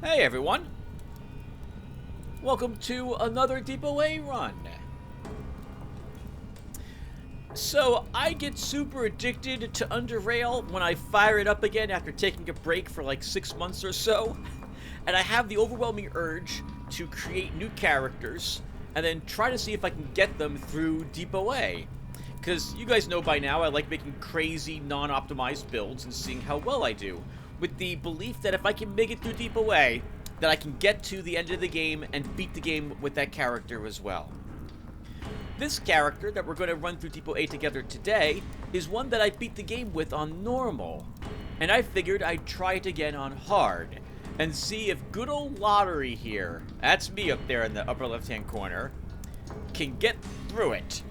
Hey everyone! Welcome to another Depot A run. So, I get super addicted to Underrail when I fire it up again after taking a break for like 6 months or so. And I have the overwhelming urge to create new characters and then try to see if I can get them through Depot A. Because you guys know by now I like making crazy, non-optimized builds and seeing how well I do, with the belief that if I can make it through Depot A, that I can get to the end of the game and beat the game with that character as well. This character that we're going to run through Depot A together today is one that I beat the game with on normal, and I figured I'd try it again on hard, and see if good old Lotaeri here, that's me up there in the upper left-hand corner, can get through it.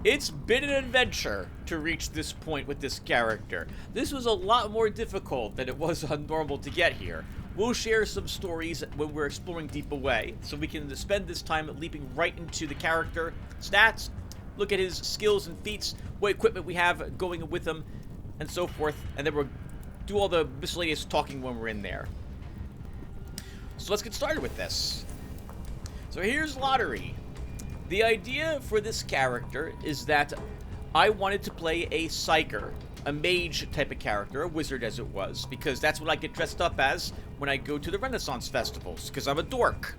It's been an adventure to reach this point with this character. This was a lot more difficult than it was on normal to get here. We'll share some stories when we're exploring Depot A, so we can spend this time leaping right into the character stats, look at his skills and feats, what equipment we have going with him, and so forth, and then we'll do all the miscellaneous talking when we're in there. So let's get started with this. So here's Lotaeri. The idea for this character is that I wanted to play a psyker, a mage type of character, a wizard as it was, because that's what I get dressed up as when I go to the Renaissance festivals, because I'm a dork.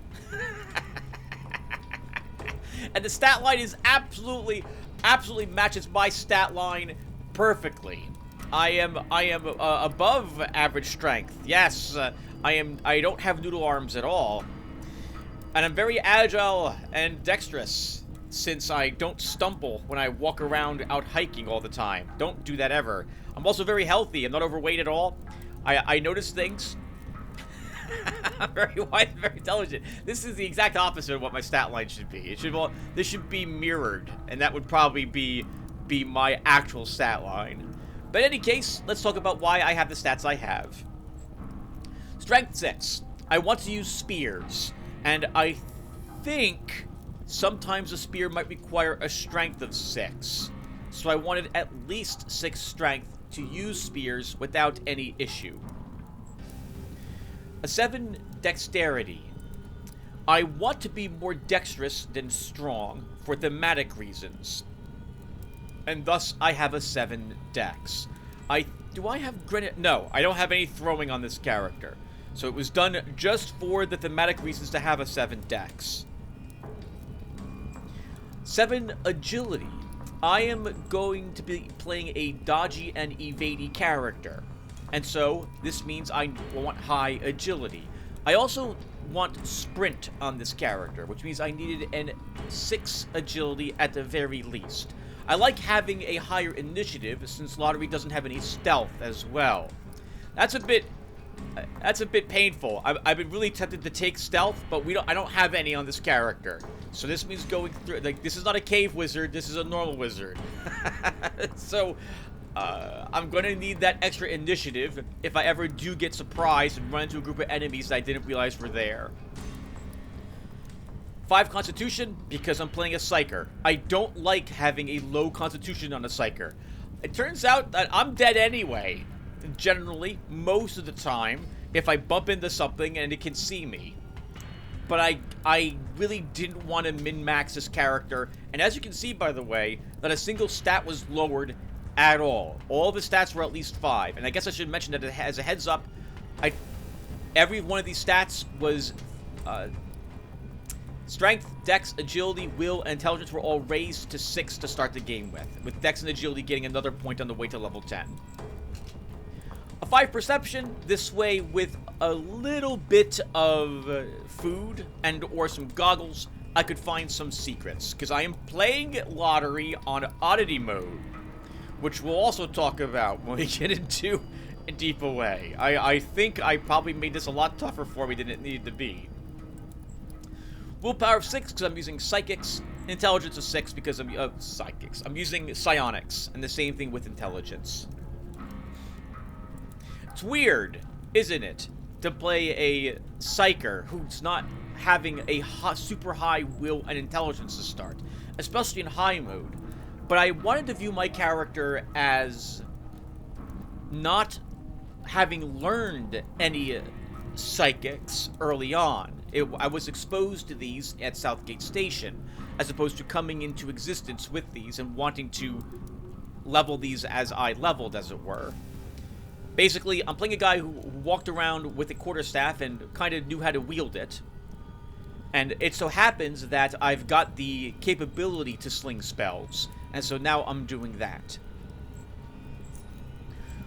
And the stat line is absolutely matches my stat line perfectly. I am above average strength. Yes, I don't have noodle arms at all. And I'm very agile and dexterous, since I don't stumble when I walk around out hiking all the time. Don't do that ever. I'm also very healthy. I'm not overweight at all. I notice things. I'm very wise and very intelligent. This is the exact opposite of what my stat line should be. This should be mirrored, and that would probably be my actual stat line. But in any case, let's talk about why I have the stats I have. Strength 6. I want to use spears. And I think sometimes a spear might require a strength of 6. So I wanted at least 6 strength to use spears without any issue. A 7 dexterity. I want to be more dexterous than strong for thematic reasons. And thus I have a 7 dex. Do I have grenade? No, I don't have any throwing on this character. So it was done just for the thematic reasons to have a 7 dex. 7 agility. I am going to be playing a dodgy and evadey character. And so this means I want high agility. I also want sprint on this character, which means I needed an 6 agility at the very least. I like having a higher initiative since Lotaeri doesn't have any stealth as well. That's a bit painful. I've been really tempted to take stealth, but I don't have any on this character. So this means going through, like, this is not a cave wizard, this is a normal wizard. So, I'm gonna need that extra initiative if I ever do get surprised and run into a group of enemies that I didn't realize were there. 5 constitution, because I'm playing a psyker. I don't like having a low constitution on a psyker. It turns out that I'm dead anyway. Generally, most of the time, if I bump into something and it can see me. But I really didn't want to min-max this character, and as you can see, by the way, not a single stat was lowered at all. All the stats were at least 5, and I guess I should mention that as a heads up, every one of these stats was strength, dex, agility, will, and intelligence were all raised to 6 to start the game with dex and agility getting another point on the way to level 10. A 5 perception, this way with a little bit of food and or some goggles, I could find some secrets, because I am playing Lotaeri on oddity mode, which we'll also talk about when we get into Depot A. I think I probably made this a lot tougher for me than it needed to be. Willpower of 6, because I'm using psychics. Intelligence of 6, because I'm psychics. I'm using psionics, and the same thing with intelligence. It's weird, isn't it, to play a psyker who's not having a super high will and intelligence to start, especially in high mode. But I wanted to view my character as not having learned any psychics early on. I was exposed to these at Southgate Station, as opposed to coming into existence with these and wanting to level these as I leveled, as it were. Basically, I'm playing a guy who walked around with a quarterstaff and kind of knew how to wield it. And it so happens that I've got the capability to sling spells, and so now I'm doing that.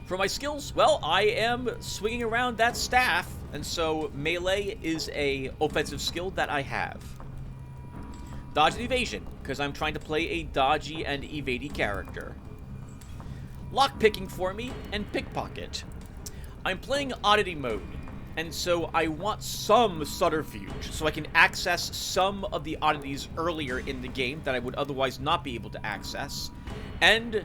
For my skills, well, I am swinging around that staff, and so melee is a offensive skill that I have. Dodge and evasion, because I'm trying to play a dodgy and evadey character. Lockpicking for me, and pickpocket. I'm playing oddity mode, and so I want some subterfuge, so I can access some of the oddities earlier in the game that I would otherwise not be able to access, and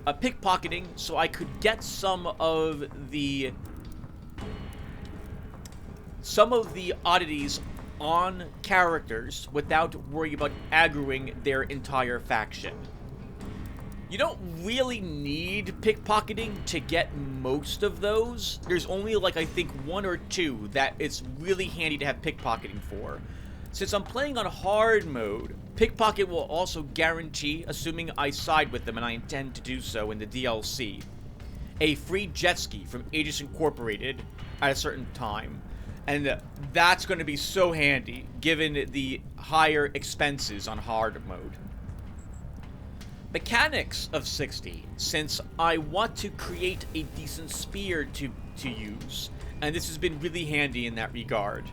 pickpocketing, so I could get some of the oddities on characters without worrying about aggroing their entire faction. You don't really need pickpocketing to get most of those. There's only, like, I think 1 or 2 that it's really handy to have pickpocketing for. Since I'm playing on hard mode, pickpocket will also guarantee, assuming I side with them, and I intend to do so in the DLC, a free jet ski from Aegis Incorporated at a certain time. And that's going to be so handy, given the higher expenses on hard mode. Mechanics of 60, since I want to create a decent spear to use, and this has been really handy in that regard.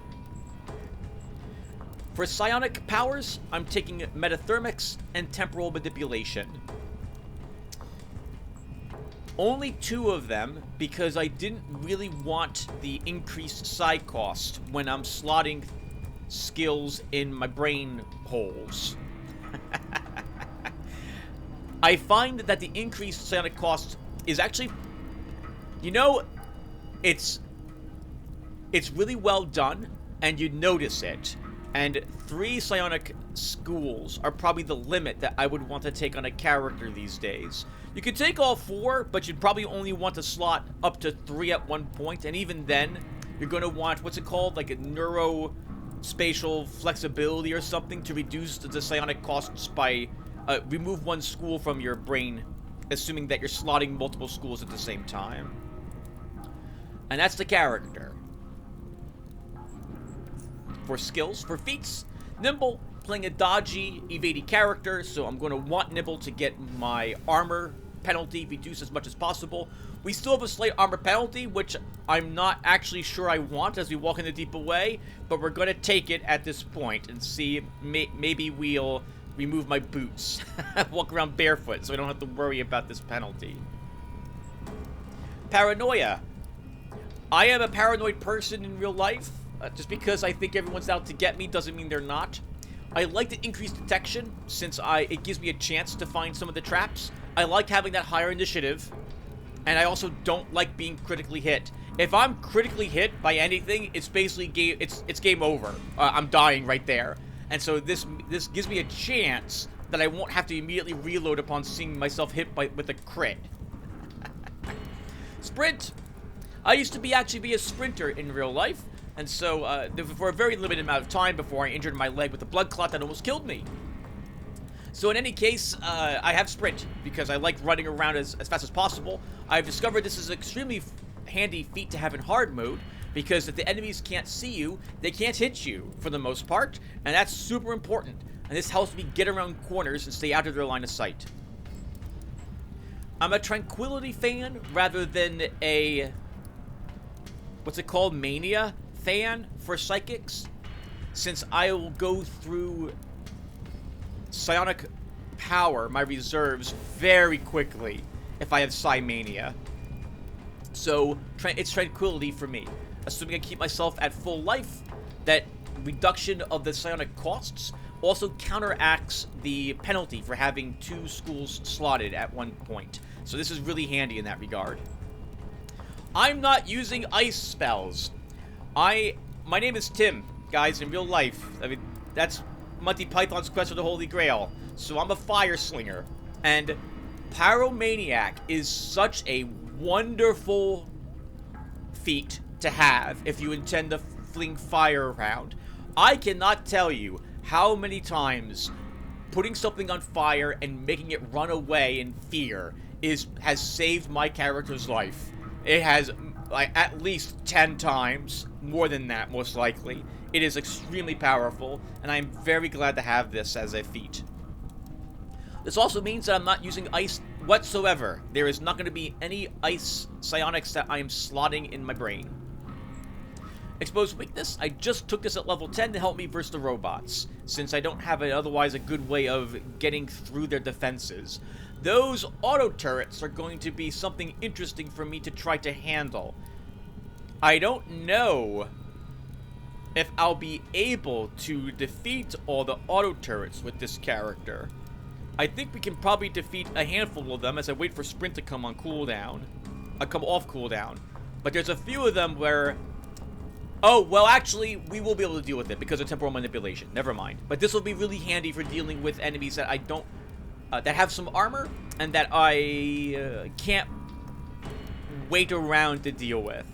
For psionic powers, I'm taking Metathermics and Temporal Manipulation. Only 2 of them, because I didn't really want the increased side cost when I'm slotting skills in my brain holes. I find that the increased psionic cost is actually, you know, it's really well done, and you notice it. And 3 psionic schools are probably the limit that I would want to take on a character these days. You could take all 4, but you'd probably only want to slot up to 3 at one point, and even then, you're going to want, what's it called, like a neurospatial flexibility or something to reduce the psionic costs by remove 1 school from your brain, assuming that you're slotting multiple schools at the same time. And that's the character. For skills, for feats, Nimble, playing a dodgy, evadey character, so I'm going to want Nimble to get my armor penalty reduced as much as possible. We still have a slight armor penalty, which I'm not actually sure I want as we walk in the deep away, but we're going to take it at this point and see, maybe we'll remove my boots, walk around barefoot so I don't have to worry about this penalty. Paranoia. I am a paranoid person in real life. Just because I think everyone's out to get me doesn't mean they're not. I like the increased detection, since it gives me a chance to find some of the traps. I like having that higher initiative, and I also don't like being critically hit. If I'm critically hit by anything, it's basically it's game over. I'm dying right there. And so this gives me a chance that I won't have to immediately reload upon seeing myself hit with a crit. Sprint. I used to actually be a sprinter in real life. And so, for a very limited amount of time before I injured my leg with a blood clot that almost killed me. So in any case, I have sprint, because I like running around as fast as possible. I've discovered this is an extremely handy feat to have in hard mode, because if the enemies can't see you, they can't hit you, for the most part, and that's super important. And this helps me get around corners and stay out of their line of sight. I'm a tranquility fan, rather than a, what's it called, mania fan for psychics, since I will go through psionic power, my reserves, very quickly if I have Psi-mania. So it's tranquility for me. Assuming I keep myself at full life, that reduction of the psionic costs also counteracts the penalty for having 2 schools slotted at one point. So this is really handy in that regard. I'm not using ice spells. My name is Tim, guys, in real life. I mean, that's Monty Python's Quest for the Holy Grail. So I'm a fire slinger. And Pyromaniac is such a wonderful feat to have if you intend to fling fire around. I cannot tell you how many times putting something on fire and making it run away in fear has saved my character's life. It has, like, at least 10 times, more than that, most likely. It is extremely powerful, and I'm very glad to have this as a feat. This also means that I'm not using ice whatsoever. There is not going to be any ice psionics that I am slotting in my brain. Exposed weakness, I just took this at level 10 to help me versus the robots, since I don't have otherwise a good way of getting through their defenses. Those auto turrets are going to be something interesting for me to try to handle. I don't know if I'll be able to defeat all the auto turrets with this character. I think we can probably defeat a handful of them as I wait for Sprint to come on cooldown. Come off cooldown. But there's a few of them where... Oh, well, actually, we will be able to deal with it because of temporal manipulation. Never mind. But this will be really handy for dealing with enemies that I don't... that have some armor and that I can't wait around to deal with.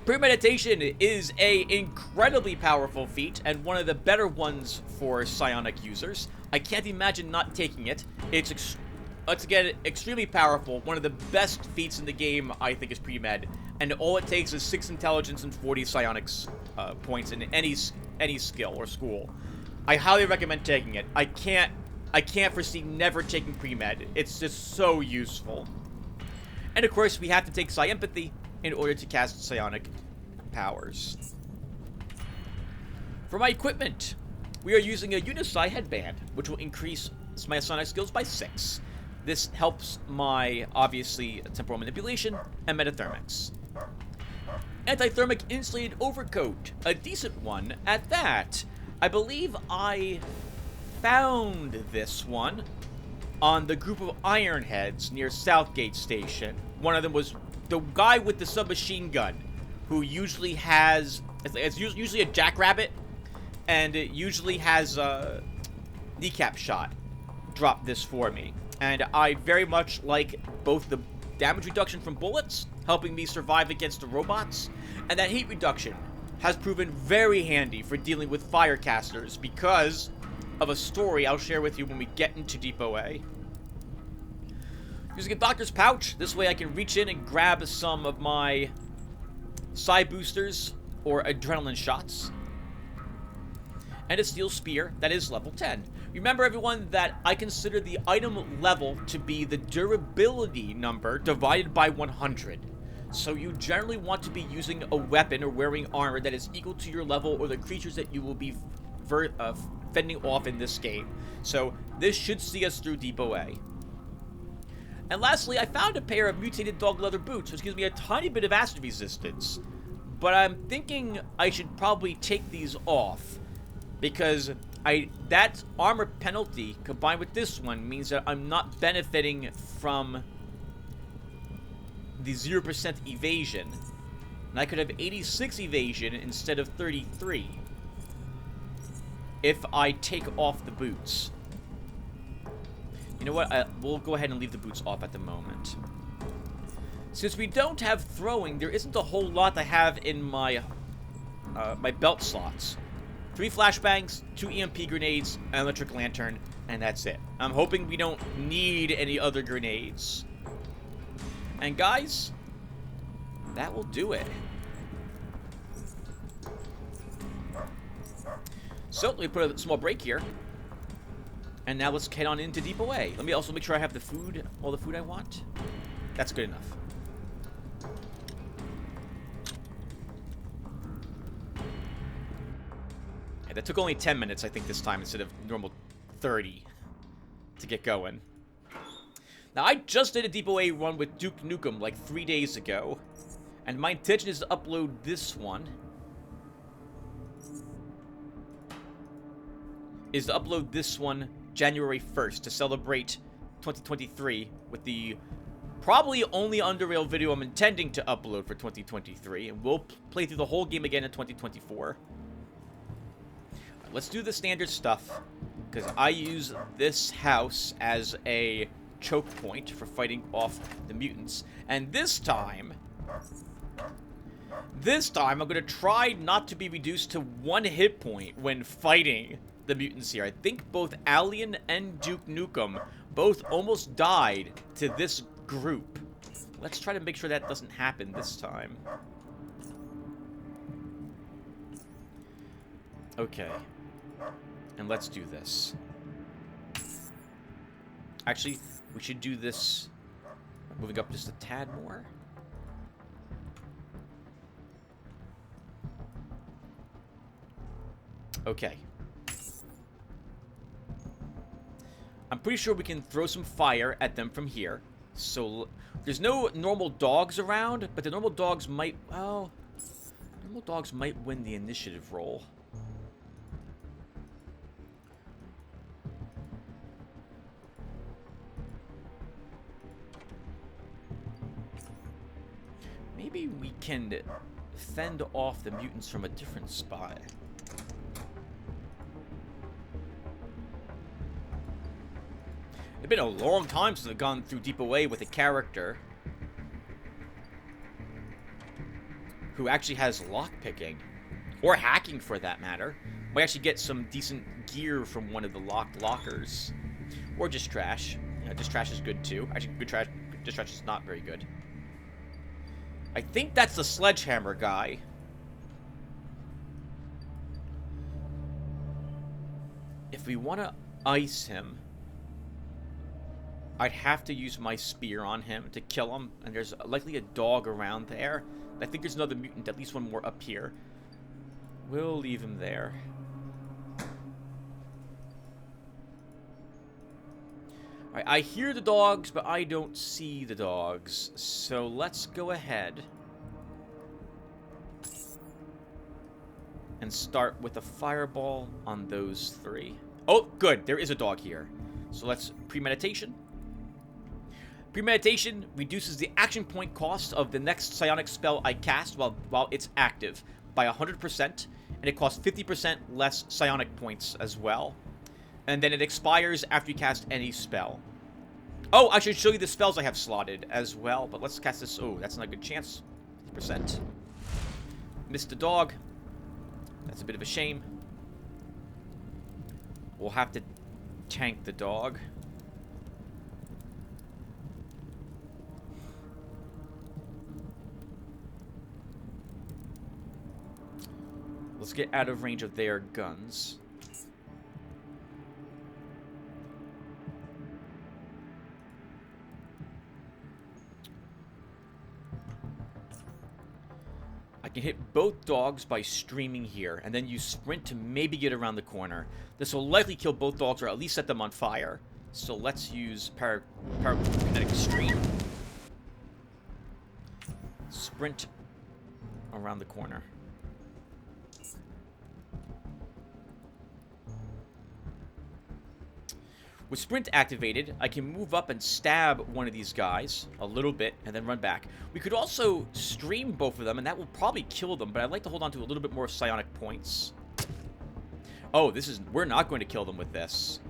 Premeditation is a incredibly powerful feat and one of the better ones for psionic users. I can't imagine not taking it. It's let's get it, extremely powerful. One of the best feats in the game, I think, is pre-med. And all it takes is 6 intelligence and 40 psionics points in any skill or school. I highly recommend taking it. I can't foresee never taking pre-med. It's just so useful. And of course, we have to take psi-empathy in order to cast psionic powers. For my equipment, we are using a Unipsi headband, which will increase my psionic skills by 6. This helps my, obviously, temporal manipulation and metathermics. Anti-thermic insulated overcoat, a decent one at that. I believe I found this one on the group of Ironheads near Southgate Station. One of them was the guy with the submachine gun, who usually has, it's usually a jackrabbit, and it usually has a kneecap shot. Dropped this for me. And I very much like both the damage reduction from bullets, helping me survive against the robots, and that heat reduction has proven very handy for dealing with firecasters because of a story I'll share with you when we get into Depot A. Using a doctor's pouch, this way I can reach in and grab some of my psi boosters or adrenaline shots. And a steel spear that is level 10. Remember, everyone, that I consider the item level to be the durability number divided by 100. So you generally want to be using a weapon or wearing armor that is equal to your level or the creatures that you will be fending off in this game. So this should see us through Depot A. And lastly, I found a pair of mutated dog leather boots, which gives me a tiny bit of acid resistance. But I'm thinking I should probably take these off, because that armor penalty combined with this one means that I'm not benefiting from the 0% evasion. And I could have 86 evasion instead of 33 if I take off the boots. You know what? We'll go ahead and leave the boots off at the moment. Since we don't have throwing, there isn't a whole lot I have in my my belt slots. 3 flashbangs, 2 EMP grenades, an electric lantern, and that's it. I'm hoping we don't need any other grenades. And guys, that will do it. So, let me put a small break here. And now let's head on into Depot A. Let me also make sure I have the food, all the food I want. That's good enough. Yeah, that took only 10 minutes, I think, this time, instead of normal 30 to get going. Now, I just did a Depot A run with Duke Nukem like 3 days ago. And my intention is to upload this one. January 1st to celebrate 2023 with the probably only Underrail video I'm intending to upload for 2023. And we'll play through the whole game again in 2024. Let's do the standard stuff, because I use this house as a choke point for fighting off the mutants. And this time, This time, I'm going to try not to be reduced to 1 hit point when fighting the mutants here. I think both Alien and Duke Nukem both almost died to this group. Let's try to make sure that doesn't happen this time. Okay. And let's do this. Actually, we should do this moving up just a tad more. Okay. I'm pretty sure we can throw some fire at them from here. So, there's no normal dogs around, but the normal dogs might... well, normal dogs might win the initiative roll. Maybe we can fend off the mutants from a different spot. It's been a long time since I've gone through Deep Away with a character who actually has lockpicking, or hacking for that matter. Might actually get some decent gear from one of the locked lockers, or just trash. Yeah, just trash is good too. Actually, good trash. Just trash is not very good. I think that's the sledgehammer guy. If we want to ice him, I'd have to use my spear on him to kill him, and there's likely a dog around there. I think there's another mutant, at least one more up here. We'll leave him there. Alright, I hear the dogs, but I don't see the dogs. So let's go ahead and start with a fireball on those 3. Oh, good. There is a dog here. So let's premeditation. Premeditation reduces the action point cost of the next psionic spell I cast while it's active by 100%, and it costs 50% less psionic points as well. And then it expires after you cast any spell. Oh, I should show you the spells I have slotted as well, but let's cast this. Oh, that's not a good chance. 50%. Missed the dog. That's a bit of a shame. We'll have to tank the dog. Let's get out of range of their guns. I can hit both dogs by streaming here, and then use sprint to maybe get around the corner. This will likely kill both dogs, or at least set them on fire. So let's use parakinetic stream. Sprint around the corner. With sprint activated, I can move up and stab one of these guys a little bit and then run back. We could also stream both of them, and that will probably kill them, but I'd like to hold on to a little bit more psionic points. Oh, we're not going to kill them with this.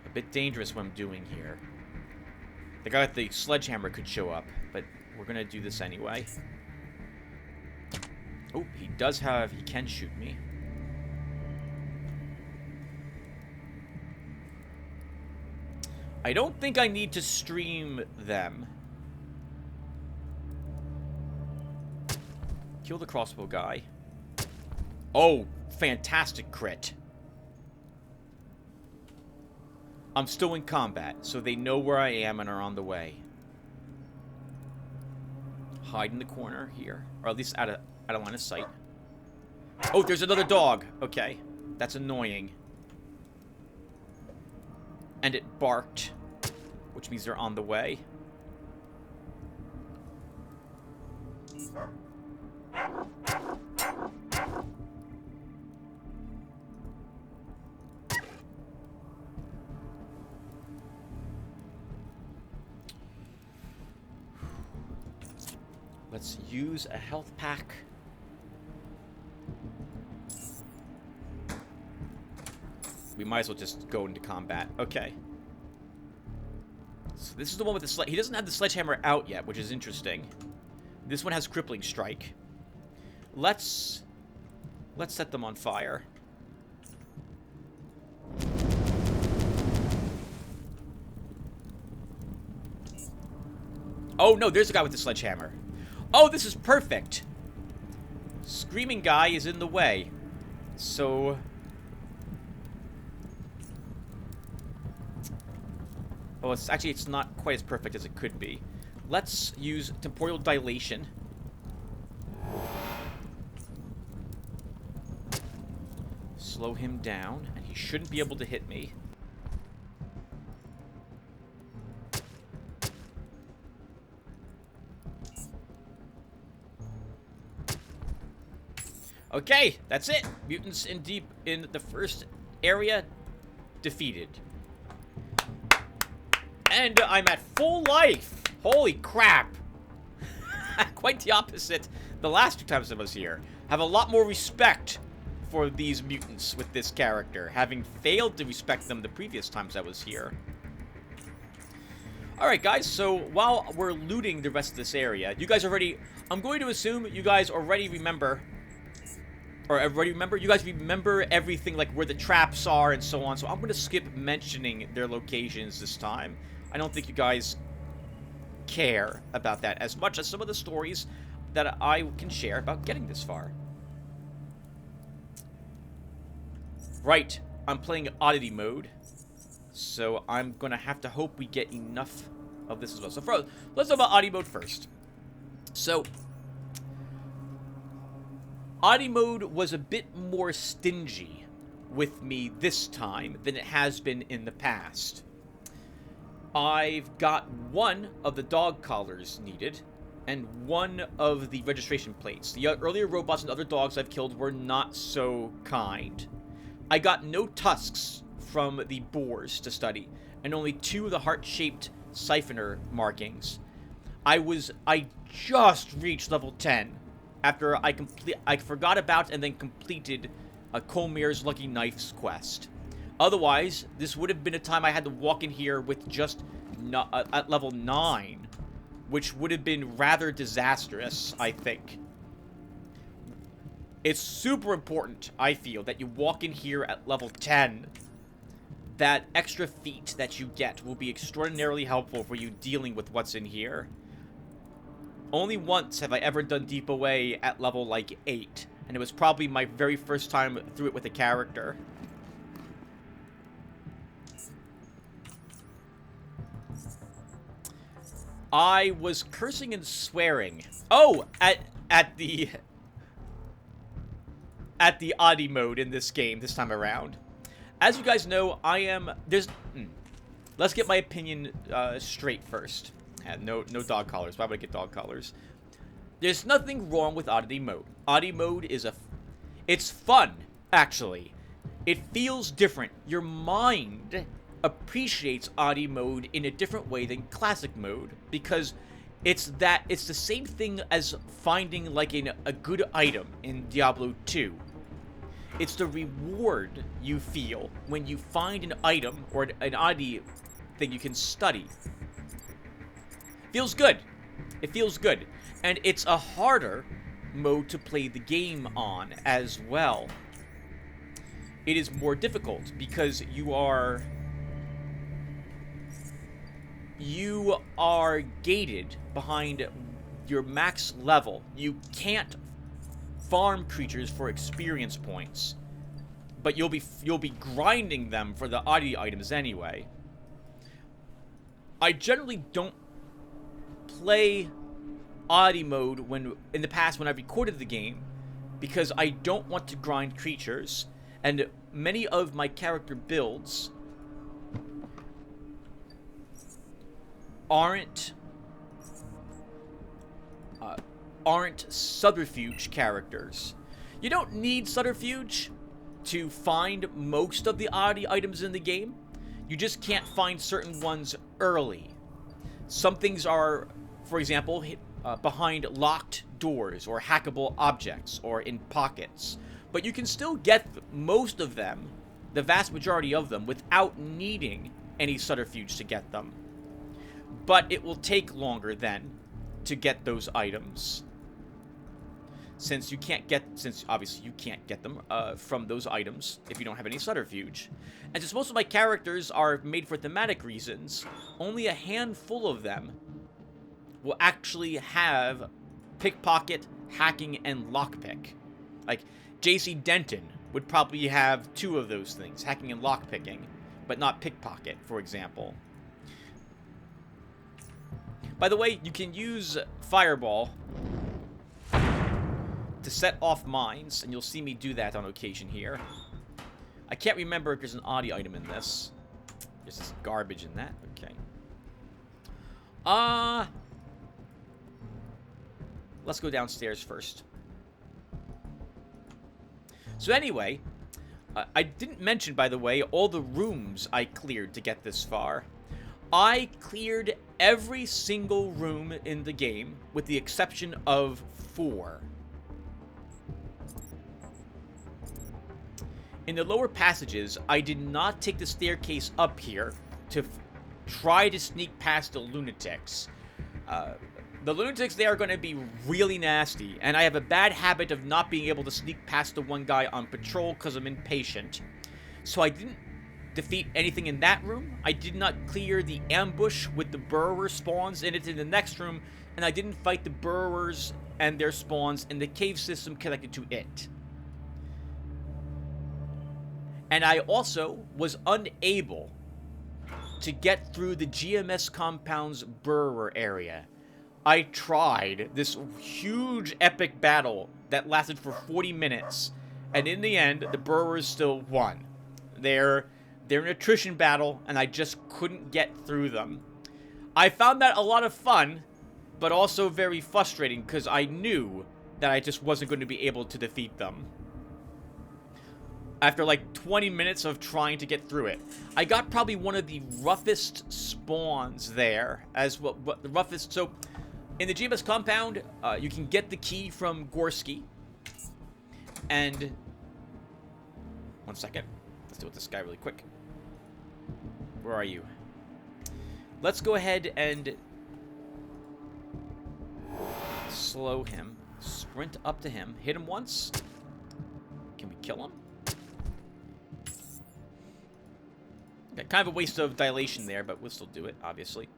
A bit dangerous what I'm doing here. The guy with the sledgehammer could show up, but we're going to do this anyway. Oh, he can shoot me. I don't think I need to stream them. Kill the crossbow guy. Oh, fantastic crit. I'm still in combat, so they know where I am and are on the way. Hide in the corner here, or at least out of line of sight. Oh, there's another dog. Okay, that's annoying. And it barked, which means they're on the way. Let's use a health pack. We might as well just go into combat. Okay. This is the one with the he doesn't have the sledgehammer out yet, which is interesting. This one has crippling strike. Let's set them on fire. Oh no, there's a guy with the sledgehammer. Oh, this is perfect. Screaming guy is in the way. So oh, it's not quite as perfect as it could be. Let's use temporal dilation. Slow him down, and he shouldn't be able to hit me. Okay, that's it. Mutants in the first area defeated. And I'm at full life. Holy crap. Quite the opposite the last 2 times I was here. Have a lot more respect for these mutants with this character, having failed to respect them the previous times I was here. Alright guys, so while we're looting the rest of this area, you guys already, I'm going to assume you guys already remember, you guys remember everything, like where the traps are and so on, so I'm going to skip mentioning their locations this time. I don't think you guys care about that as much as some of the stories that I can share about getting this far. Right, I'm playing oddity mode, so I'm going to have to hope we get enough of this as well. So let's talk about oddity mode first. So, oddity mode was a bit more stingy with me this time than it has been in the past. I've got 1 of the dog collars needed, and 1 of the registration plates. The earlier robots and other dogs I've killed were not so kind. I got no tusks from the boars to study, and only 2 of the heart-shaped siphoner markings. I just reached level 10 after I forgot about and then completed a Colmir's Lucky Knives quest. Otherwise, this would have been a time I had to walk in here with just at level 9, which would have been rather disastrous, I think. It's super important, I feel, that you walk in here at level 10. That extra feat that you get will be extraordinarily helpful for you dealing with what's in here. Only once have I ever done Deep Away at level, like, 8. And it was probably my very first time through it with a character. I was cursing and swearing. Oh, at the oddity mode in this game this time around. As you guys know, let's get my opinion straight first. No dog collars. Why would I get dog collars? There's nothing wrong with oddity mode. Oddity mode is it's fun, actually. It feels different. Your mind appreciates oddity mode in a different way than classic mode, because it's the same thing as finding like a good item in Diablo 2. It's the reward you feel when you find an item or an oddity thing you can study. Feels good. It feels good. And it's a harder mode to play the game on as well. It is more difficult because you are gated behind your max level. You can't farm creatures for experience points, but you'll be grinding them for the oddity items anyway. I generally don't play oddity mode in the past when I recorded the game, because I don't want to grind creatures, and many of my character builds aren't subterfuge characters. You don't need subterfuge to find most of the oddity items in the game. You just can't find certain ones early. Some things are, for example, behind locked doors or hackable objects or in pockets. But you can still get most of them, the vast majority of them, without needing any subterfuge to get them. but it will take longer then to get those items. Since obviously you can't get them from those items if you don't have any subterfuge. And since most of my characters are made for thematic reasons, only a handful of them will actually have pickpocket, hacking, and lockpick. Like, JC Denton would probably have 2 of those things, hacking and lockpicking, but not pickpocket, for example. By the way, you can use Fireball to set off mines, and you'll see me do that on occasion here. I can't remember if there's an oddie item in this. There's this garbage in that. Okay. Let's go downstairs first. So anyway, I didn't mention, by the way, all the rooms I cleared to get this far. I cleared every single room in the game, with the exception of 4. In the lower passages, I did not take the staircase up here to try to sneak past the lunatics. The lunatics, they are going to be really nasty, and I have a bad habit of not being able to sneak past the one guy on patrol because I'm impatient. So I didn't defeat anything in that room. I did not clear the ambush with the burrower spawns in it in the next room, and I didn't fight the burrowers and their spawns in the cave system connected to it. And I also was unable to get through the GMS compound's burrower area. I tried this huge epic battle that lasted for 40 minutes, and in the end, the burrowers still won. They're an attrition battle, and I just couldn't get through them. I found that a lot of fun, but also very frustrating, because I knew that I just wasn't going to be able to defeat them. After like 20 minutes of trying to get through it, I got probably one of the roughest spawns there, as what the roughest. So, in the GMS compound, you can get the key from Gorski. And 1 second, let's deal with this guy really quick. Where are you? Let's go ahead and slow him, sprint up to him, hit him once. Can we kill him? Kind of a waste of dilation there, but we'll still do it, obviously.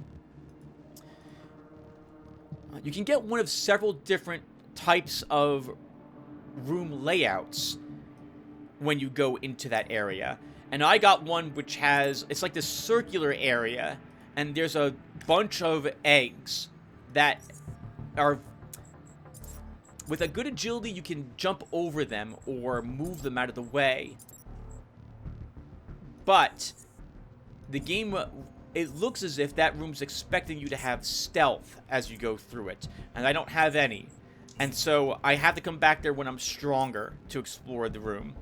You can get one of several different types of room layouts when you go into that area. And I got one which has, it's like this circular area, and there's a bunch of eggs that are, with a good agility, you can jump over them or move them out of the way. But the game, it looks as if that room's expecting you to have stealth as you go through it, and I don't have any. And so I have to come back there when I'm stronger to explore the room.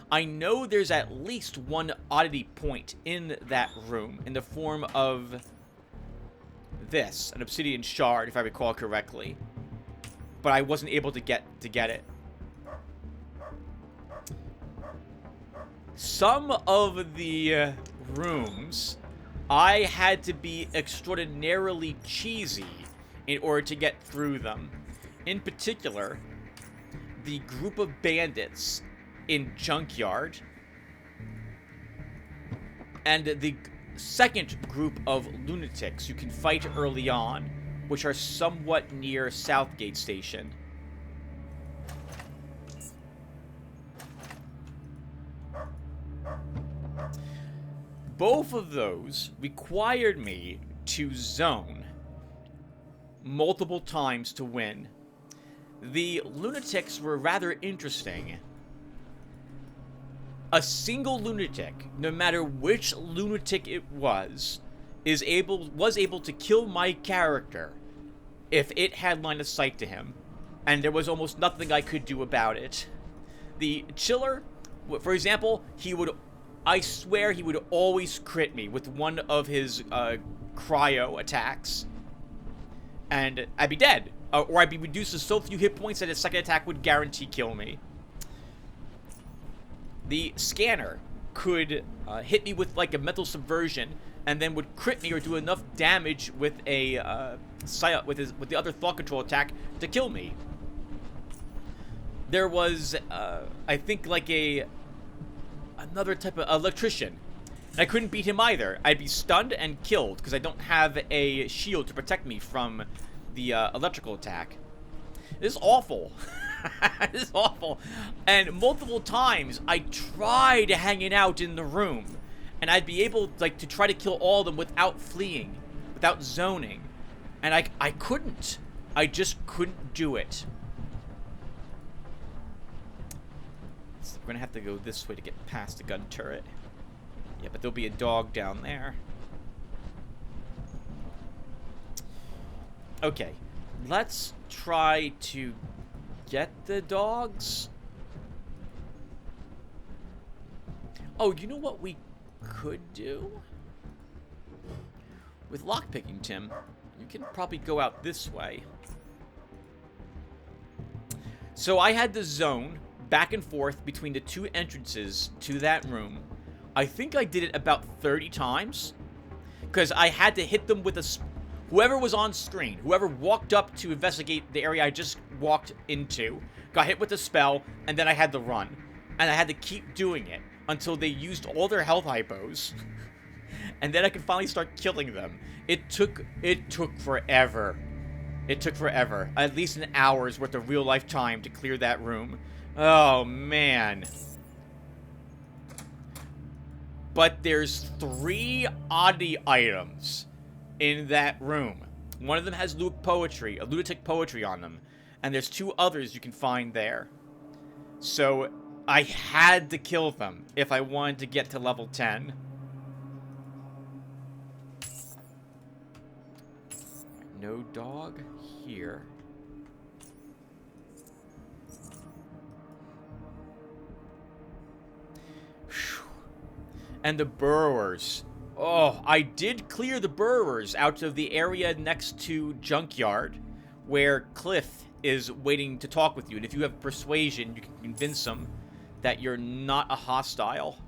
I know there's at least one oddity point in that room in the form of this, an obsidian shard, if I recall correctly. But I wasn't able to get it. Some of the rooms, I had to be extraordinarily cheesy in order to get through them. In particular, the group of bandits in Junkyard, and the second group of lunatics you can fight early on, which are somewhat near Southgate Station. Both of those required me to zone multiple times to win. The lunatics were rather interesting. A single lunatic, no matter which lunatic it was able to kill my character if it had line of sight to him, and there was almost nothing I could do about it. The chiller, for example, I swear he would always crit me with one of his cryo attacks, and I'd be dead, or I'd be reduced to so few hit points that his second attack would guarantee kill me. The scanner could hit me with like a mental subversion and then would crit me or do enough damage with a with the other thought control attack to kill me. There was I think like another type of electrician. And I couldn't beat him either. I'd be stunned and killed because I don't have a shield to protect me from the electrical attack. This is awful. This is awful. And multiple times I tried hanging out in the room, and I'd be able like to try to kill all of them without fleeing, without zoning, and I couldn't. I just couldn't do it. So we're gonna have to go this way to get past the gun turret. Yeah, but there'll be a dog down there. Okay, let's try to get the dogs. Oh, you know what we could do? With lockpicking, Tim, you can probably go out this way. So I had the zone back and forth between the two entrances to that room. I think I did it about 30 times. Because I had to hit them with a... Whoever was on screen, whoever walked up to investigate the area I just walked into, got hit with a spell, and then I had to run. And I had to keep doing it until they used all their health hypos. And then I could finally start killing them. It took forever. It took forever. At least an hour's worth of real-life time to clear that room. Oh, man. But there's 3 oddity items in that room. One of them has lunatic poetry on them. And there's 2 others you can find there. So I had to kill them if I wanted to get to level 10. No dog here. And the burrowers. Oh, I did clear the burrowers out of the area next to Junkyard, where Cliff is waiting to talk with you. And if you have persuasion, you can convince him that you're not a hostile.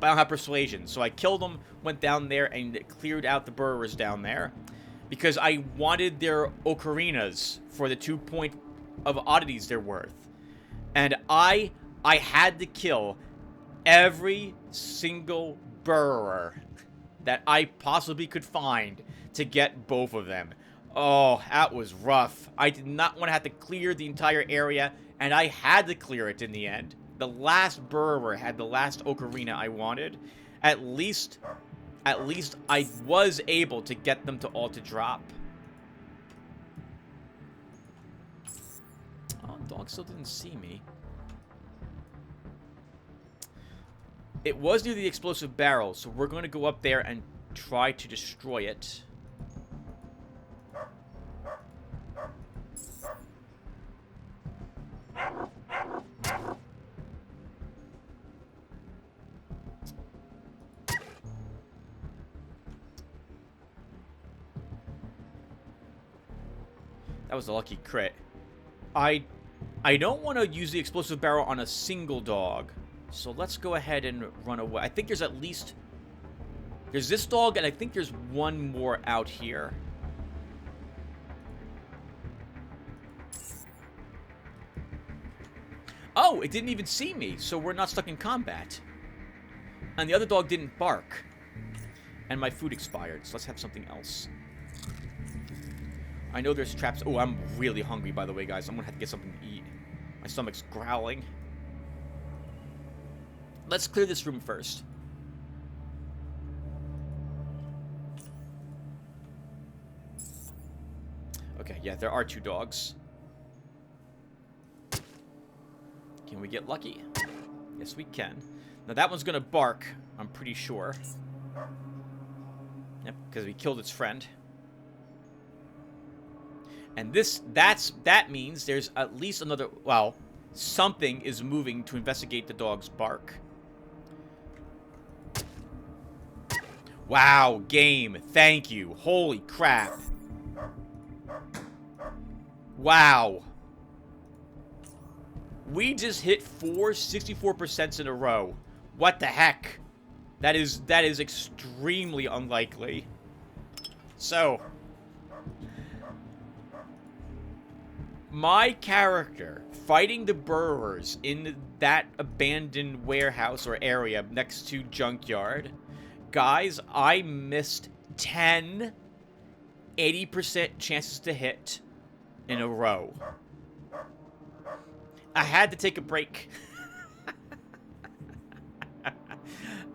But I don't have persuasion, so I killed them, went down there, and cleared out the burrowers down there. Because I wanted their ocarinas for the 2 point of oddities they're worth. And I had to kill every single burrower that I possibly could find to get both of them. Oh, that was rough. I did not want to have to clear the entire area, and I had to clear it in the end. The last burrower had the last ocarina I wanted. At least I was able to get them to all to drop. Oh, the dog still didn't see me. It was near the explosive barrel, so we're going to go up there and try to destroy it. That was a lucky crit. I don't want to use the explosive barrel on a single dog. So let's go ahead and run away. I think there's at least... There's this dog, and I think there's one more out here. Oh, it didn't even see me, so we're not stuck in combat. And the other dog didn't bark. And my food expired, so let's have something else. I know there's traps. Oh, I'm really hungry, by the way, guys. I'm gonna have to get something to eat. My stomach's growling. Let's clear this room first. Okay, yeah, there are 2 dogs. Can we get lucky? Yes, we can. Now, that one's gonna bark, I'm pretty sure. Yep, because we killed its friend. And that means there's at least another, well, something is moving to investigate the dog's bark. Wow, game. Thank you. Holy crap. Wow. We just hit 4 64% in a row. What the heck? That is extremely unlikely. So, my character fighting the burrowers in that abandoned warehouse or area next to Junkyard. Guys, I missed 10 80% chances to hit in a row. I had to take a break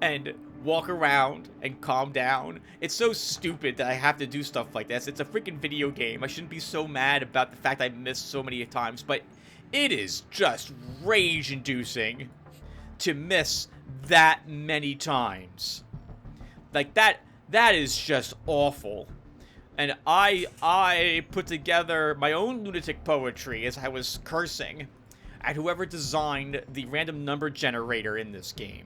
and walk around and calm down. It's so stupid that I have to do stuff like this. It's a freaking video game. I shouldn't be so mad about the fact I missed so many times, but it is just rage-inducing to miss that many times. Like, that is just awful. And I put together my own lunatic poetry as I was cursing at whoever designed the random number generator in this game.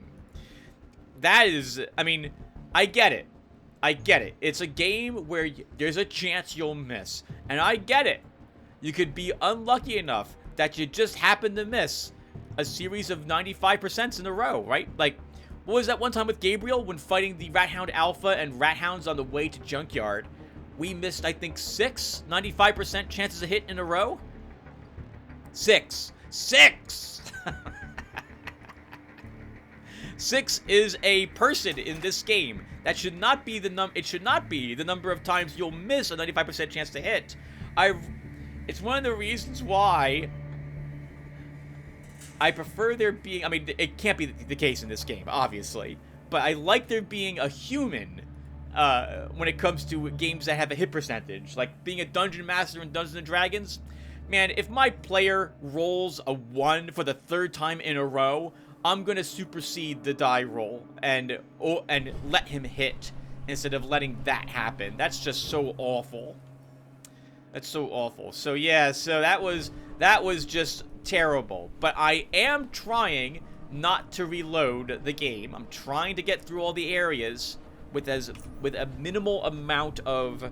That is, I mean, I get it. It's a game where there's a chance you'll miss. And I get it. You could be unlucky enough that you just happen to miss a series of 95% in a row, right? Like, what was that one time with Gabriel when fighting the Rat Hound Alpha and Rat Hounds on the way to Junkyard? We missed, I think, 95% chances of hit in a row? 6. 6 is a person in this game. That should not be it should not be the number of times you'll miss a 95% chance to hit. It's one of the reasons why I prefer there being, I mean, it can't be the case in this game, obviously, but I like there being a human when it comes to games that have a hit percentage, like being a dungeon master in Dungeons & Dragons. Man, if my player rolls a 1 for the 3rd time in a row, I'm going to supersede the die roll and let him hit instead of letting that happen. That's just so awful. That's so awful. So yeah, so that was just terrible. But I am trying not to reload the game. I'm trying to get through all the areas with a minimal amount of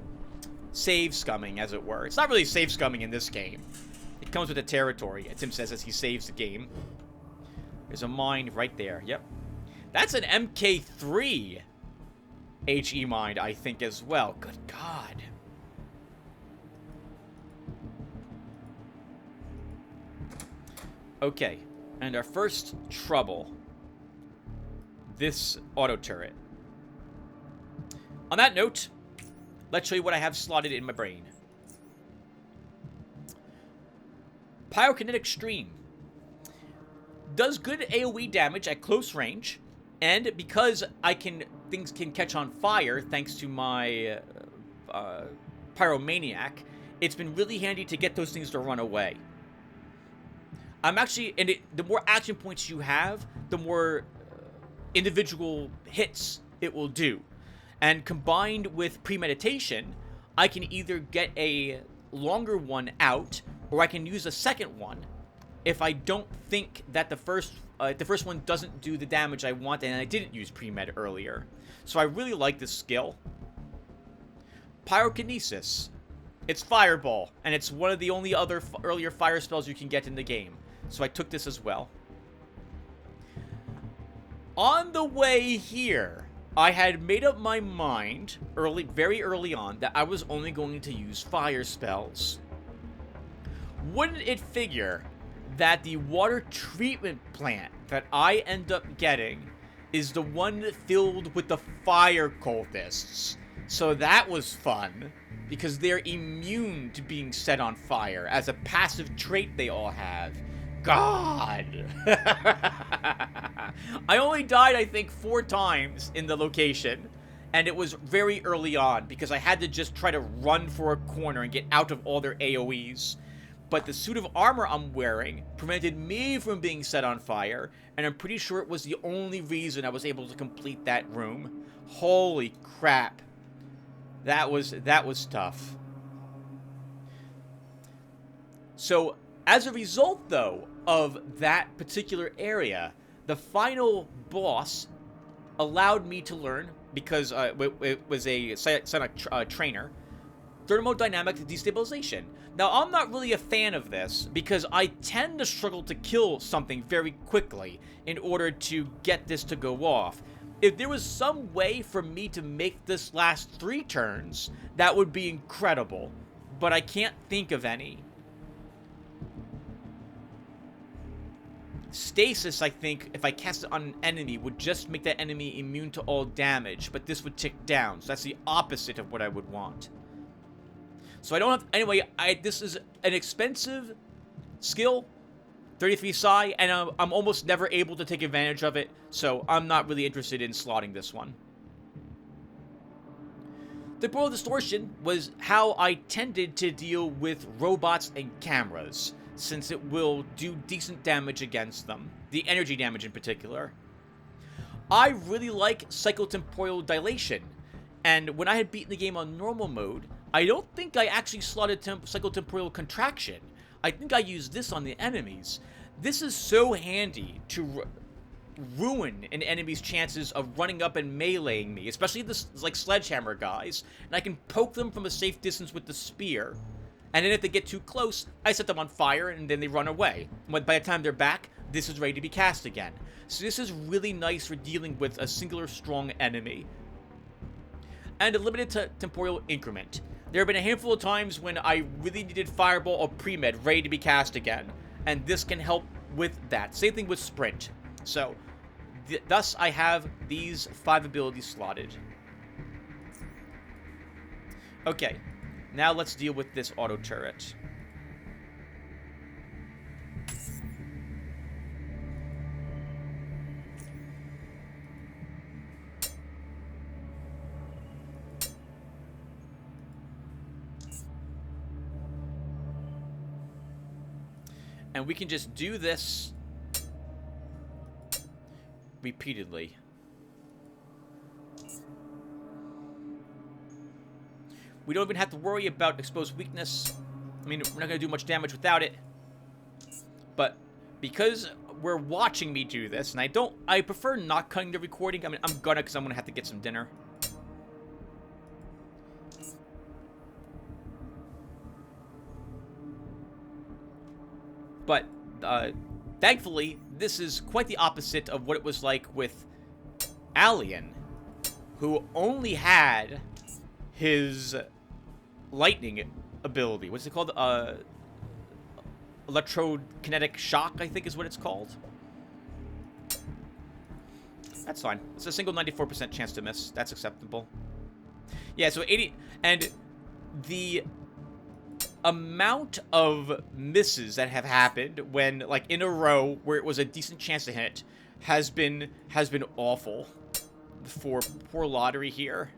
save scumming, as it were. It's not really save scumming in this game. It comes with the territory, Tim says as he saves the game. There's a mine right there. Yep. That's an MK3 HE mine, I think, as well. Good God. Okay. And our first trouble. This auto turret. On that note, let's show you what I have slotted in my brain. Pyrokinetic Stream. Does good AoE damage at close range, and because things can catch on fire thanks to my Pyromaniac, it's been really handy to get those things to run away. The more action points you have, the more individual hits it will do. And combined with premeditation, I can either get a longer one out, or I can use a second one if I don't think that the first one doesn't do the damage I want, and I didn't use pre-med earlier. So I really like this skill. Pyrokinesis. It's Fireball, and it's one of the only other earlier fire spells you can get in the game. So I took this as well. On the way here, I had made up my mind very early on that I was only going to use fire spells. Wouldn't it figure that the water treatment plant that I end up getting is the one filled with the fire cultists. So that was fun, because they're immune to being set on fire as a passive trait they all have. God! I only died, I think, 4 times in the location, and it was very early on, because I had to just try to run for a corner and get out of all their AoEs. But the suit of armor I'm wearing prevented me from being set on fire, and I'm pretty sure it was the only reason I was able to complete that room. Holy crap. That was tough. So, as a result, though, of that particular area, the final boss allowed me to learn, because it was a psionic trainer, thermodynamic destabilization. Now, I'm not really a fan of this, because I tend to struggle to kill something very quickly in order to get this to go off. If there was some way for me to make this last 3 turns, that would be incredible. But I can't think of any. Stasis, I think, if I cast it on an enemy, would just make that enemy immune to all damage, but this would tick down, so that's the opposite of what I would want. So I don't have... Anyway, this is an expensive skill, 33 psi, and I'm almost never able to take advantage of it, so I'm not really interested in slotting this one. Temporal distortion was how I tended to deal with robots and cameras, since it will do decent damage against them, the energy damage in particular. I really like psychotemporal dilation, and when I had beaten the game on normal mode, I don't think I actually slotted psychotemporal contraction. I think I used this on the enemies. This is so handy to ruin an enemy's chances of running up and meleeing me, especially the like sledgehammer guys, and I can poke them from a safe distance with the spear. And then if they get too close, I set them on fire and then they run away. But by the time they're back, this is ready to be cast again. So this is really nice for dealing with a singular strong enemy. And a limited temporal increment. There have been a handful of times when I really needed Fireball or Pre-Med ready to be cast again. And this can help with that. Same thing with Sprint. So, thus I have these 5 abilities slotted. Okay. Now let's deal with this auto turret. And we can just do this repeatedly. We don't even have to worry about exposed weakness. I mean, we're not going to do much damage without it. But because we're watching me do this, and I prefer not cutting the recording. I mean, I'm gonna, because I'm gonna have to get some dinner. But, thankfully, this is quite the opposite of what it was like with Alien, who only had his lightning ability. What's it called? Electrokinetic shock, I think is what it's called. That's fine. It's a single 94% chance to miss. That's acceptable. Yeah, so 80... And the amount of misses that have happened when, like, in a row where it was a decent chance to hit has been awful for poor Lotaeri here.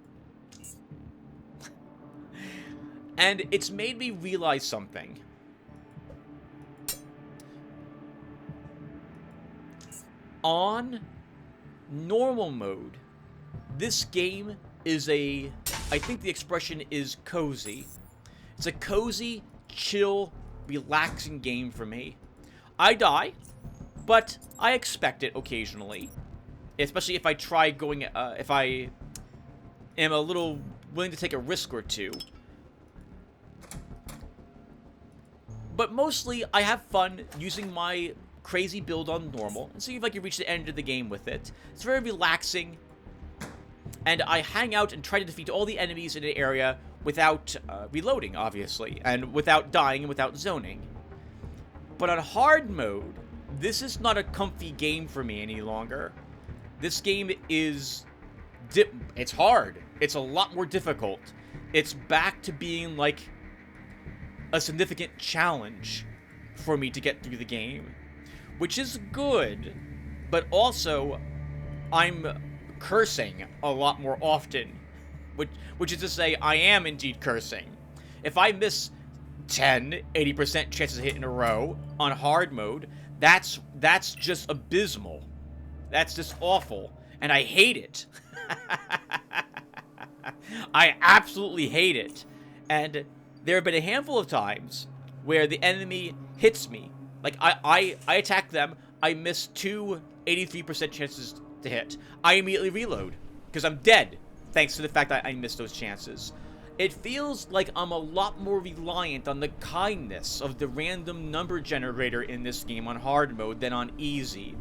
And it's made me realize something. On normal mode, this game is I think the expression is cozy. It's a cozy, chill, relaxing game for me. I die, but I expect it occasionally. Especially if I try going, if I am a little willing to take a risk or two. But mostly, I have fun using my crazy build on normal, and see if I can reach the end of the game with it. It's very relaxing, and I hang out and try to defeat all the enemies in the area without reloading, obviously, and without dying and without zoning. But on hard mode, this is not a comfy game for me any longer. This game is... it's hard. It's a lot more difficult. It's back to being, like, a significant challenge for me to get through the game. Which is good, but also, I'm cursing a lot more often. Which is to say, I am indeed cursing. If I miss 10, 80% chances of hit in a row on hard mode, that's just abysmal. That's just awful. And I hate it. I absolutely hate it. And there have been a handful of times where the enemy hits me. Like, I attack them, I miss 2 83% chances to hit. I immediately reload, because I'm dead, thanks to the fact that I missed those chances. It feels like I'm a lot more reliant on the kindness of the random number generator in this game on hard mode than on easy.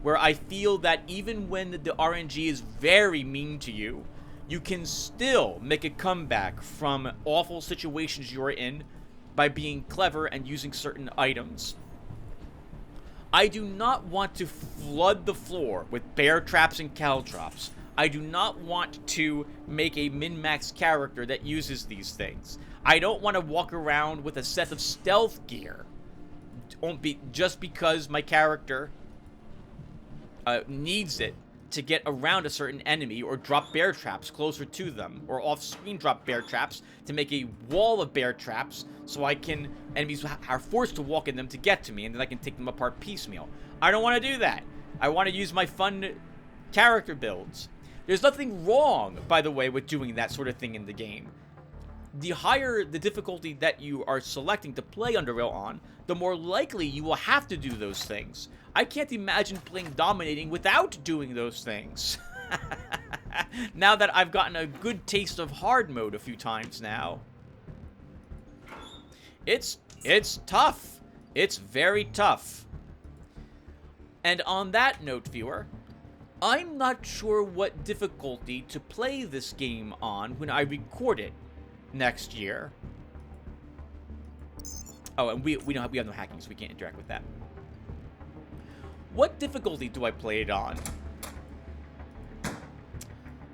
where I feel that even when the RNG is very mean to you, you can still make a comeback from awful situations you're in by being clever and using certain items. I do not want to flood the floor with bear traps and caltrops. I do not want to make a min-max character that uses these things. I don't want to walk around with a set of stealth gear just because my character needs it to get around a certain enemy or drop bear traps closer to them, or off-screen drop bear traps to make a wall of bear traps so enemies are forced to walk in them to get to me, and then I can take them apart piecemeal. I don't want to do that. I want to use my fun character builds. There's nothing wrong, by the way, with doing that sort of thing in the game. The higher the difficulty that you are selecting to play Underrail on, the more likely you will have to do those things. I can't imagine playing Dominating without doing those things. Now that I've gotten a good taste of hard mode a few times now. It's tough. It's very tough. And on that note, viewer, I'm not sure what difficulty to play this game on when I record it next year. Oh, and we have no hacking, so we can't interact with that. What difficulty do I play it on?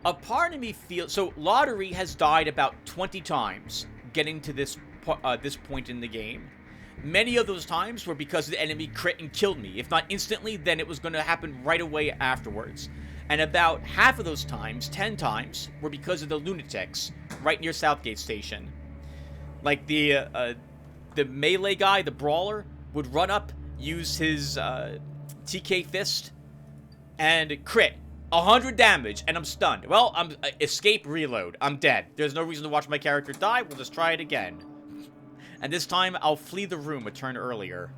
A part of me feels... So, Lotaeri has died about 20 times getting to this point in the game. Many of those times were because the enemy crit and killed me. If not instantly, then it was going to happen right away afterwards. And about half of those times, 10 times, were because of the lunatics right near Southgate Station. Like the melee guy, the brawler, would run up, use his TK fist, and crit. 100 damage, and I'm stunned. Well, I'm escape, reload. I'm dead. There's no reason to watch my character die. We'll just try it again. And this time, I'll flee the room a turn earlier.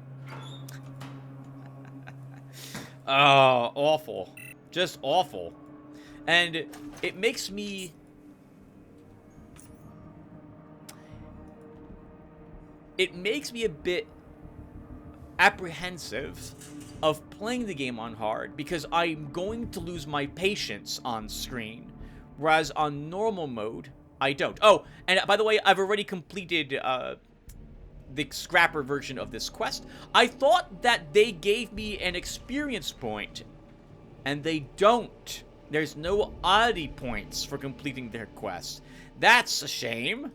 Oh, awful. Just awful. And it makes me... It makes me a bit apprehensive of playing the game on hard, because I'm going to lose my patience on screen, whereas on normal mode, I don't. Oh, and by the way, I've already completed the scrapper version of this quest. I thought that they gave me an experience point, and they don't. There's no oddity points for completing their quest. That's a shame,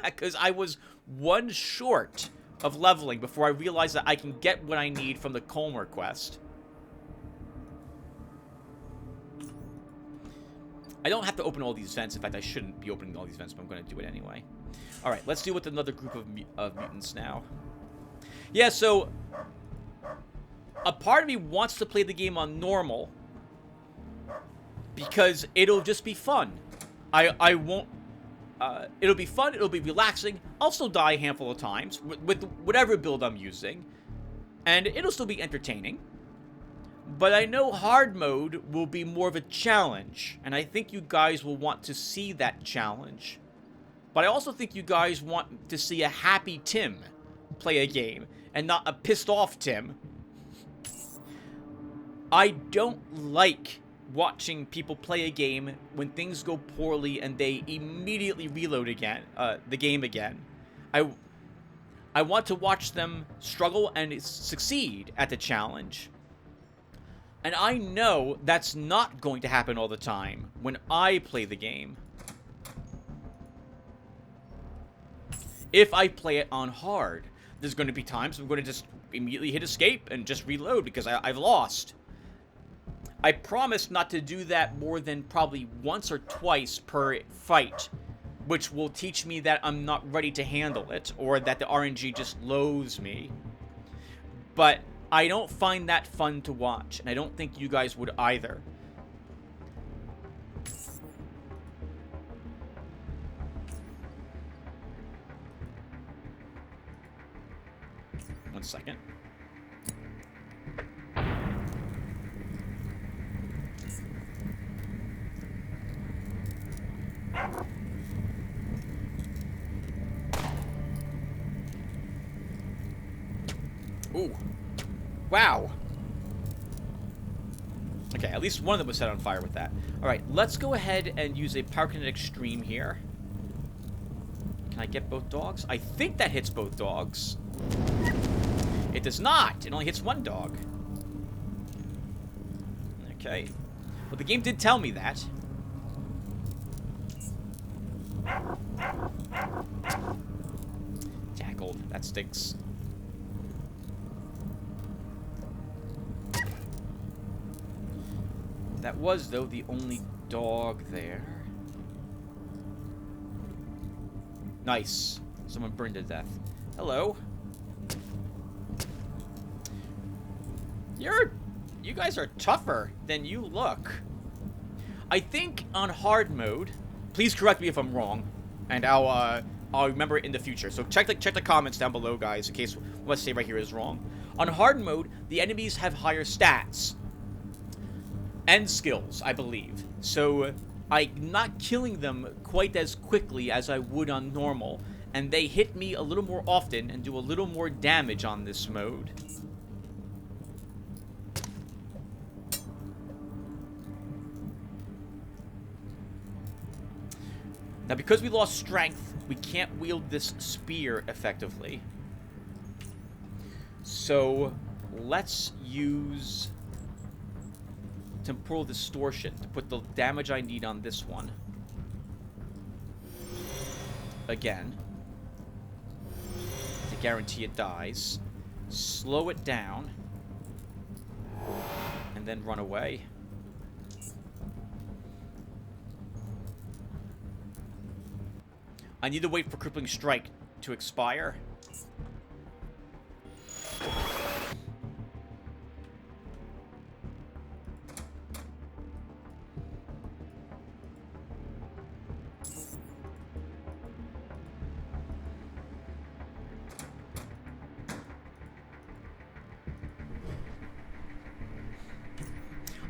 because I was one short of leveling before I realized that I can get what I need from the Colmer quest. I don't have to open all these vents. In fact, I shouldn't be opening all these vents, but I'm going to do it anyway. Alright, let's deal with another group of mutants now. Yeah, so... a part of me wants to play the game on normal, because it'll just be fun. I won't... it'll be fun, it'll be relaxing. I'll still die a handful of times with whatever build I'm using, and it'll still be entertaining. But I know hard mode will be more of a challenge, and I think you guys will want to see that challenge. But I also think you guys want to see a happy Tim play a game, and not a pissed off Tim. I don't like watching people play a game when things go poorly and they immediately reload again, the game again. I want to watch them struggle and succeed at the challenge. And I know that's not going to happen all the time when I play the game. If I play it on hard, there's going to be times I'm going to just immediately hit escape and just reload because I've lost. I promise not to do that more than probably once or twice per fight, which will teach me that I'm not ready to handle it, or that the RNG just loathes me. But I don't find that fun to watch, and I don't think you guys would either. One second. Ooh. Wow. Okay, at least one of them was set on fire with that. Alright, let's go ahead and use a pyrokinetic stream here. Can I get both dogs? I think that hits both dogs. It does not. It only hits one dog. Okay. Well, the game did tell me that. Tackled. That stinks. That was, though, the only dog there. Nice. Someone burned to death. Hello. You guys are tougher than you look. I think on hard mode, please correct me if I'm wrong, and I'll remember it in the future. So check the comments down below, guys, in case what I say right here is wrong. On hard mode, the enemies have higher stats and skills, I believe. So I'm not killing them quite as quickly as I would on normal, and they hit me a little more often and do a little more damage on this mode. Now, because we lost strength, we can't wield this spear effectively. So, let's use temporal distortion to put the damage I need on this one. Again. To guarantee it dies. Slow it down. And then run away. I need to wait for Crippling Strike to expire.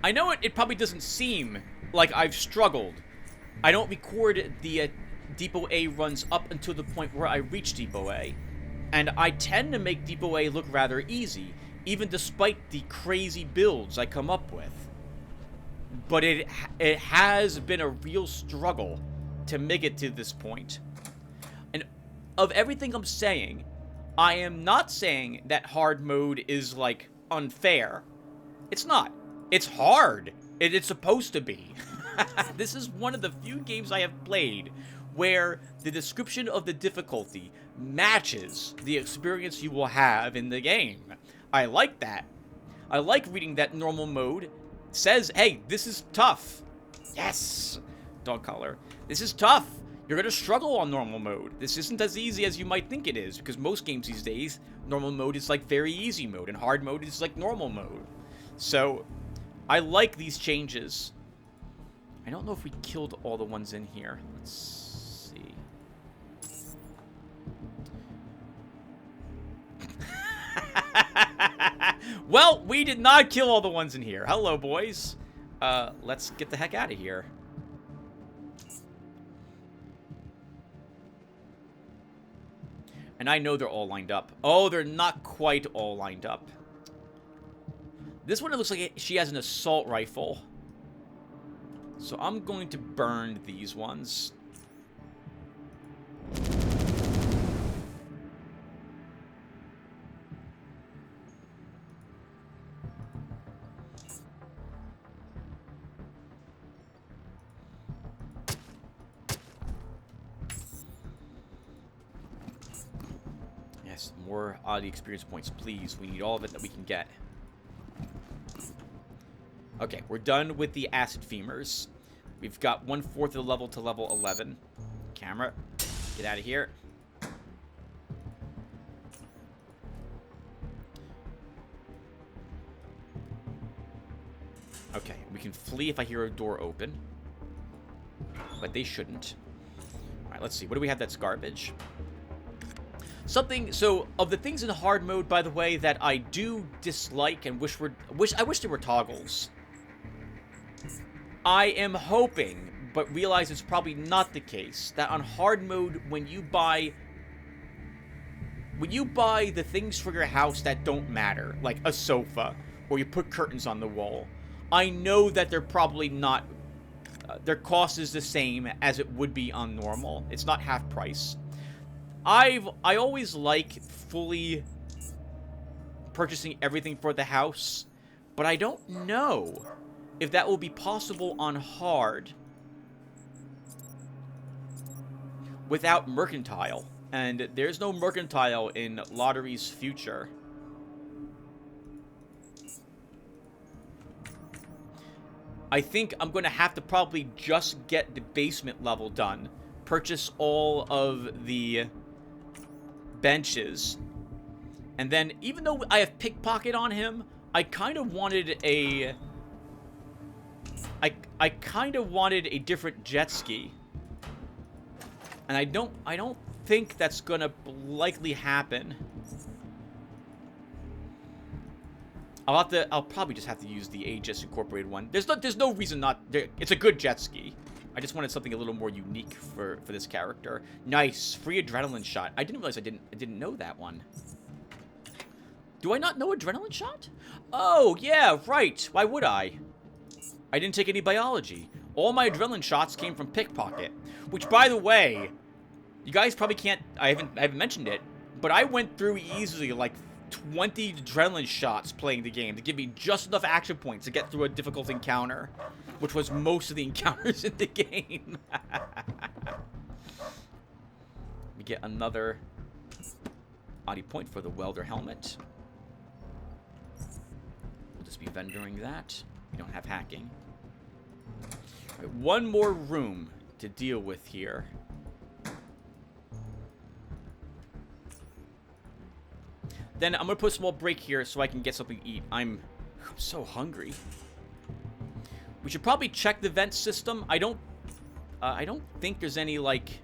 I know it probably doesn't seem like I've struggled. I don't record the Depot A runs up until the point where I reach Depot A. And I tend to make Depot A look rather easy, even despite the crazy builds I come up with. But it has been a real struggle to make it to this point. And of everything I'm saying, I am not saying that hard mode is, like, unfair. It's not. It's hard. It's supposed to be. This is one of the few games I have played where the description of the difficulty matches the experience you will have in the game. I like that. I like reading that normal mode says, hey, this is tough. Yes! Dog collar. This is tough. You're gonna struggle on normal mode. This isn't as easy as you might think it is, because most games these days, normal mode is like very easy mode, and hard mode is like normal mode. So, I like these changes. I don't know if we killed all the ones in here. Let's see. Well, we did not kill all the ones in here. Hello, boys. Let's get the heck out of here. And I know they're all lined up. Oh, they're not quite all lined up. This one, it looks like she has an assault rifle. So I'm going to burn these ones. Yes, more oddity experience points, please. We need all of it that we can get. Okay, we're done with the acid femurs. We've got 1/4 of the level to level 11. Camera, get out of here. Okay, we can flee if I hear a door open. But they shouldn't. Alright, let's see. What do we have that's garbage? Something, so, of the things in hard mode, by the way, that I do dislike and I wish there were toggles. I am hoping, but realize it's probably not the case, that on hard mode, when you buy the things for your house that don't matter, like a sofa, or you put curtains on the wall, I know that they're probably not... their cost is the same as it would be on normal. It's not half price. I always like fully purchasing everything for the house, but I don't know if that will be possible on hard without mercantile. And there's no mercantile in Lotaeri's future. I think I'm going to have to probably just get the basement level done. Purchase all of the benches. And then, even though I have pickpocket on him, I kind of wanted a... I kind of wanted a different jet ski. And I don't think that's going to likely happen. I'll probably just have to use the Aegis Incorporated one. There's no reason not... It's a good jet ski. I just wanted something a little more unique for this character. Nice. Free adrenaline shot. I didn't realize I didn't know that one. Do I not know adrenaline shot? Oh, yeah, right. Why would I? I didn't take any biology. All my adrenaline shots came from pickpocket. Which, by the way, you guys probably can't... I haven't mentioned it, but I went through easily like 20 adrenaline shots playing the game to give me just enough action points to get through a difficult encounter, which was most of the encounters in the game. We get another body point for the welder helmet. We'll just be vendoring that. We don't have hacking. All right, one more room to deal with here. Then I'm going to put a small break here so I can get something to eat. I'm so hungry. We should probably check the vent system. I don't think there's any, like,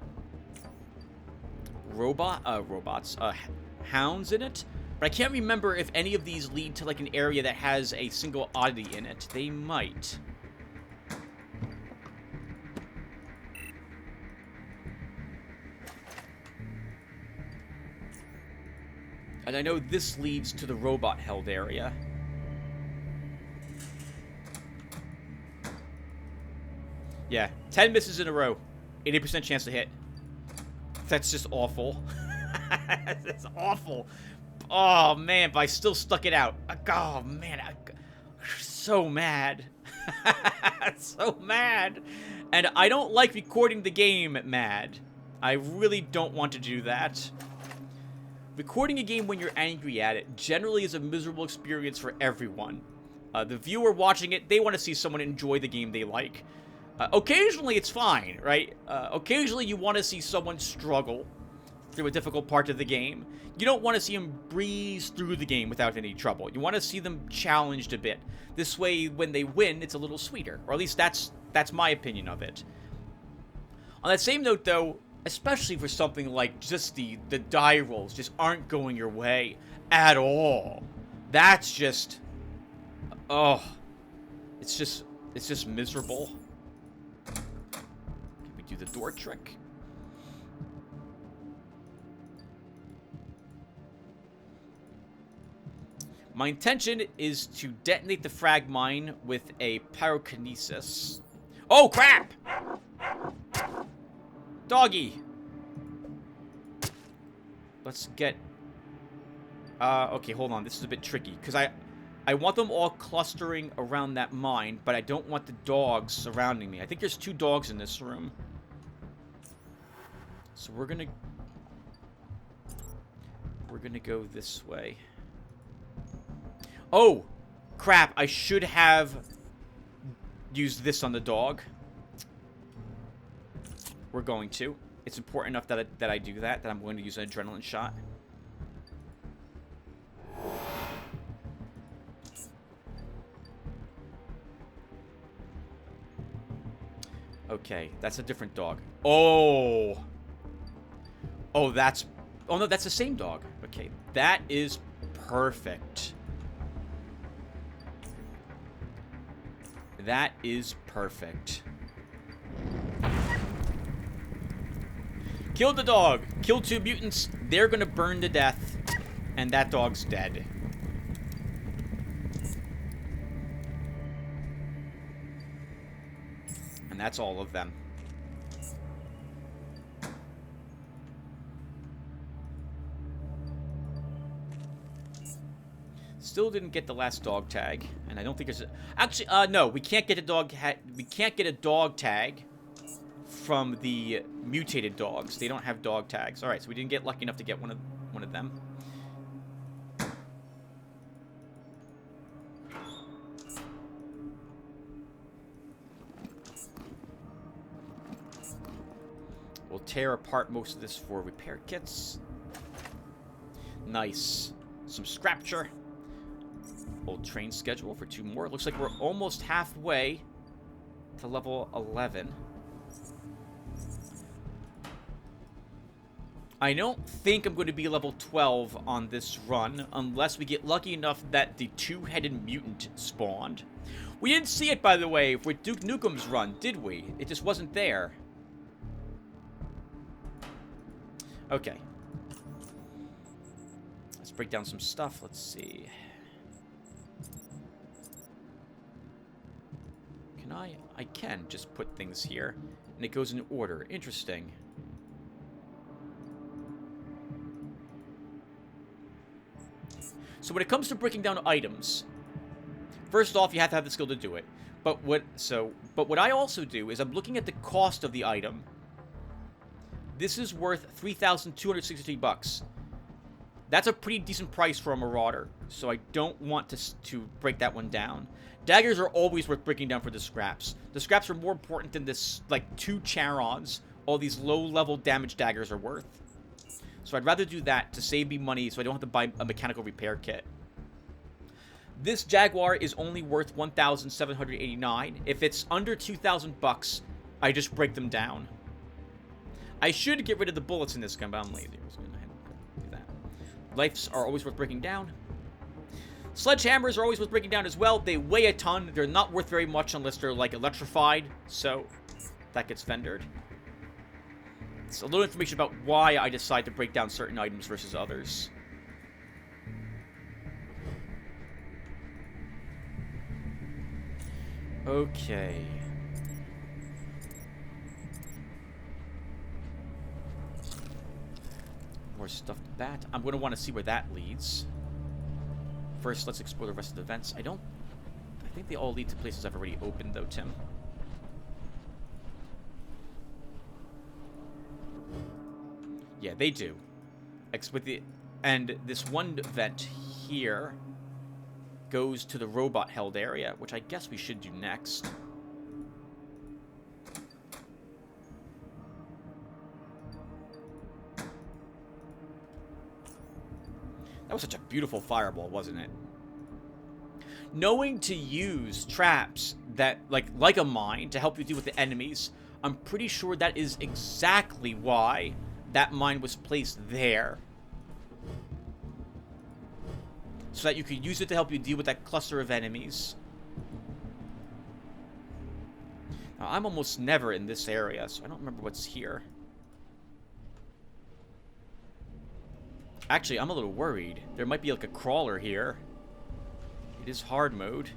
hounds in it. But I can't remember if any of these lead to, like, an area that has a single oddity in it. They might. And I know this leads to the robot-held area. Yeah, 10 misses in a row. 80% chance to hit. That's just awful. That's awful. Oh, man, but I still stuck it out. Oh, man, I'm so mad. So mad. And I don't like recording the game mad. I really don't want to do that. Recording a game when you're angry at it generally is a miserable experience for everyone. The viewer watching it, they want to see someone enjoy the game they like. Occasionally, it's fine, right? Occasionally, you want to see someone struggle through a difficult part of the game. You don't want to see them breeze through the game without any trouble. You want to see them challenged a bit. This way, when they win, it's a little sweeter. Or at least that's my opinion of it. On that same note, though, especially for something like just the die rolls just aren't going your way at all. That's just... Oh. It's just miserable. Can we do the door trick? My intention is to detonate the frag mine with a pyrokinesis. Oh, crap! Doggy! Let's get... okay, hold on. This is a bit tricky. Because I want them all clustering around that mine, but I don't want the dogs surrounding me. I think there's 2 dogs in this room. So we're gonna go this way. Oh! Crap, I should have used this on the dog. We're going to. It's important enough that I do that I'm going to use an adrenaline shot. Okay, that's a different dog. Oh! Oh, that's... Oh, no, that's the same dog. Okay, that is perfect. That is perfect. Kill the dog. Kill 2 mutants. They're gonna burn to death. And that dog's dead. And that's all of them. Still didn't get the last dog tag, and I don't think there's a... Actually, no, we can't get a dog... We can't get a dog tag from the mutated dogs. They don't have dog tags. All right, so we didn't get lucky enough to get one of them. We'll tear apart most of this for repair kits. Nice. Some scrapture. Old train schedule for 2 more. Looks like we're almost halfway to level 11. I don't think I'm going to be level 12 on this run unless we get lucky enough that the 2-headed mutant spawned. We didn't see it, by the way, with Duke Nukem's run, did we? It just wasn't there. Okay. Let's break down some stuff. Let's see. Can I? I can just put things here, and it goes in order. Interesting. So when it comes to breaking down items, first off, you have to have the skill to do it. But what I also do is I'm looking at the cost of the item. This is worth 3,263 bucks. That's a pretty decent price for a Marauder, so I don't want to break that one down. Daggers are always worth breaking down for the scraps. The scraps are more important than this, like, 2 Charons. All these low-level damage daggers are worth. So I'd rather do that to save me money so I don't have to buy a mechanical repair kit. This Jaguar is only worth 1,789. If it's under 2,000 bucks, I just break them down. I should get rid of the bullets in this gun, but I'm lazy. I'm just gonna do that. Lights are always worth breaking down. Sledgehammers are always worth breaking down as well. They weigh a ton. They're not worth very much unless they're, like, electrified. So that gets vendored. It's a little information about why I decide to break down certain items versus others. Okay. More stuff to bat. I'm going to want to see where that leads. First, let's explore the rest of the vents. I think they all lead to places I've already opened, though, Tim. Yeah, they do. And this one vent here goes to the robot-held area, which I guess we should do next. That was such a beautiful fireball, wasn't it? Knowing to use traps that, like a mine, to help you deal with the enemies, I'm pretty sure that is exactly why that mine was placed there. So that you could use it to help you deal with that cluster of enemies. Now, I'm almost never in this area, so I don't remember what's here. Actually, I'm a little worried. There might be like a crawler here. It is hard mode.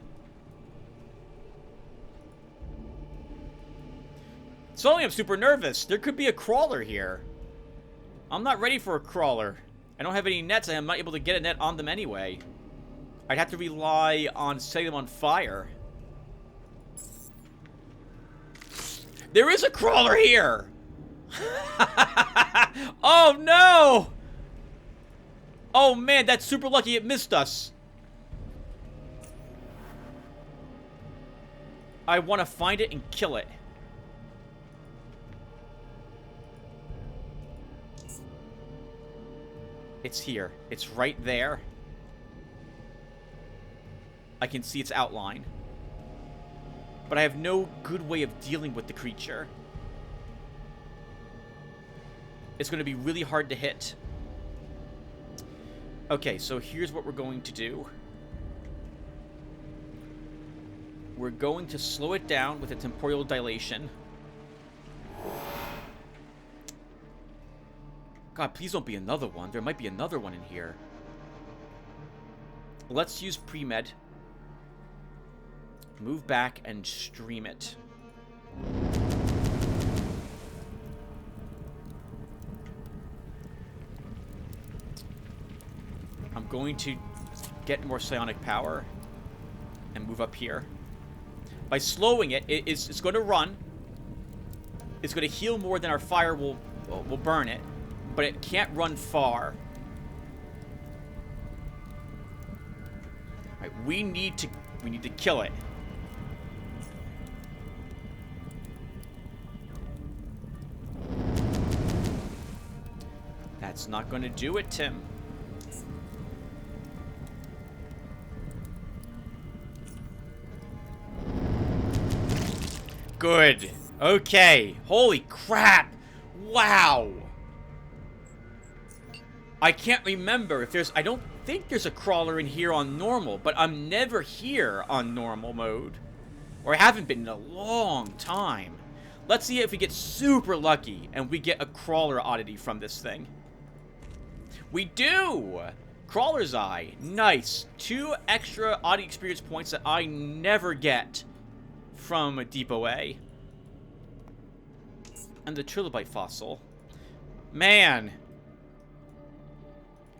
Suddenly I'm super nervous. There could be a crawler here. I'm not ready for a crawler. I don't have any nets, and I'm not able to get a net on them anyway. I'd have to rely on setting them on fire. There is a crawler here! Oh no! Oh man, that's super lucky it missed us. I want to find it and kill it. It's here. It's right there. I can see its outline. But I have no good way of dealing with the creature. It's going to be really hard to hit. Okay, so here's what we're going to do. We're going to slow it down with a temporal dilation. God, please don't be another one. There might be another one in here. Let's use pre-med. Move back and stream it. going to get more psionic power and move up here. By slowing it, it's going to run. It's going to heal more than our fire will burn it, but it can't run far. All right, we need to kill it. That's not going to do it, Tim. Good. Okay. Holy crap. Wow. I can't remember if there's... I don't think there's a crawler in here on normal, but I'm never here on normal mode. Or I haven't been in a long time. Let's see if we get super lucky and we get a crawler oddity from this thing. We do! Crawler's Eye. Nice. 2 extra oddity experience points that I never get from Depot A. And the trilobite fossil. Man.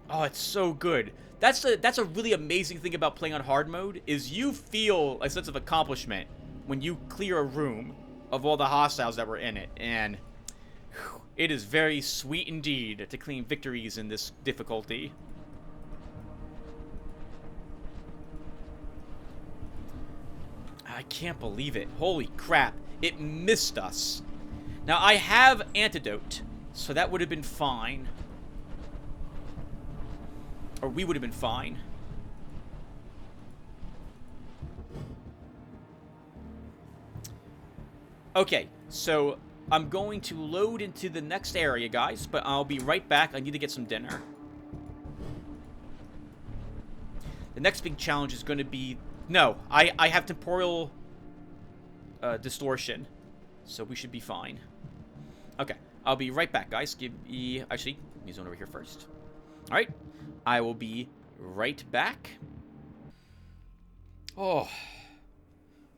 Oh, it's so good. That's a really amazing thing about playing on hard mode, is you feel a sense of accomplishment when you clear a room of all the hostiles that were in it. And whew, it is very sweet indeed to claim victories in this difficulty. I can't believe it. Holy crap. It missed us. Now, I have antidote, so that would have been fine. Or we would have been fine. Okay, so I'm going to load into the next area, guys, but I'll be right back. I need to get some dinner. The next big challenge is going to be... No, I have temporal distortion, so we should be fine. Okay, I'll be right back, guys. Actually, let me zone over here first. Alright, I will be right back. Oh,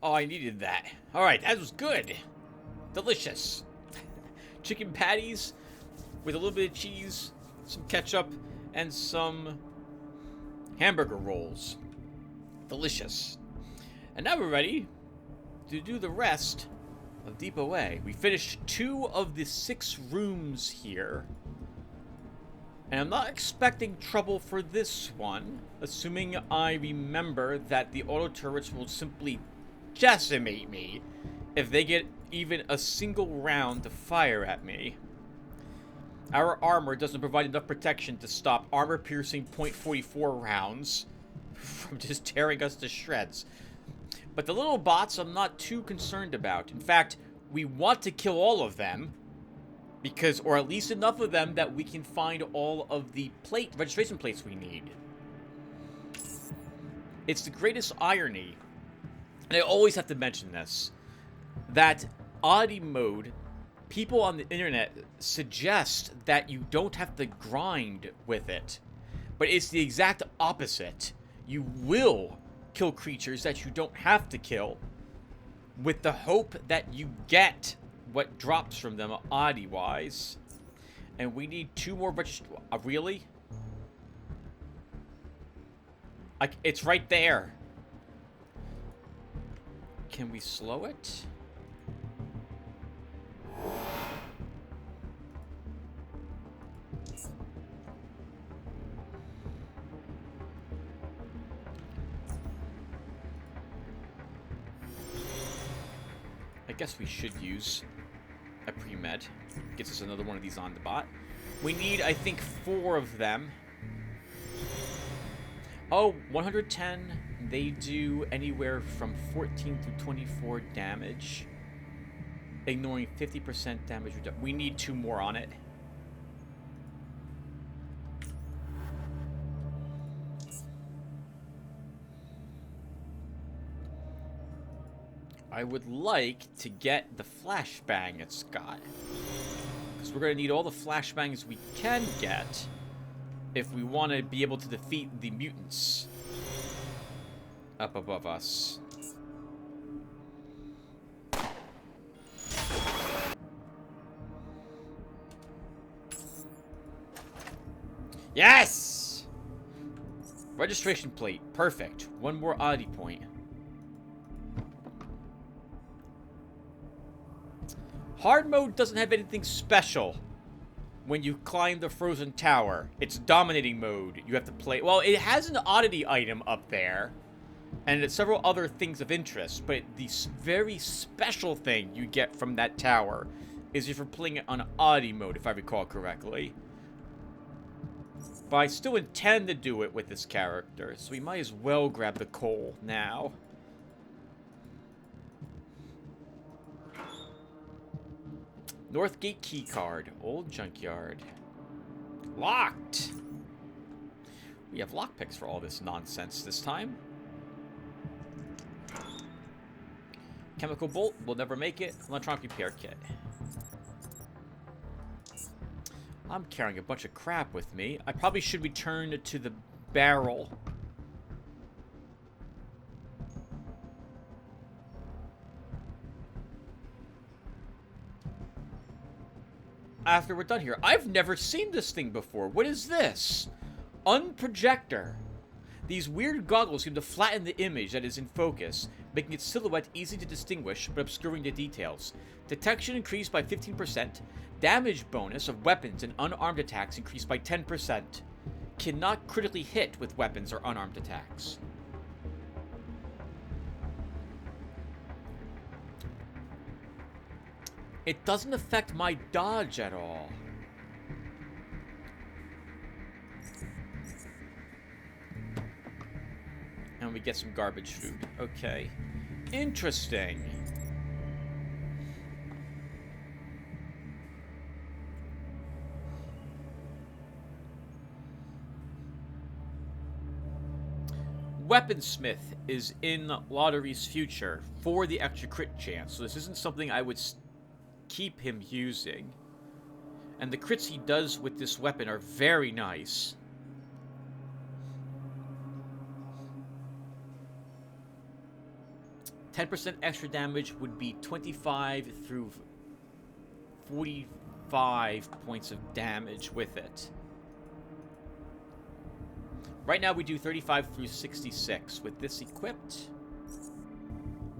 I needed that. Alright, that was good. Delicious. Chicken patties with a little bit of cheese, some ketchup, and some hamburger rolls. Delicious. And now we're ready to do the rest of Depot A. We finished 2 of the 6 rooms here. And I'm not expecting trouble for this one, assuming I remember that the auto turrets will simply decimate me if they get even a single round to fire at me. Our armor doesn't provide enough protection to stop armor-piercing .44 rounds from just tearing us to shreds. But the little bots I'm not too concerned about. In fact, we want to kill all of them, because, or at least enough of them that we can find all of the registration plates we need. It's the greatest irony, and I always have to mention this, that oddity mode, people on the internet suggest that you don't have to grind with it. But it's the exact opposite. You will kill creatures that you don't have to kill, with the hope that you get what drops from them oddity-wise. And we need 2 more really? It's right there. Can we slow it? I guess we should use a pre-med. Gets us another one of these on the bot. We need, I think, 4 of them. Oh, 110. They do anywhere from 14 to 24 damage. Ignoring 50% damage reduction. We need 2 more on it. I would like to get the flashbang it's got. Because we're going to need all the flashbangs we can get if we want to be able to defeat the mutants up above us. Yes! Registration plate. Perfect. One more oddity point. Hard mode doesn't have anything special. When you climb the frozen tower, it's dominating mode. You have to play... Well, it has an oddity item up there. And it's several other things of interest. But the very special thing you get from that tower is if you're playing it on oddity mode, if I recall correctly. But I still intend to do it with this character, so we might as well grab the coal now. Northgate keycard. Old junkyard. Locked! We have lockpicks for all this nonsense this time. Chemical bolt. We'll never make it. Electronic repair kit. I'm carrying a bunch of crap with me. I probably should return to the barrel. After we're done here. I've never seen this thing before. What is this? Unprojector. These weird goggles seem to flatten the image that is in focus, making its silhouette easy to distinguish, but obscuring the details. Detection increased by 15%. Damage bonus of weapons and unarmed attacks increased by 10%. Cannot critically hit with weapons or unarmed attacks. It doesn't affect my dodge at all. And we get some garbage food. Okay. Interesting. Weaponsmith is in Lotaeri's future for the extra crit chance, so this isn't something I would keep him using. And the crits he does with this weapon are very nice. %, extra damage would be 25 through 45 points of damage with it. Right now we do 35 through 66. With this equipped,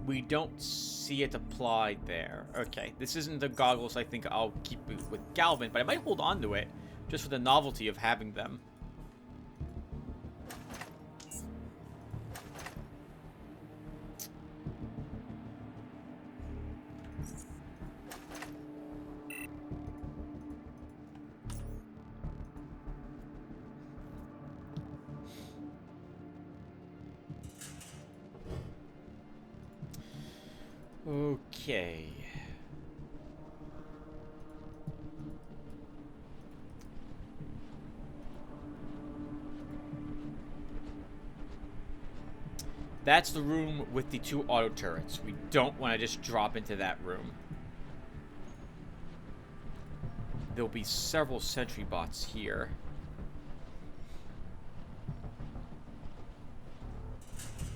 we don't see it applied there. Okay, this isn't the goggles I think I'll keep with Galvin, but I might hold on to it just for the novelty of having them. Okay. That's the room with the 2 auto turrets. We don't want to just drop into that room. There'll be several sentry bots here.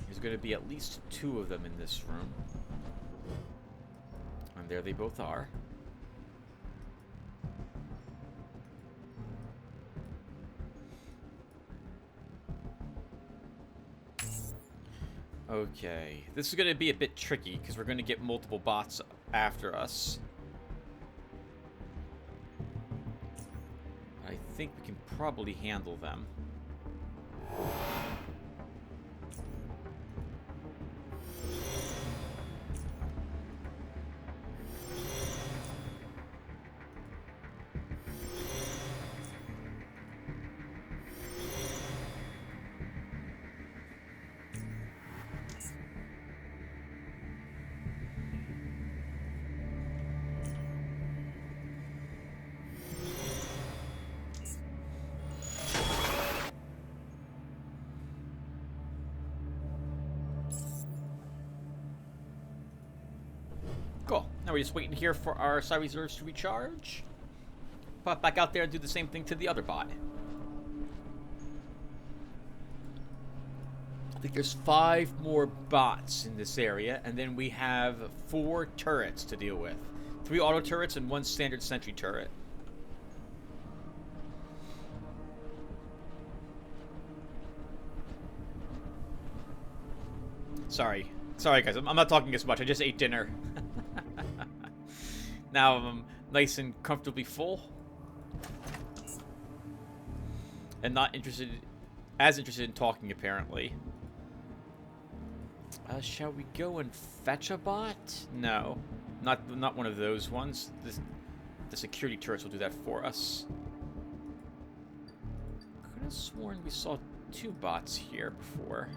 There's going to be at least 2 of them in this room. And there they both are. Okay, this is going to be a bit tricky because we're going to get multiple bots after us. I think we can probably handle them. Cool. Now we're just waiting here for our psi reserves to recharge. Pop back out there and do the same thing to the other bot. I think there's 5 more bots in this area, and then we have 4 turrets to deal with. 3 auto turrets and 1 standard sentry turret. Sorry. Sorry, guys. I'm not talking as much. I just ate dinner. Now I'm nice and comfortably full. And not as interested in talking, apparently. Shall we go and fetch a bot? No. Not one of those ones. The security turrets will do that for us. Could have sworn we saw 2 bots here before.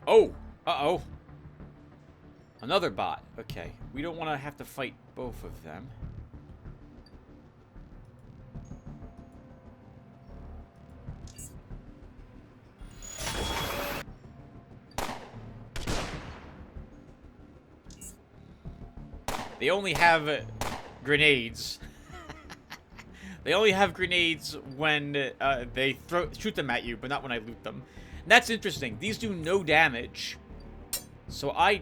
Oh! Uh-oh. Another bot. Okay. We don't want to have to fight both of them. They only have grenades. They only have grenades when they shoot them at you, but not when I loot them. And that's interesting. These do no damage. So I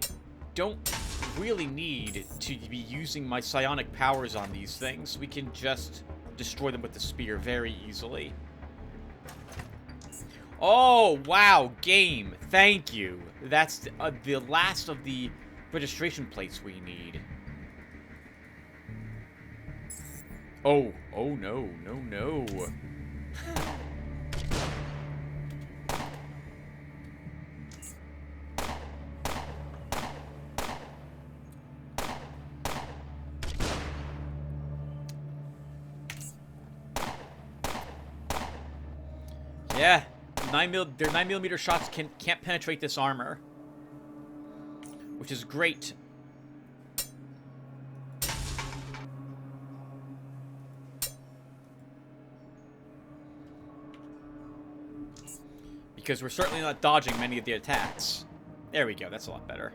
don't really need to be using my psionic powers on these things. We can just destroy them with the spear very easily. Oh, wow. Game. Thank you. That's the last of the registration plates we need. Oh. Oh, no. No, no. Yeah, their 9mm shots can't penetrate this armor, which is great. Because we're certainly not dodging many of the attacks. There we go, that's a lot better.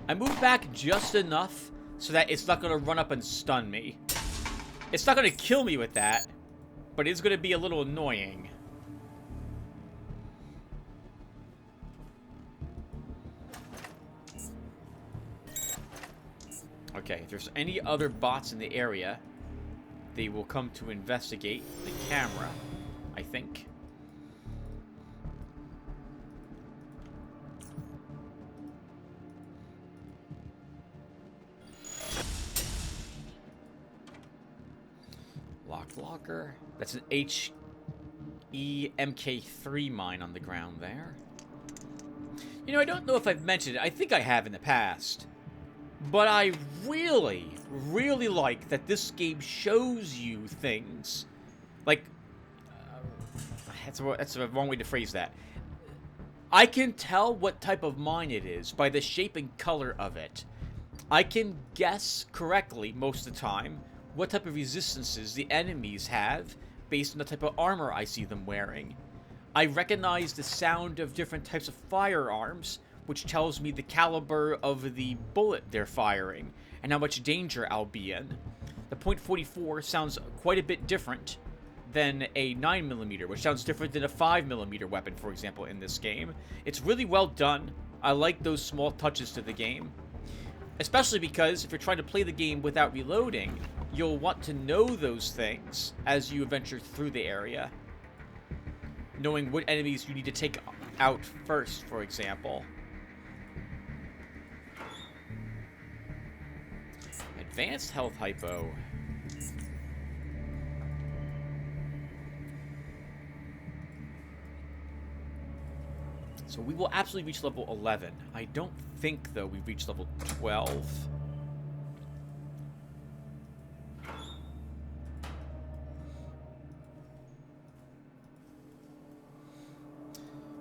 I moved back just enough so that it's not going to run up and stun me. It's not going to kill me with that, but it's going to be a little annoying. Okay, if there's any other bots in the area, they will come to investigate the camera, I think. Locker. That's an HE-MK3 mine on the ground there. You know, I don't know if I've mentioned it. I think I have in the past. But I really, really like that this game shows you things. Like, that's a wrong way to phrase that. I can tell what type of mine it is by the shape and color of it. I can guess correctly most of the time what type of resistances the enemies have based on the type of armor I see them wearing. I recognize the sound of different types of firearms, which tells me the caliber of the bullet they're firing and how much danger I'll be in. The .44 sounds quite a bit different than a 9mm, which sounds different than a 5mm weapon, for example, in this game. It's really well done. I like those small touches to the game. Especially because if you're trying to play the game without reloading, you'll want to know those things as you adventure through the area. Knowing what enemies you need to take out first, for example. Advanced health hypo. So we will absolutely reach level 11. I don't think, though, we've reached level 12.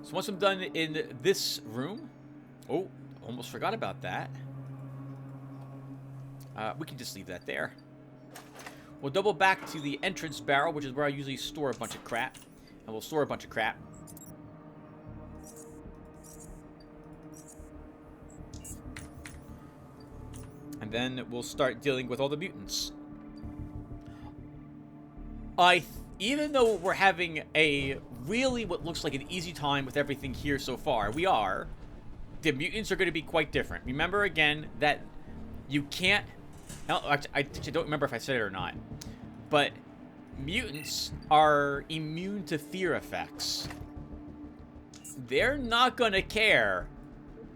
So once I'm done in this room... Oh, almost forgot about that. We can just leave that there. We'll double back to the entrance barrel, which is where I usually store a bunch of crap. And we'll store a bunch of crap. And then we'll start dealing with all the mutants. Even though we're having a really what looks like an easy time with everything here so far, the mutants are going to be quite different. Remember again that you can't... I don't remember if I said it or not, but mutants are immune to fear effects. They're not going to care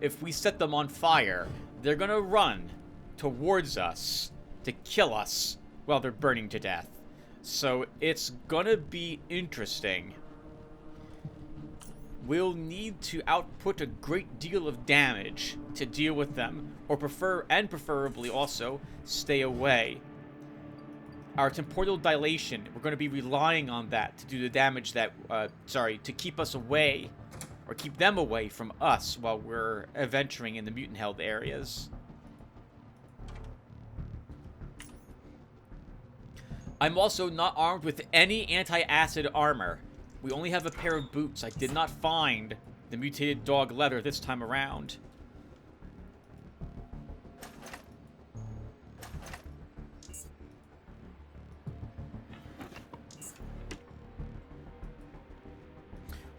if we set them on fire. They're going to run towards us to kill us while they're burning to death. So it's going to be interesting. We'll need to output a great deal of damage to deal with them, or preferably also stay away. Our temporal dilation, we're going to be relying on that to do the damage that, to keep us away, or keep them away from us while we're adventuring in the mutant-held areas. I'm also not armed with any anti-acid armor. We only have a pair of boots. I did not find the mutated dog leather this time around.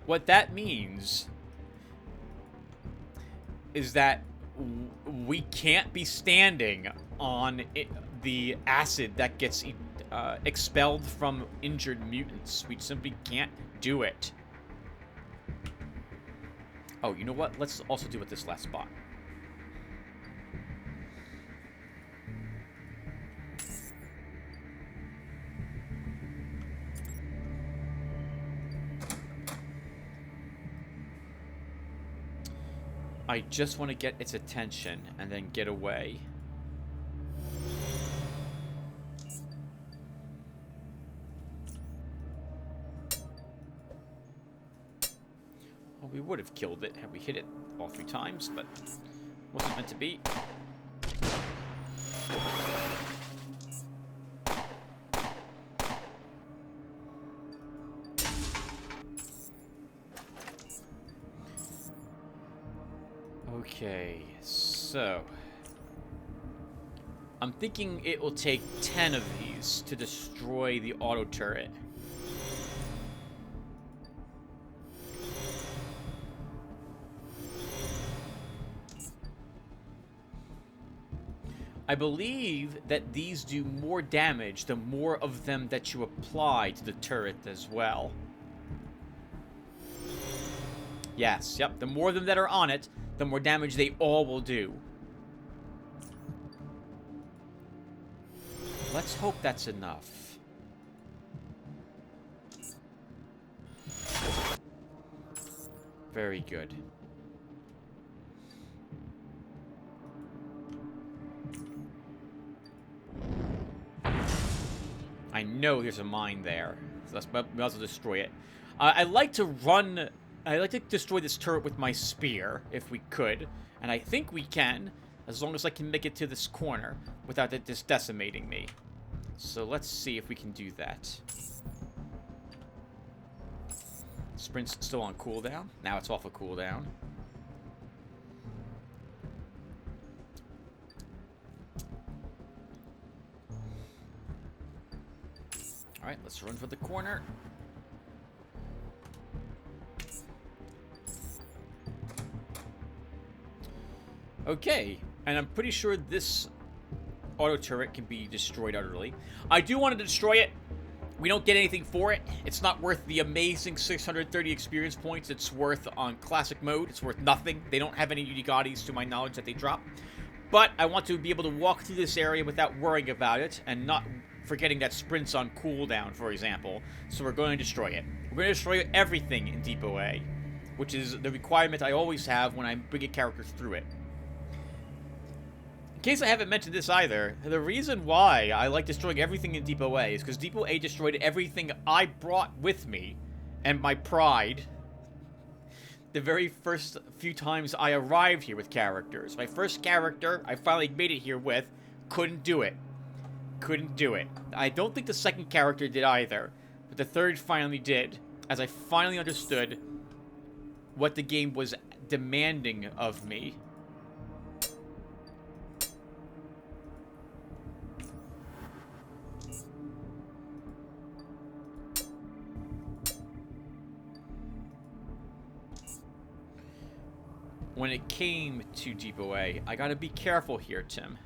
What that means is that we can't be standing on the acid that gets expelled from injured mutants. We simply can't do it. Oh, you know what? Let's also do it this last spot. I just want to get its attention and then get away. Well, we would have killed it had we hit it all 3 times, but wasn't meant to be. Okay, so I'm thinking it will take 10 of these to destroy the auto turret. I believe that these do more damage the more of them that you apply to the turret as well. Yes, yep, the more of them that are on it, the more damage they all will do. Let's hope that's enough. Very good. I know there's a mine there, so let's might as well destroy it. I'd like to destroy this turret with my spear, if we could. And I think we can, as long as I can make it to this corner without it just decimating me. So let's see if we can do that. Sprint's still on cooldown. Now it's off of cooldown. Alright, let's run for the corner. Okay, and I'm pretty sure this auto turret can be destroyed utterly. I do want to destroy it. We don't get anything for it. It's not worth the amazing 630 experience points it's worth on classic mode. It's worth nothing. They don't have any Unigatis to my knowledge that they drop. But I want to be able to walk through this area without worrying about it and not forgetting that sprint's on cooldown, for example. So we're going to destroy it. We're going to destroy everything in Depot A, which is the requirement I always have when I'm bringing characters through it. In case I haven't mentioned this either, the reason why I like destroying everything in Depot A is because Depot A destroyed everything I brought with me and my pride the very first few times I arrived here with characters. My first character I finally made it here with couldn't do it. Couldn't do it. I don't think the second character did either, but the third finally did, as I finally understood what the game was demanding of me. when it came to deep away. I gotta be careful here, Tim.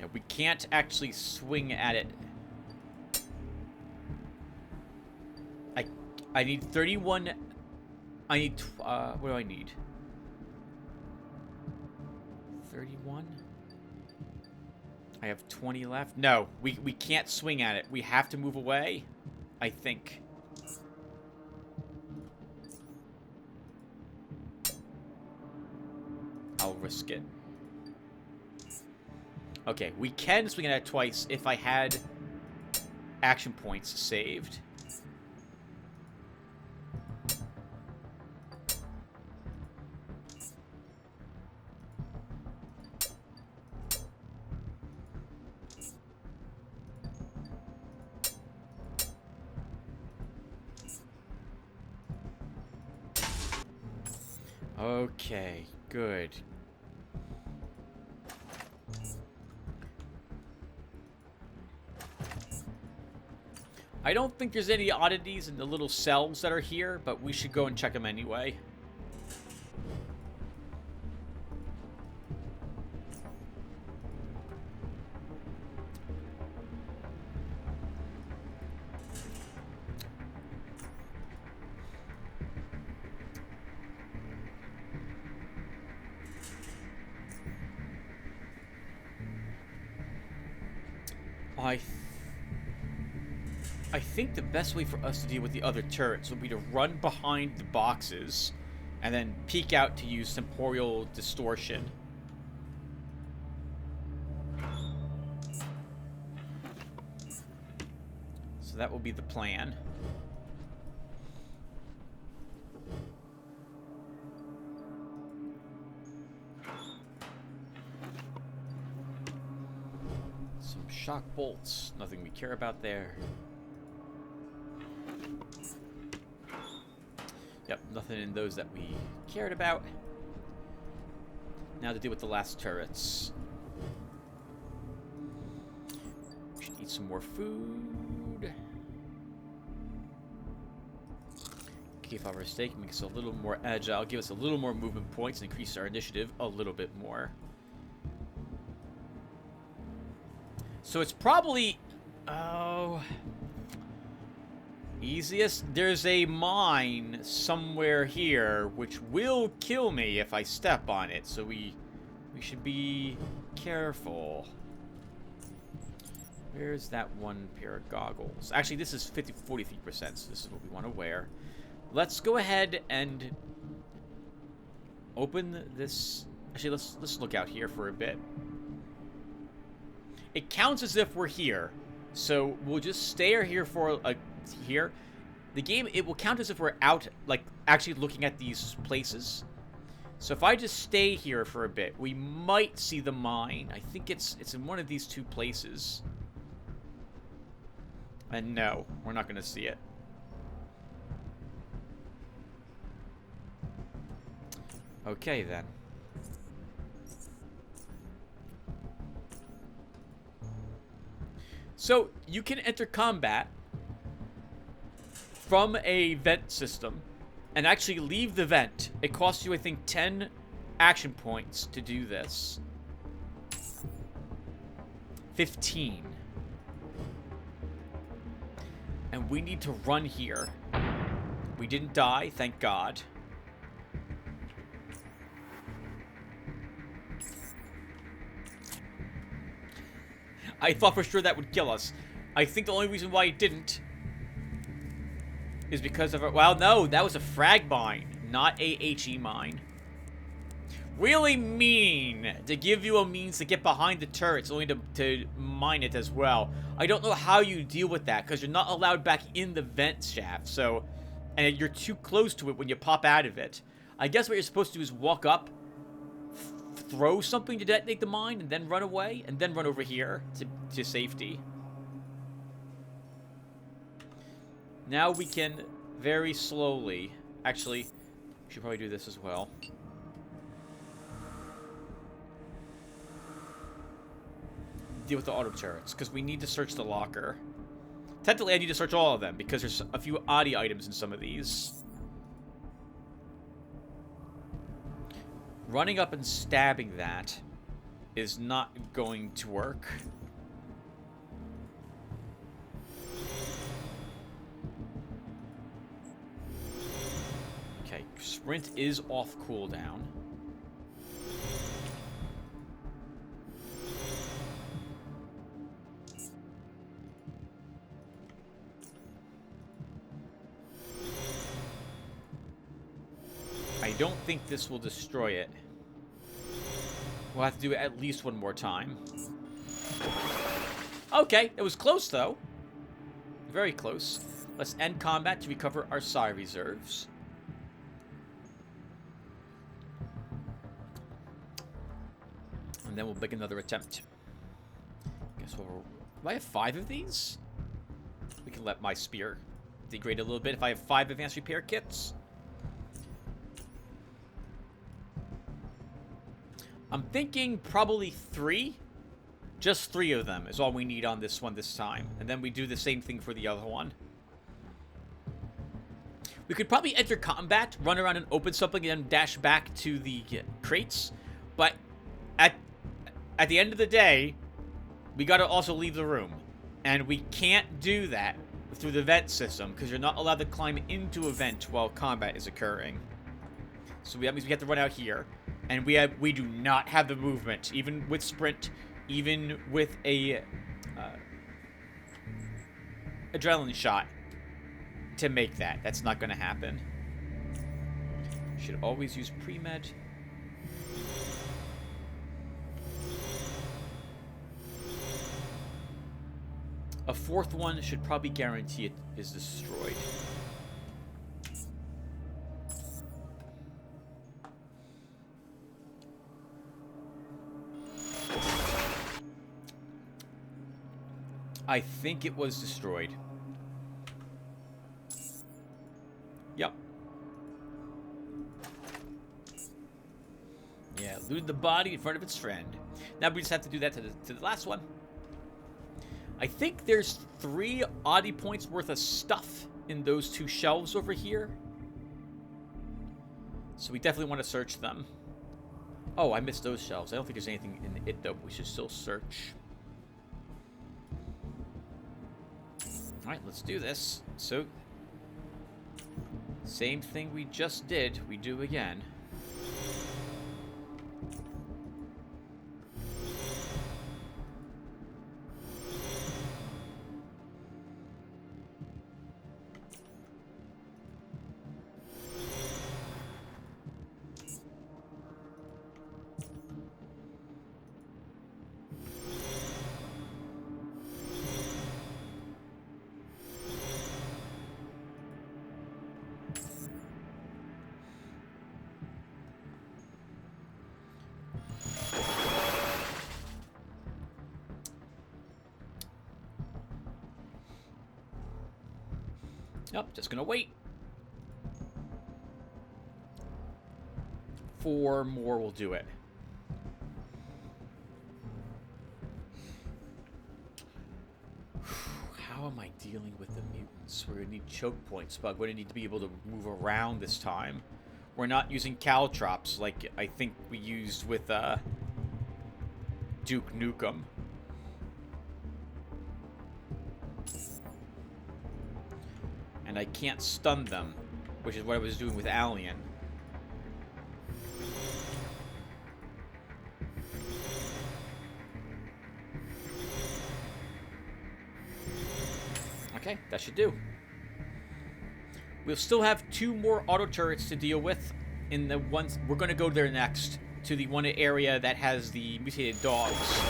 Yeah, we can't actually swing at it. I need 31. I need, what do I need? 31? I have 20 left. No, we can't swing at it. We have to move away, I think. I'll risk it. Okay, we can swing at it twice if I had action points saved. Okay, good. I don't think there's any oddities in the little cells that are here, but we should go and check them anyway. I think the best way for us to deal with the other turrets would be to run behind the boxes and then peek out to use temporal distortion. So that will be the plan. Some shock bolts, nothing we care about there. Yep, nothing in those that we cared about. Now to deal with the last turrets. We should eat some more food. Keep our steak, make us a little more agile, give us a little more movement points, and increase our initiative a little bit more. So it's probably... oh... easiest. There's a mine somewhere here which will kill me if I step on it, so we should be careful. Where's that one pair of goggles? Actually, this is 43%, so this is what we want to wear. Let's go ahead and open this. Actually, let's look out here for a bit. It counts as if we're here, so we'll just stay here for a here. The game, it will count as if we're out, like, actually looking at these places. So if I just stay here for a bit, we might see the mine. I think it's in one of these two places. And no, we're not going to see it. Okay, then. So, you can enter combat from a vent system and actually leave the vent. It costs you, I think, 10 action points to do this. 15. And we need to run here. We didn't die, thank God. I thought for sure that would kill us. I think the only reason why it didn't is because of... well, no, that was a frag mine, not a HE mine. Really mean to give you a means to get behind the turrets, only to mine it as well. I don't know how you deal with that, because you're not allowed back in the vent shaft, so... and you're too close to it when you pop out of it. I guess what you're supposed to do is walk up, throw something to detonate the mine, and then run away, and then run over here to safety. Now we can very slowly... actually, we should probably do this as well. Deal with the auto turrets, because we need to search the locker. Technically, I need to search all of them because there's a few oddie items in some of these. Running up and stabbing that is not going to work. Okay, sprint is off cooldown. I don't think this will destroy it. We'll have to do it at least one more time. Okay, it was close, though. Very close. Let's end combat to recover our psi reserves. And then we'll make another attempt. Guess we'll... Do I have 5 of these? We can let my spear degrade a little bit if I have 5 advanced repair kits. I'm thinking probably 3. Just 3 of them is all we need on this one this time. And then we do the same thing for the other one. We could probably enter combat, run around and open something, and then dash back to the crates. But at the end of the day, we gotta also leave the room. And we can't do that through the vent system, because you're not allowed to climb into a vent while combat is occurring. So that means we have to run out here. And we do not have the movement, even with sprint, even with a adrenaline shot, to make that. That's not going to happen. Should always use pre-med. A 4th one should probably guarantee it is destroyed. I think it was destroyed. Yep. Yeah, looted the body in front of its friend. Now we just have to do that to the last one. I think there's 3 oddie points worth of stuff in those 2 shelves over here. So we definitely want to search them. Oh, I missed those shelves. I don't think there's anything in it, though. We should still search. Alright, let's do this. So, same thing we just did, we do again. Yep, just gonna wait. 4 more will do it. How am I dealing with the mutants? We're gonna need choke points, but we're gonna need to be able to move around this time. We're not using caltrops like I think we used with Duke Nukem. And I can't stun them, which is what I was doing with Alien. Okay, that should do. We'll still have 2 more auto turrets to deal with in the ones we're going to go there next, to the one area that has the mutated dogs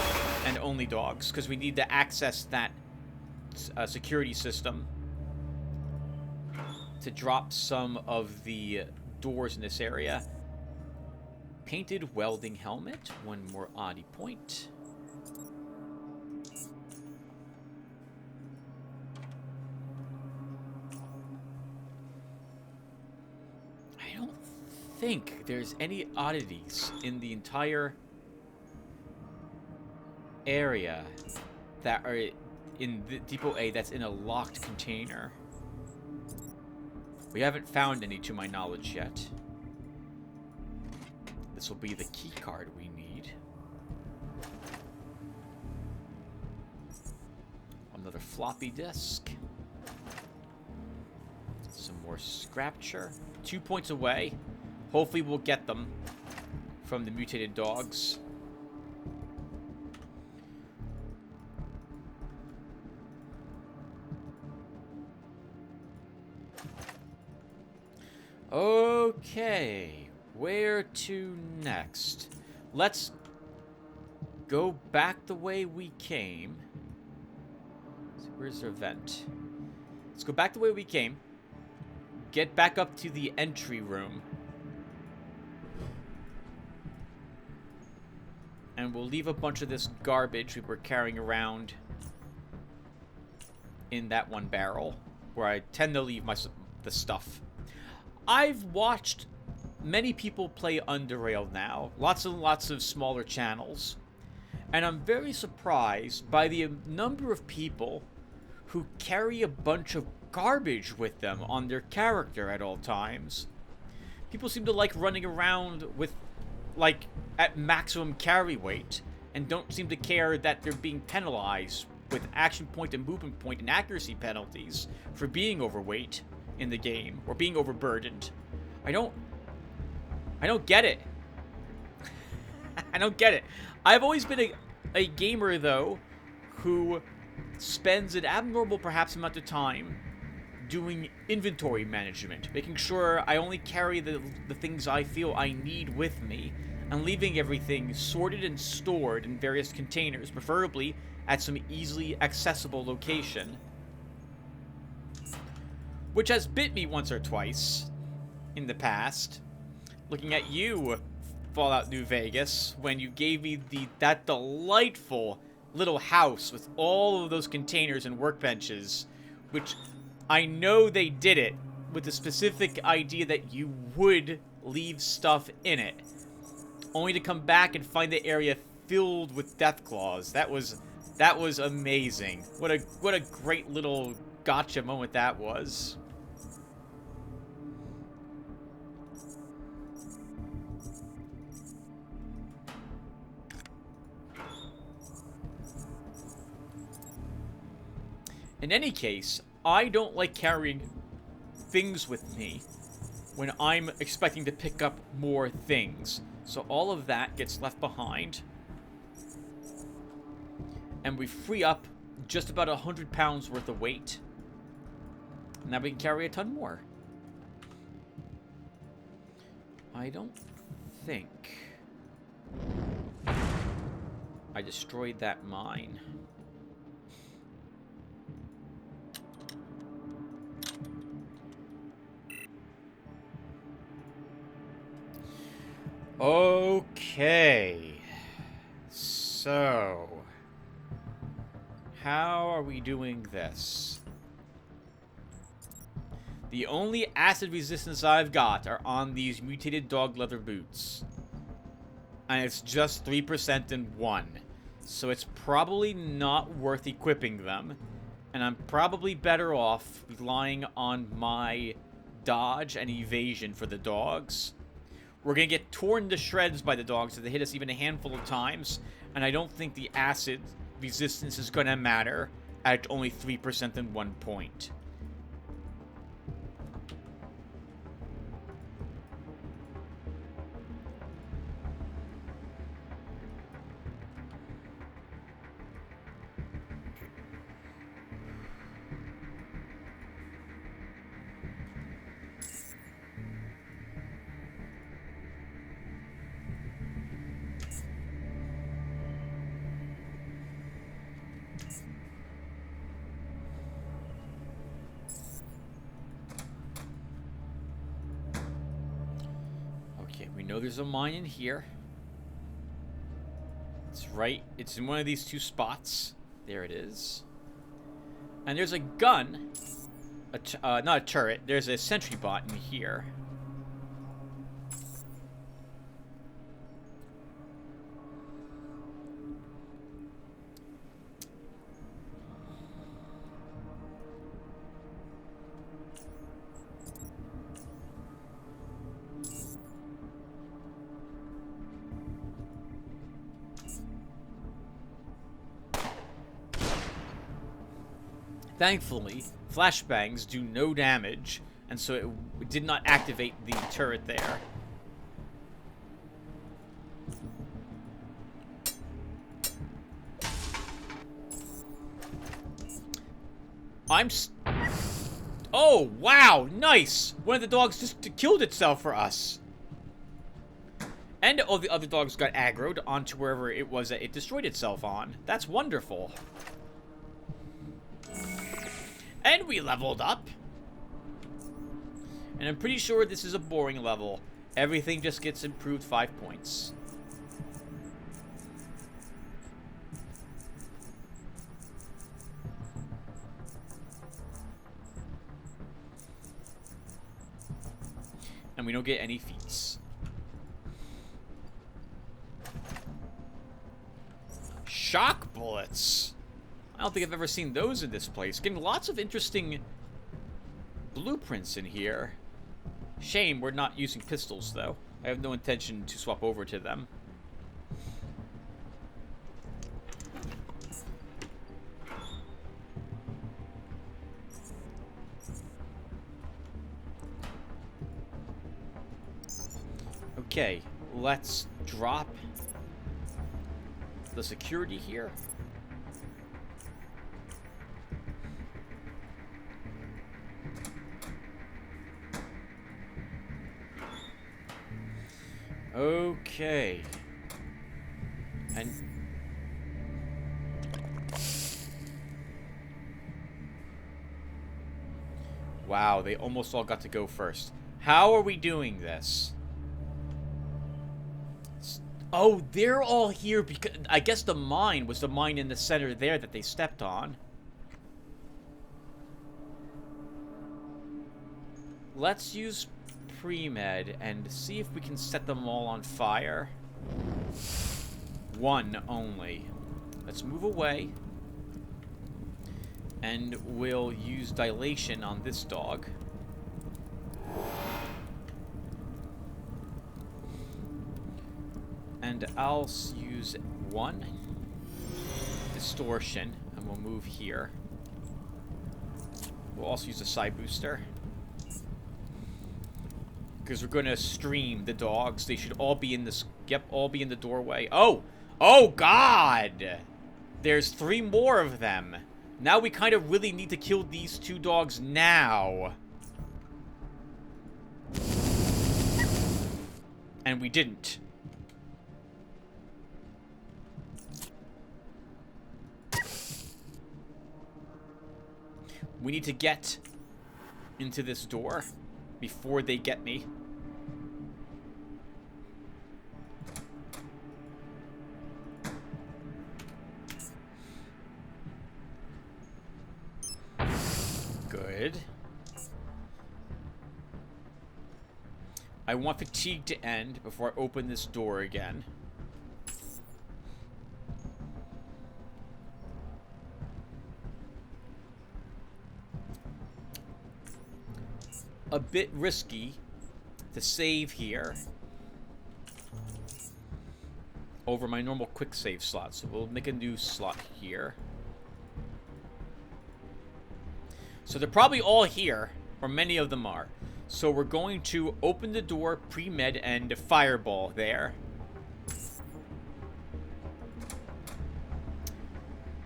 and only dogs, because we need to access that security system to drop some of the doors in this area. Painted welding helmet, 1 more oddie point. I don't think there's any oddities in the entire area that are in the Depot A that's in a locked container. We haven't found any to my knowledge yet. This will be the key card we need. Another floppy disk. Some more scrapture. 2 points away. Hopefully we'll get them from the mutated dogs. Okay, where to next? Let's go back the way we came. Where's their vent? Let's go back the way we came. Get back up to the entry room. And we'll leave a bunch of this garbage we were carrying around in that one barrel, where I tend to leave the stuff. I've watched many people play Underrail now, lots and lots of smaller channels, and I'm very surprised by the number of people who carry a bunch of garbage with them on their character at all times. People seem to like running around with, like, at maximum carry weight, and don't seem to care that they're being penalized with action point and movement point and accuracy penalties for being overweight in the game, or being overburdened. I don't get it. I don't get it. I've always been a gamer, though, who spends an abnormal, perhaps, amount of time doing inventory management, making sure I only carry the things I feel I need with me, and leaving everything sorted and stored in various containers, preferably at some easily accessible location. Which has bit me once or twice in the past. Looking at you, Fallout New Vegas, when you gave me that delightful little house with all of those containers and workbenches, which I know they did it with the specific idea that you would leave stuff in it, only to come back and find the area filled with Deathclaws. That was amazing. What a great little gotcha moment that was. In any case, I don't like carrying things with me when I'm expecting to pick up more things. So all of that gets left behind. And we free up just about 100 pounds worth of weight. Now we can carry a ton more. I don't think I destroyed that mine. Okay, so how are we doing this? The only acid resistance I've got are on these mutated dog leather boots, and it's just 3% in one, so it's probably not worth equipping them, and I'm probably better off relying on my dodge and evasion for the dogs. We're going to get torn to shreds by the dogs if they hit us even a handful of times, and I don't think the acid resistance is going to matter at only 3% in 1 point. We know there's a mine in here. It's right. It's in one of these two spots. There it is. And there's a gun. Not a turret. There's a sentry bot in here. Thankfully, flashbangs do no damage, and so it did not activate the turret there. Oh, wow, nice! One of the dogs just killed itself for us. And all the other dogs got aggroed onto wherever it was that it destroyed itself on. That's wonderful. And we leveled up. And I'm pretty sure this is a boring level. Everything just gets improved 5 points. And we don't get any feats. Shock bullets. I don't think I've ever seen those in this place. Getting lots of interesting blueprints in here. Shame we're not using pistols, though. I have no intention to swap over to them. Okay, let's drop the security here. Okay. And wow, they almost all got to go first. How are we doing this? Oh, they're all here because I guess the mine was the mine in the center there that they stepped on. Let's use pre-med and see if we can set them all on fire. One only. Let's move away. And we'll use dilation on this dog. And I'll use one distortion, and we'll move here. We'll also use a psi booster. Because we're gonna stream the dogs. They should all be in this. Yep, all be in the doorway. Oh! Oh, God! There's 3 more of them. Now we kind of really need to kill these 2 dogs now. And we didn't. We need to get into this door before they get me. Good. I want fatigue to end before I open this door again. A bit risky to save here over my normal quick save slot, so we'll make a new slot here. So they're probably all here, or many of them are. So we're going to open the door, pre-med, and fireball there.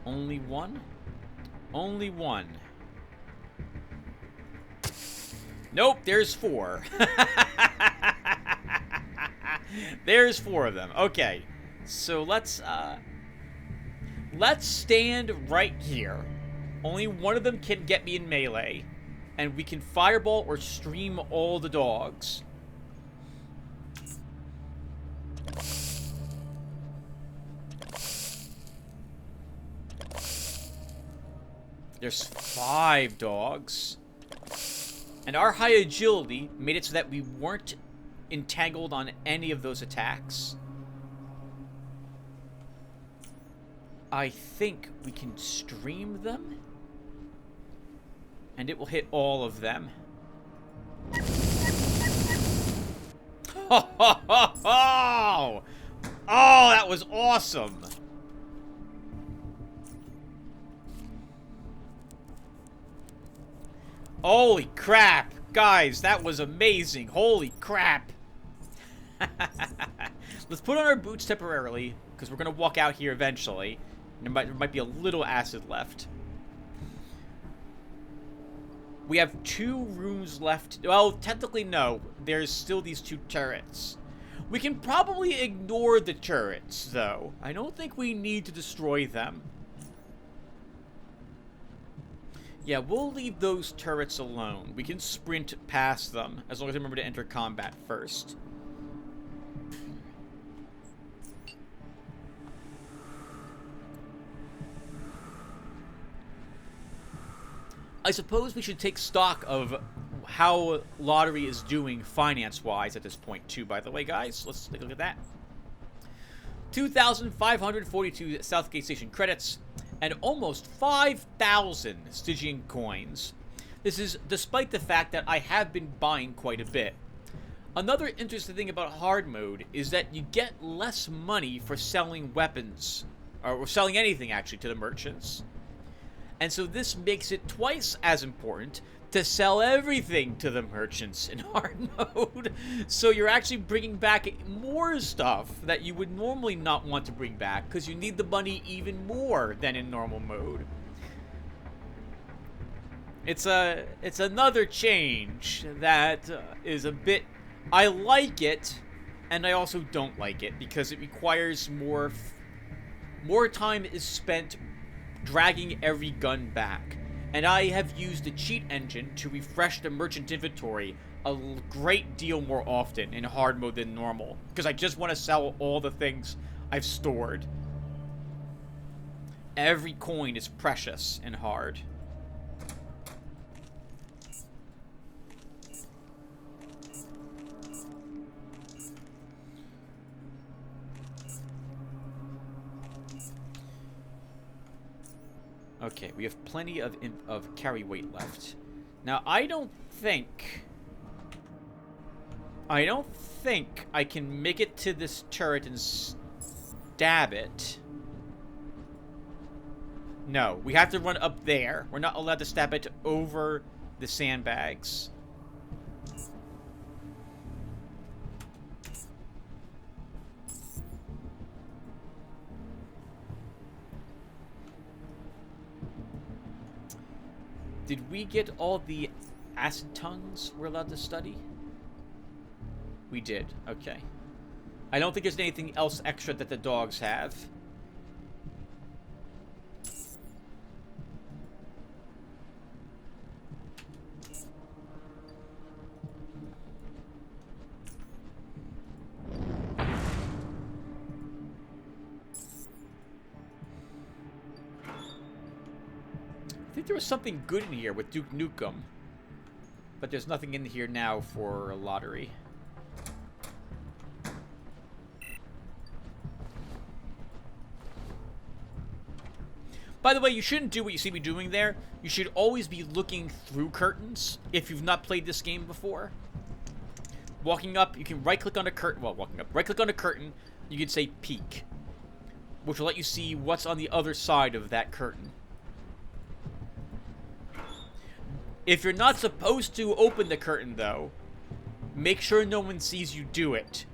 Only one? Only one. Nope, there's 4. There's 4 of them. Okay. So let's stand right here. Only one of them can get me in melee. And we can fireball or stream all the dogs. There's 5 dogs. And our high agility made it so that we weren't entangled on any of those attacks. I think we can stream them. And it will hit all of them. Ho, ho, ho, ho! Oh, that was awesome! Holy crap! Guys, that was amazing. Holy crap. Let's put on our boots temporarily, because we're going to walk out here eventually. There might be a little acid left. We have 2 rooms left. Well, technically no. There's still these 2 turrets. We can probably ignore the turrets, though. I don't think we need to destroy them. Yeah, we'll leave those turrets alone. We can sprint past them, as long as I remember to enter combat first. I suppose we should take stock of how Lotaeri is doing finance-wise at this point, too, by the way, guys. Let's take a look at that. 2,542 Southgate Station credits, and almost 5,000 Stygian coins. This is despite the fact that I have been buying quite a bit. Another interesting thing about hard mode is that you get less money for selling weapons, or selling anything, actually, to the merchants. And so this makes it twice as important to sell everything to the merchants in hard mode. So you're actually bringing back more stuff that you would normally not want to bring back, because you need the money even more than in normal mode. It's another change that is a bit... I like it, and I also don't like it, because it requires more time is spent dragging every gun back. And I have used the cheat engine to refresh the merchant inventory a great deal more often in hard mode than normal, because I just want to sell all the things I've stored. Every coin is precious in hard. Okay, we have plenty of carry weight left. Now, I don't think I can make it to this turret and stab it. No, we have to run up there. We're not allowed to stab it over the sandbags. Did we get all the acid tongues we're allowed to study? We did. Okay. I don't think there's anything else extra that the dogs have. I think there was something good in here with Duke Nukem. But there's nothing in here now for Lotaeri. By the way, you shouldn't do what you see me doing there. You should always be looking through curtains if you've not played this game before. Walking up, you can right-click on a curtain. Well, walking up, right-click on a curtain. You can say peek, which will let you see what's on the other side of that curtain. If you're not supposed to open the curtain, though, make sure no one sees you do it.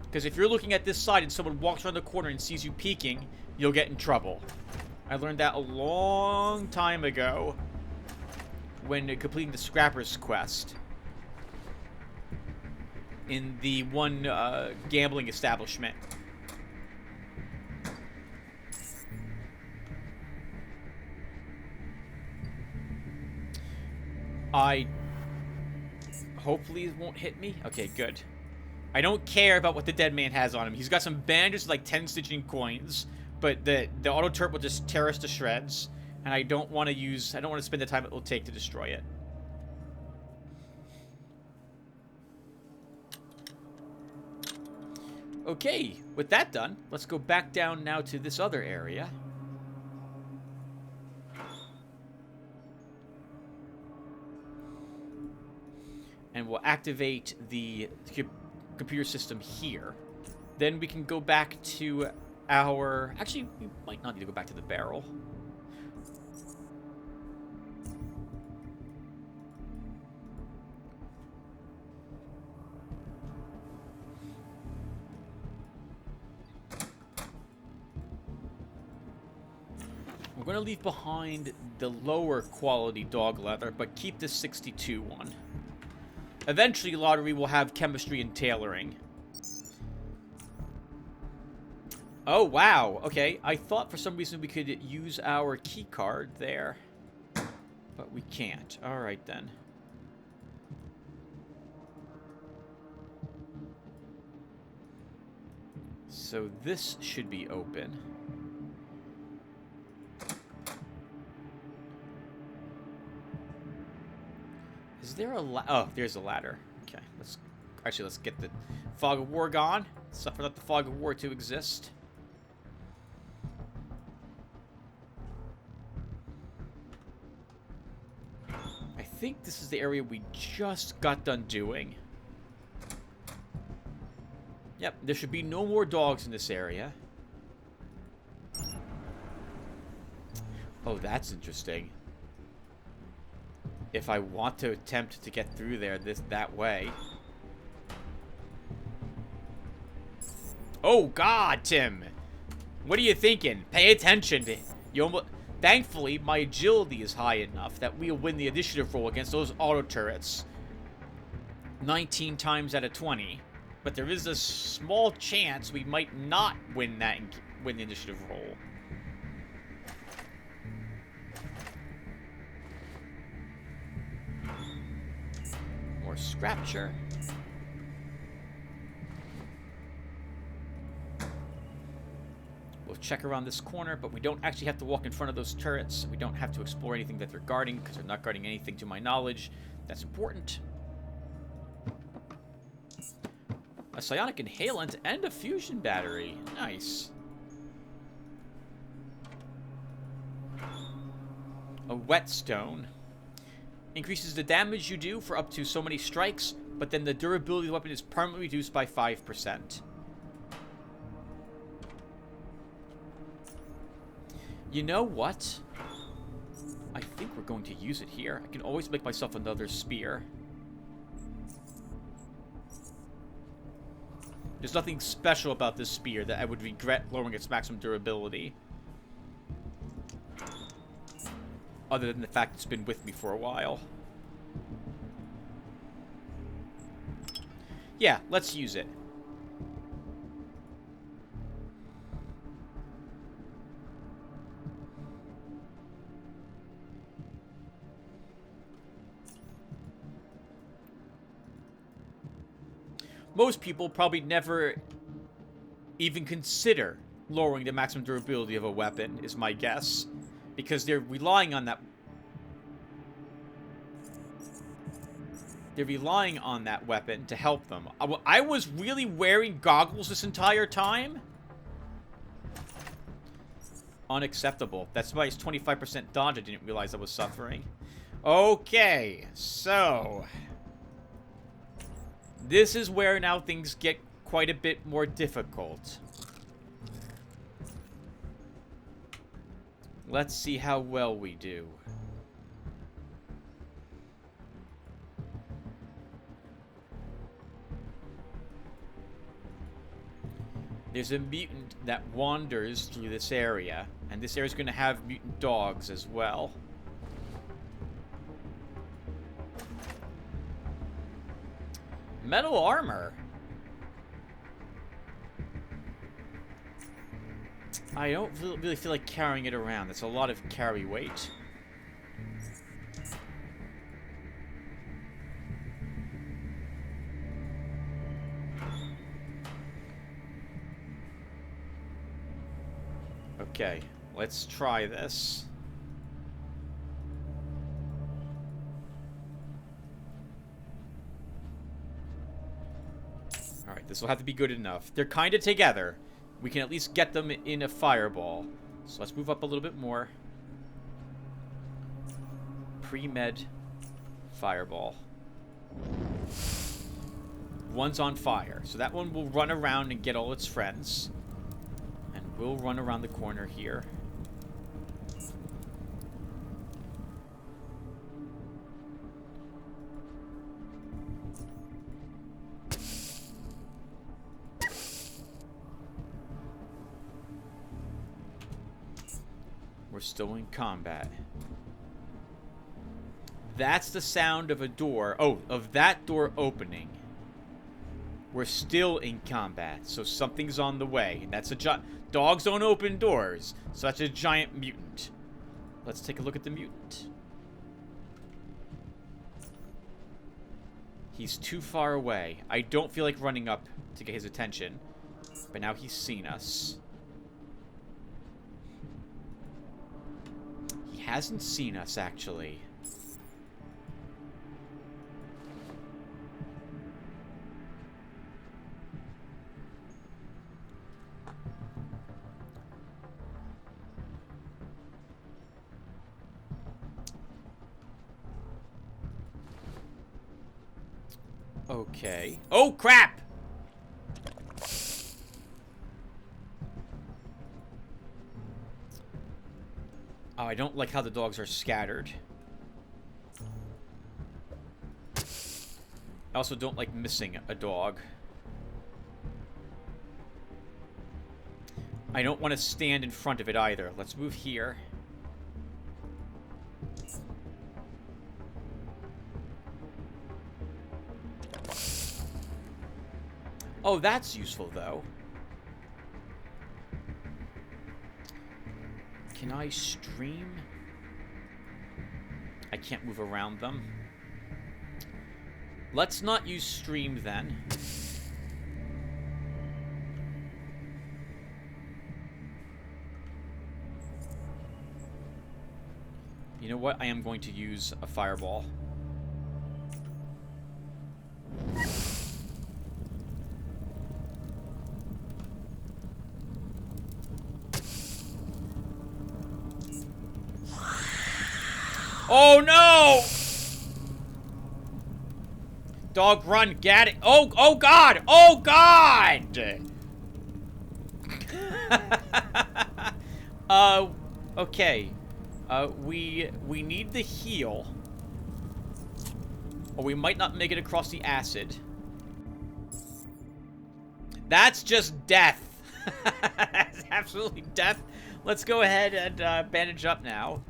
Because if you're looking at this side and someone walks around the corner and sees you peeking, you'll get in trouble. I learned that a long time ago when completing the Scrapper's quest in the one gambling establishment. Hopefully it won't hit me. Okay, good. I don't care about what the dead man has on him. He's got some bandages, like 10 Stygian coins, but the auto turret will just tear us to shreds, and I don't want to spend the time it will take to destroy it. Okay, with that done, let's go back down now to this other area. And we'll activate the computer system here. Then we can go back to our... Actually, we might not need to go back to the barrel. going to leave behind the lower quality dog leather, but keep this 62 one. Eventually, Lotaeri will have chemistry and tailoring. Oh, wow. Okay, I thought for some reason we could use our key card there. But we can't. Alright, then. So this should be open. Is there a oh, there's a ladder. Okay, let's get the Fog of War gone. Suffer not the Fog of War to exist. I think this is the area we just got done doing. Yep, there should be no more dogs in this area. Oh, that's interesting. If I want to attempt to get through there that way. Oh God, Tim! What are you thinking? Pay attention to you. Almost, thankfully, my agility is high enough that we'll win the initiative roll against those auto turrets. 19 times out of 20, but there is a small chance we might not win that and win the initiative roll. More Scrapture. We'll check around this corner, but we don't actually have to walk in front of those turrets. We don't have to explore anything that they're guarding, because they're not guarding anything to my knowledge. That's important. A psionic inhalant and a fusion battery. Nice. A whetstone. Increases the damage you do for up to so many strikes, but then the durability of the weapon is permanently reduced by 5%. You know what? I think we're going to use it here. I can always make myself another spear. There's nothing special about this spear that I would regret lowering its maximum durability. Other than the fact it's been with me for a while. Yeah, let's use it. Most people probably never even consider lowering the maximum durability of a weapon, is my guess. Because they're relying on that. They're relying on that weapon to help them. I was really wearing goggles this entire time? Unacceptable. That's why it's 25% dodge. I didn't realize I was suffering. Okay, so this is where now things get quite a bit more difficult. Let's see how well we do. There's a mutant that wanders through this area, and this area is going to have mutant dogs as well. Metal armor. I don't really feel like carrying it around. That's a lot of carry weight. Okay, let's try this. Alright, this will have to be good enough. They're kind of together. We can at least get them in a fireball. So let's move up a little bit more. Pre-med fireball. One's on fire. So that one will run around and get all its friends. And we'll run around the corner here. We're still in combat. That's the sound of a door. Oh, of that door opening. We're still in combat, so something's on the way. And that's a dogs don't open doors, so that's a giant mutant. Let's take a look at the mutant. He's too far away. I don't feel like running up to get his attention, but now he's seen us. He hasn't seen us, actually. Okay. Oh, crap! Oh, I don't like how the dogs are scattered. I also don't like missing a dog. I don't want to stand in front of it either. Let's move here. Oh, that's useful, though. Can I stream? I can't move around them. Let's not use stream, then. You know what? I am going to use a fireball. Oh no! Dog, run, get it. Oh god! Oh god! Okay. We need the heal. Or we might not make it across the acid. That's just death. That's absolutely death. Let's go ahead and bandage up now.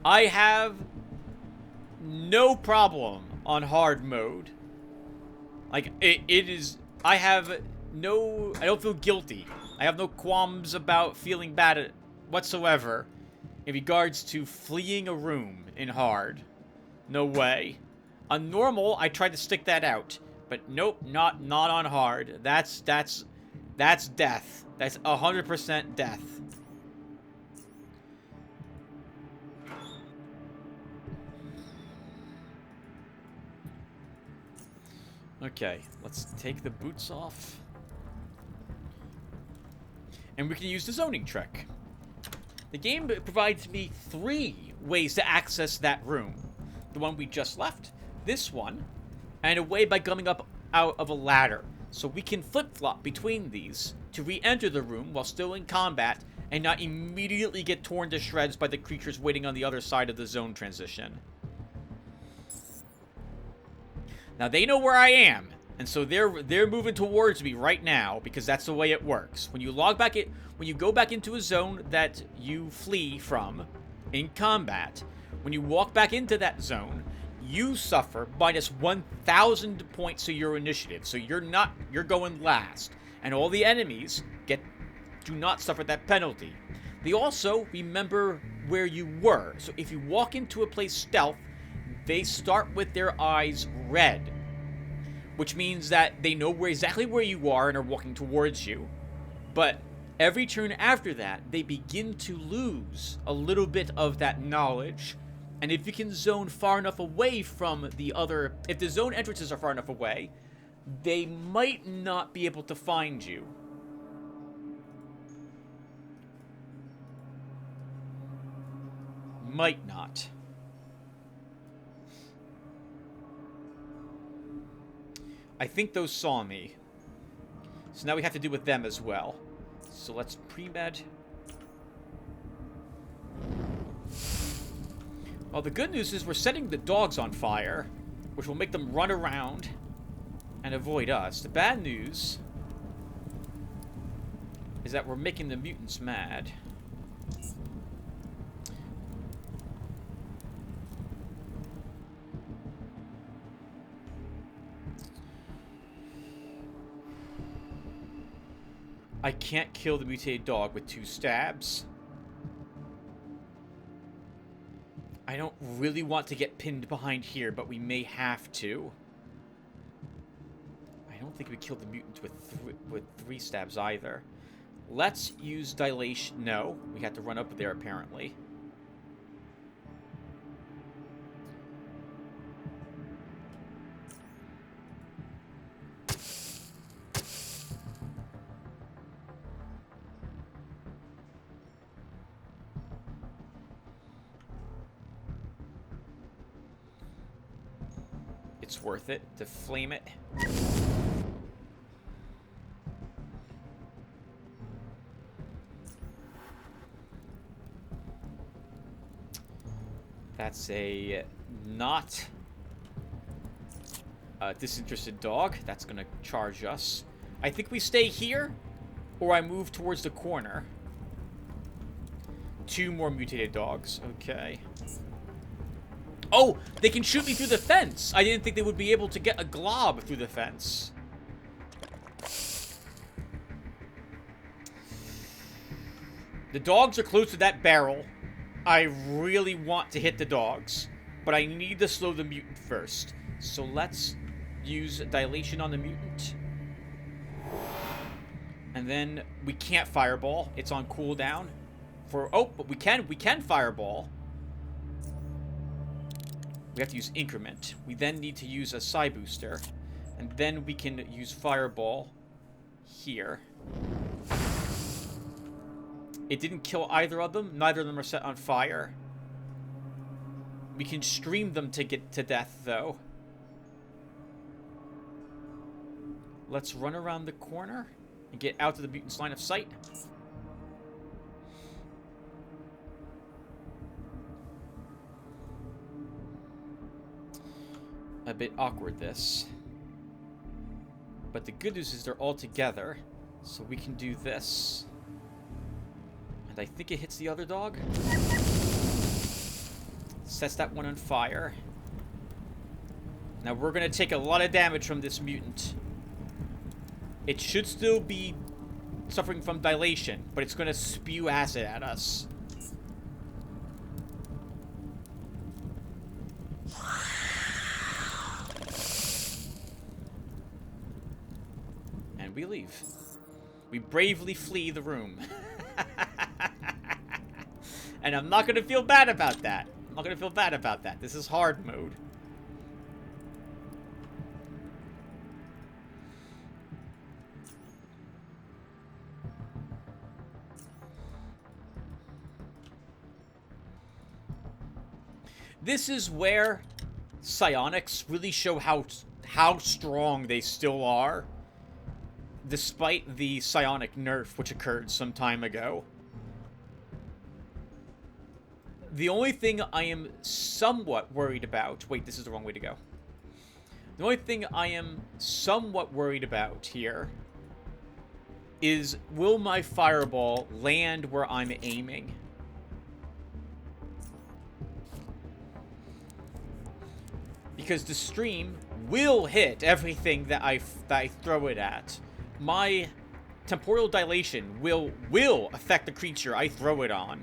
I have no problem on hard mode. Like, it is... I don't feel guilty. I have no qualms about feeling bad whatsoever in regards to fleeing a room in hard. No way. On normal, I tried to stick that out. But nope, not on hard. That's death. That's 100% death. Okay, let's take the boots off. And we can use the zoning trick. The game provides me 3 ways to access that room. The one we just left, this one, and a way by coming up out of a ladder. So we can flip-flop between these to re-enter the room while still in combat and not immediately get torn to shreds by the creatures waiting on the other side of the zone transition. Now, they know where I am, and so they're moving towards me right now because that's the way it works. When you when you go back into a zone that you flee from in combat, when you walk back into that zone, you suffer minus 1,000 points to your initiative. So you're going last, and all the enemies do not suffer that penalty. They also remember where you were. So if you walk into a place stealth, they start with their eyes red, which means that they know exactly where you are and are walking towards you. But every turn after that, they begin to lose a little bit of that knowledge. And if you can zone far enough away from if the zone entrances are far enough away, they might not be able to find you. Might not. I think those saw me. So now we have to deal with them as well. So let's pre-med. Well, the good news is we're setting the dogs on fire, which will make them run around and avoid us. The bad news is that we're making the mutants mad. I can't kill the mutated dog with 2 stabs. I don't really want to get pinned behind here, but we may have to. I don't think we killed the mutant with 3 stabs either. Let's use dilation. No, we had to run up there apparently. It's worth it to flame it. That's a not disinterested dog. That's gonna charge us. I think we stay here, or I move towards the corner. 2 more mutated dogs. Okay. Oh, they can shoot me through the fence. I didn't think they would be able to get a glob through the fence. The dogs are close to that barrel. I really want to hit the dogs, but I need to slow the mutant first. So let's use dilation on the mutant. And then we can't fireball. It's on cooldown. But we can fireball. We have to use increment. We then need to use a psi booster. And then we can use fireball here. It didn't kill either of them. Neither of them are set on fire. We can stream them to get to death, though. Let's run around the corner and get out of the mutant's line of sight. A bit awkward, this. But the good news is they're all together, so we can do this. And I think it hits the other dog. Sets that one on fire. Now we're going to take a lot of damage from this mutant. It should still be suffering from dilation, but it's going to spew acid at us. And we leave. We bravely flee the room. And I'm not going to feel bad about that. I'm not going to feel bad about that. This is hard mode. This is where psionics really show how strong they still are, despite the psionic nerf which occurred some time ago. The only thing I am somewhat worried about... Wait, this is the wrong way to go. The only thing I am somewhat worried about here is, will my fireball land where I'm aiming? Because the stream will hit everything that I throw it at. My temporal dilation will affect the creature I throw it on.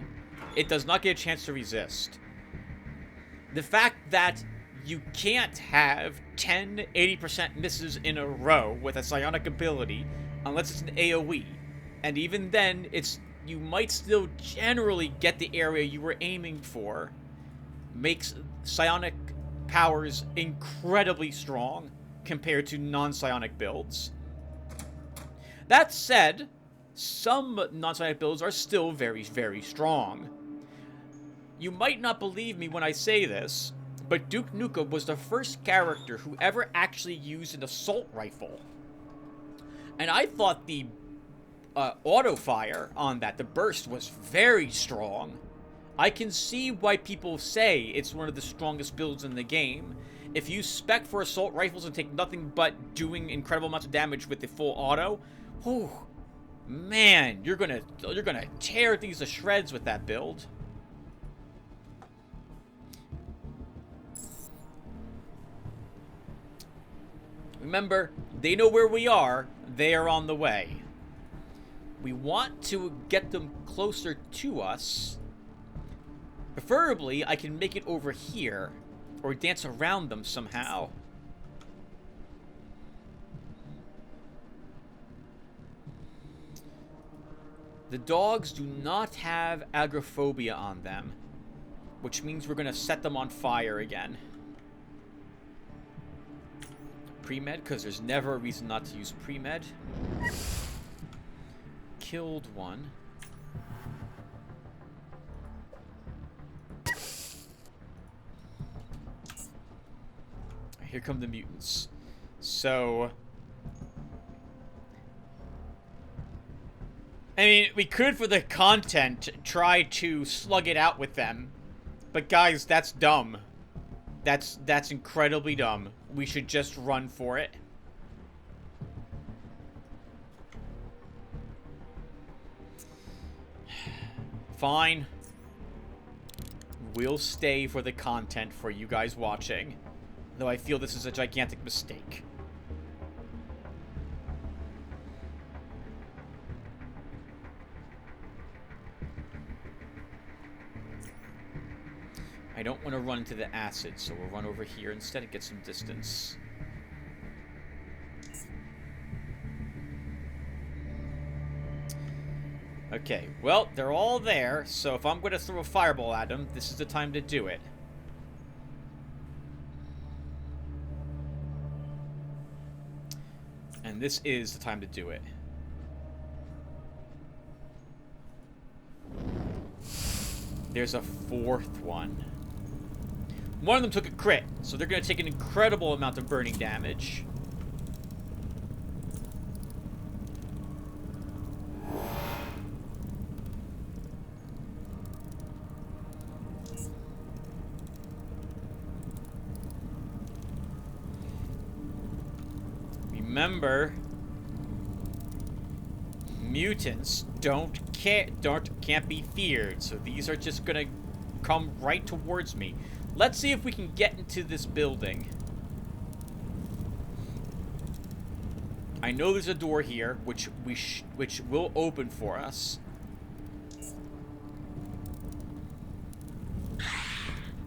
It does not get a chance to resist. The fact that you can't have 10, 80% misses in a row with a psionic ability unless it's an AoE. And even then, you might still generally get the area you were aiming for. Makes psionic powers incredibly strong compared to non-psionic builds. That said, some non-psionic builds are still very, very strong. You might not believe me when I say this, but Duke Nukem was the first character who ever actually used an assault rifle. And I thought the auto fire on that, the burst, was very strong. I can see why people say it's one of the strongest builds in the game. If you spec for assault rifles and take nothing but doing incredible amounts of damage with the full auto, whew, Man, you're gonna tear things to shreds with that build. Remember, they know where we are. They are on the way. We want to get them closer to us. Preferably, I can make it over here, or dance around them somehow. The dogs do not have agoraphobia on them, which means we're going to set them on fire again. Pre-med, because there's never a reason not to use pre-med. Killed one. Here come the mutants. So... I mean, we could, for the content, try to slug it out with them. But guys, that's dumb. That's incredibly dumb. We should just run for it. Fine. We'll stay for the content for you guys watching. Though I feel this is a gigantic mistake. I don't want to run into the acid, so we'll run over here instead and get some distance. Okay, well, they're all there, so if I'm going to throw a fireball at them, this is the time to do it. And this is the time to do it. There's a fourth one. One of them took a crit, so they're going to take an incredible amount of burning damage. Remember, mutants can't be feared, so these are just gonna come right towards me. Let's see if we can get into this building. I know there's a door here, which will open for us.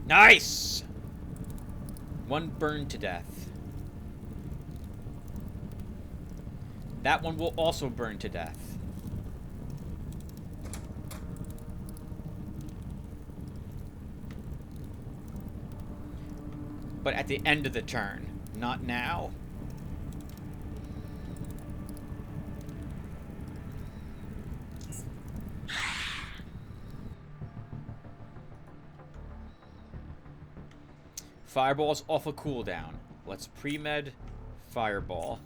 Nice! One burned to death. That one will also burn to death. But at the end of the turn, not now. Fireball's off a cooldown. Let's pre-med fireball.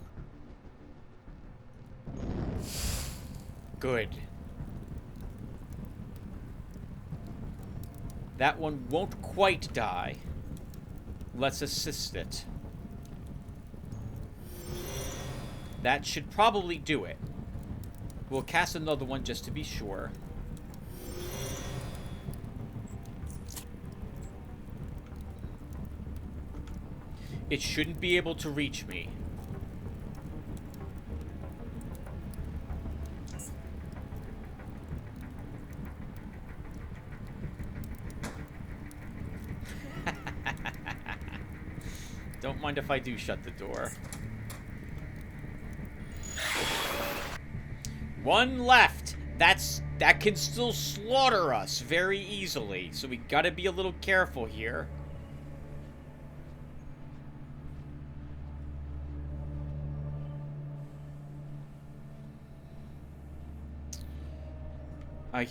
Good. That one won't quite die. Let's assist it. That should probably do it. We'll cast another one just to be sure. It shouldn't be able to reach me. Don't mind if I do shut the door. One left. That can still slaughter us very easily. So we gotta be a little careful here. I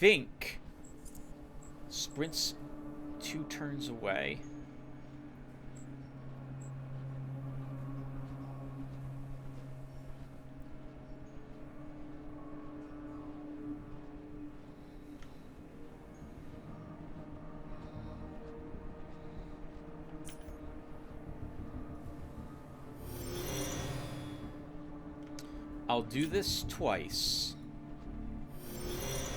think sprint's 2 turns away. I'll do this twice.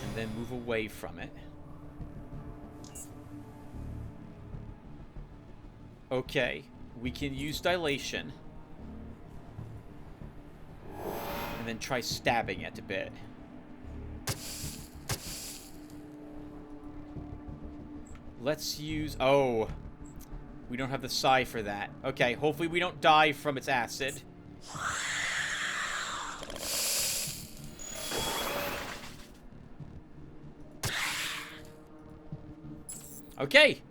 And then move away from it. Okay, we can use dilation. And then try stabbing it a bit. Let's use... Oh, we don't have the psi for that. Okay, hopefully we don't die from its acid. Okay,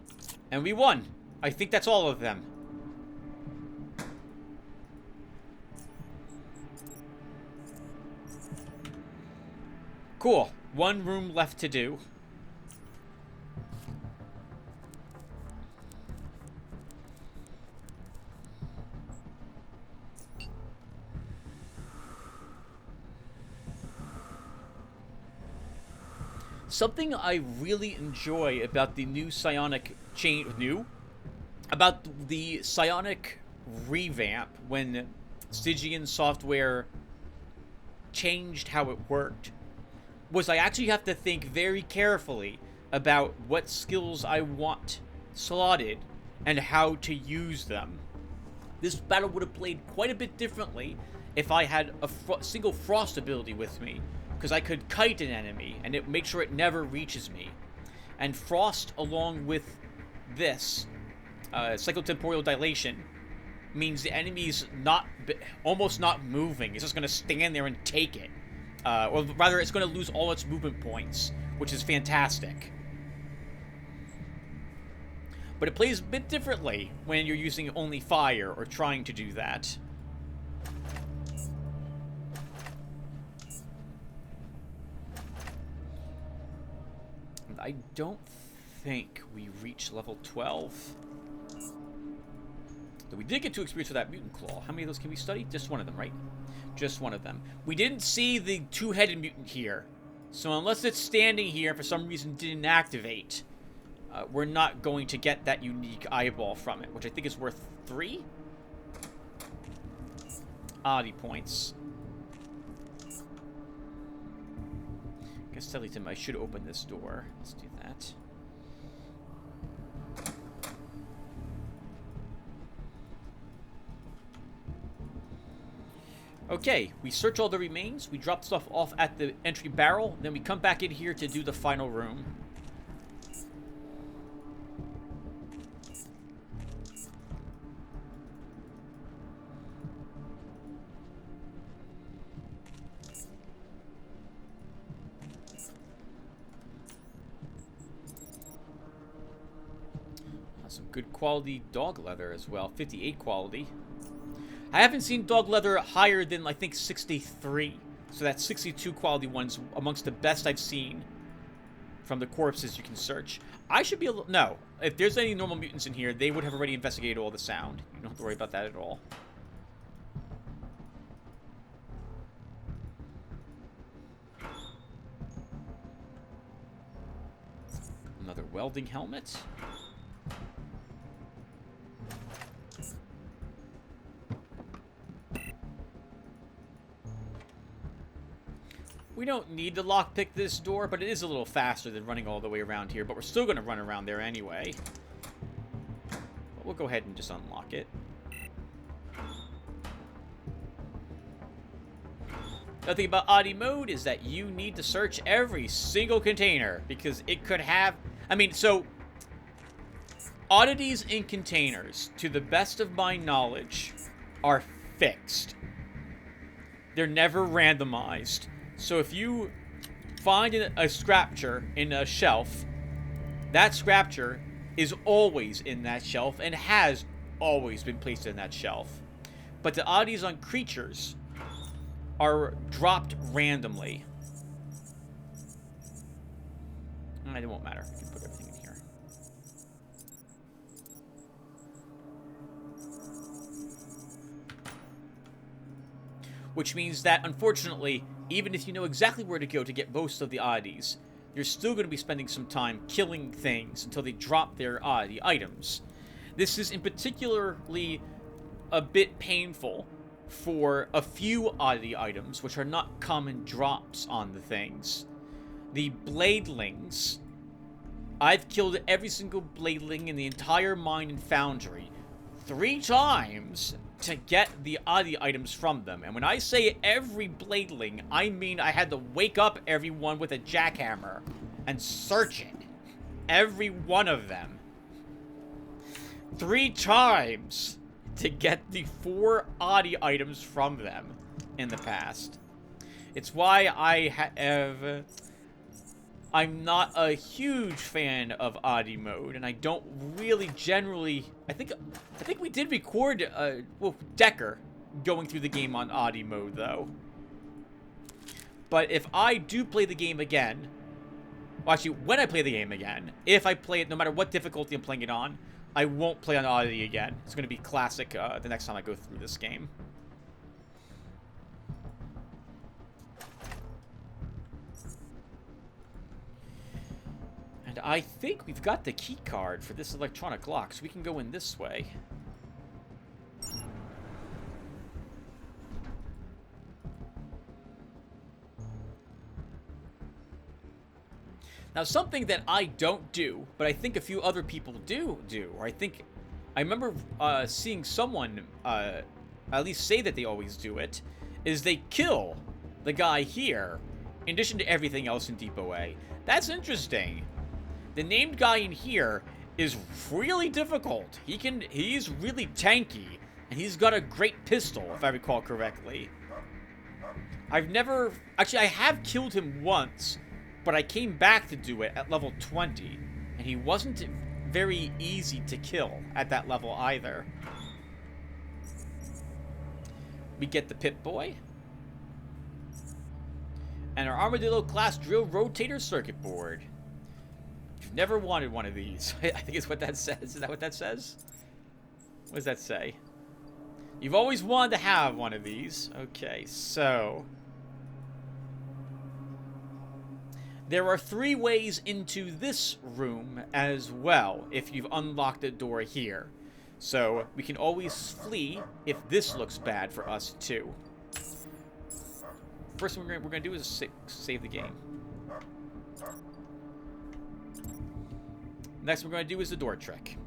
and we won. I think that's all of them. Cool. One room left to do. Something I really enjoy about the new psionic about the psionic revamp when Stygian software changed how it worked was I actually have to think very carefully about what skills I want slotted and how to use them. This battle would have played quite a bit differently if I had a single frost ability with me, because I could kite an enemy and it make sure it never reaches me. And frost, along with this psychotemporal dilation, means the enemy's almost not moving. It's just going to stand there and take it. Or rather, it's going to lose all its movement points, which is fantastic. But it plays a bit differently when you're using only fire or trying to do that. I don't think we reached level 12. So we did get 2 experience with that mutant claw. How many of those can we study? Just one of them, right? Just one of them. We didn't see the 2-headed mutant here. So unless it's standing here and for some reason didn't activate, we're not going to get that unique eyeball from it, which I think is worth 3 oddity points. I guess telling him I should open this door. Let's do that. Okay, we search all the remains, we drop stuff off at the entry barrel, then we come back in here to do the final room. Some good quality dog leather as well, 58 quality. I haven't seen dog leather higher than, I think, 63. So that 62 quality one's amongst the best I've seen from the corpses you can search. I should be able... No. If there's any normal mutants in here, they would have already investigated all the sound. You don't have to worry about that at all. Another welding helmet. We don't need to lockpick this door, but it is a little faster than running all the way around here. But we're still going to run around there anyway. But we'll go ahead and just unlock it. The thing about oddity mode is that you need to search every single container, because it could have... I mean, so... oddities in containers, to the best of my knowledge, are fixed. They're never randomized. So if you find a scrapture in a shelf, that scrapture is always in that shelf and has always been placed in that shelf. But the oddities on creatures are dropped randomly. And it won't matter. We can put everything in here. Which means that, unfortunately, even if you know exactly where to go to get most of the oddities, you're still going to be spending some time killing things until they drop their oddity items. This is in particularly a bit painful for a few oddity items, which are not common drops on the things. The bladelings. I've killed every single bladeling in the entire mine and foundry 3 times to get the oddity items from them. And when I say every bladeling, I mean I had to wake up everyone with a jackhammer and search it. Every one of them. 3 times to get the 4 oddity items from them in the past. It's why I'm not a huge fan of oddity mode, and I don't really generally... I think we did record, Decker going through the game on oddity mode, though. But if I do play the game again... Well, actually, when I play the game again, if I play it, no matter what difficulty I'm playing it on, I won't play on oddity again. It's going to be classic the next time I go through this game. And I think we've got the key card for this electronic lock, so we can go in this way. Now, something that I don't do, but I think a few other people do, or I remember seeing someone at least say that they always do it, is they kill the guy here, in addition to everything else in Depot A. That's interesting. The named guy in here is really difficult. He's really tanky, and he's got a great pistol, if I recall correctly. Actually, I have killed him once, but I came back to do it at level 20, and he wasn't very easy to kill at that level either. We get the Pip-Boy. And our Armadillo-class drill rotator circuit board. You've never wanted one of these. I think it's what that says. Is that what that says? What does that say? You've always wanted to have one of these. Okay, so... There are 3 ways into this room as well, if you've unlocked a door here. So, we can always flee if this looks bad for us, too. First thing we're going to do is save the game. Next we're going to do is the door trick.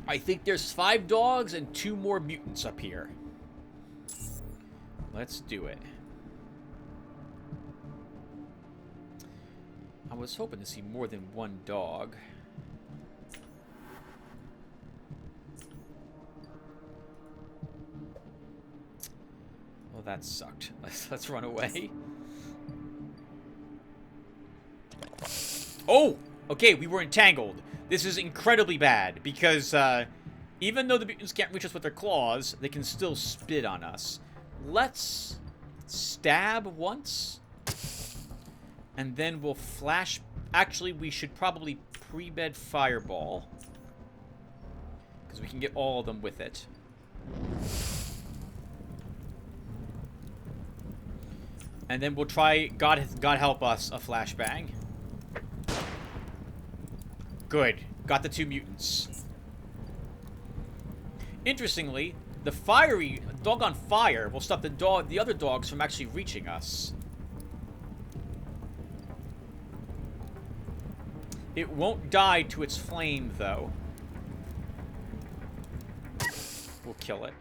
I think there's 5 dogs and 2 more mutants up here. Let's do it. I was hoping to see more than 1 dog. Well, that sucked. Let's run away. Oh! Okay, we were entangled. This is incredibly bad, because even though the mutants can't reach us with their claws, they can still spit on us. Let's stab once, and then we'll flash... Actually, we should probably pre-bed Fireball, because we can get all of them with it. And then we'll try, God help us, a Flashbang. Good. Got the 2 mutants. Interestingly, the dog on fire will stop the other dogs from actually reaching us. It won't die to its flame, though. We'll kill it.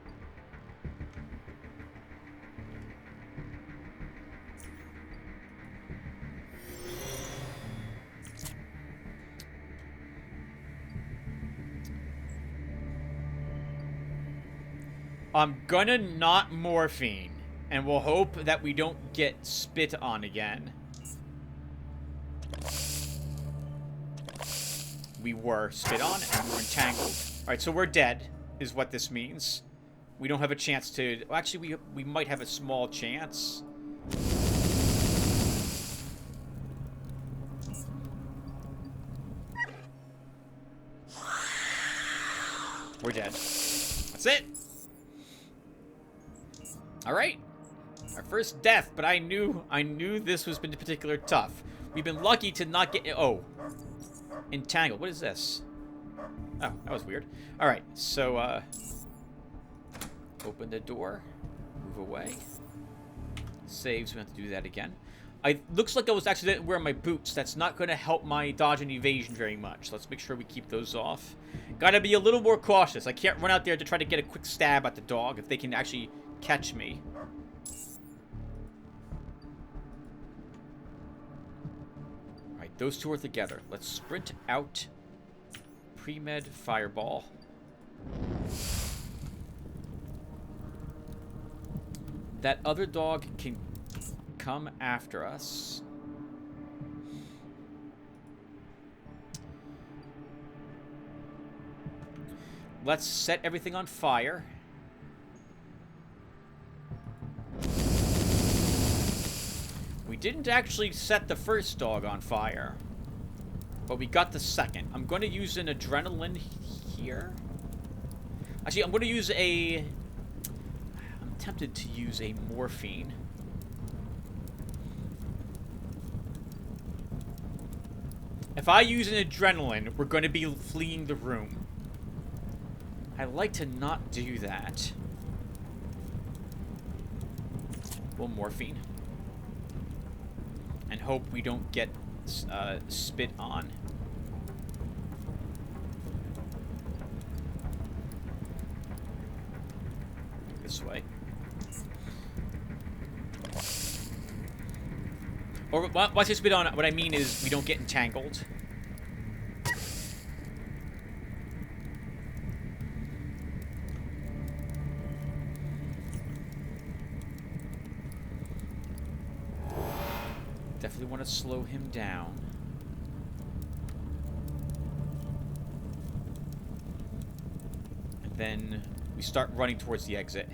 I'm gonna not morphine, and we'll hope that we don't get spit on again. We were spit on, and we were entangled. Alright, so we're dead, is what this means. We don't have a chance to... Well, actually, we might have a small chance. We're dead. That's it! Alright. Our first death, but I knew this was been particular tough. We've been lucky to not get... Oh. Entangled. What is this? Oh, that was weird. Alright, so, open the door. Move away. Save, so we have to do that again. Looks like I was actually wearing my boots. That's not going to help my dodge and evasion very much. Let's make sure we keep those off. Gotta be a little more cautious. I can't run out there to try to get a quick stab at the dog if they can actually catch me. Alright, those two are together. Let's sprint out. Pre-med fireball. That other dog can come after us. Let's set everything on fire. We didn't actually set the first dog on fire, but we got the second. I'm going to use an adrenaline here. Actually, I'm going to use a... I'm tempted to use a morphine. If I use an adrenaline, we're going to be fleeing the room. I'd like to not do that. Well, morphine. And hope we don't get spit on. This way. Or, when I say spit on, what I mean is we don't get entangled. Definitely want to slow him down. And then we start running towards the exit.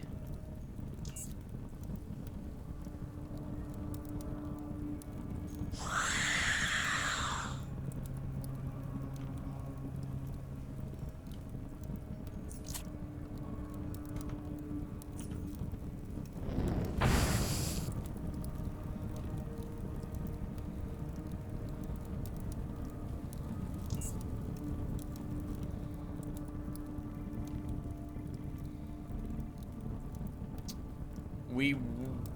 We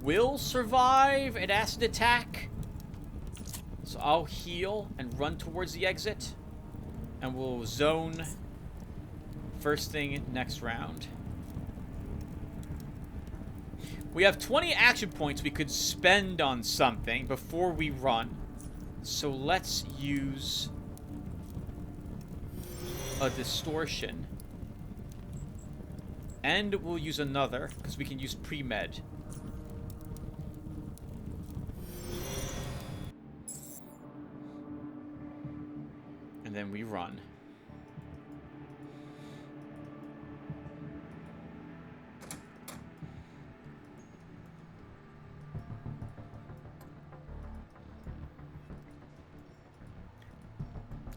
will survive an acid attack. So I'll heal and run towards the exit. And we'll zone first thing next round. We have 20 action points we could spend on something before we run. So let's use a distortion. And we'll use another, because we can use pre-med. And then we run.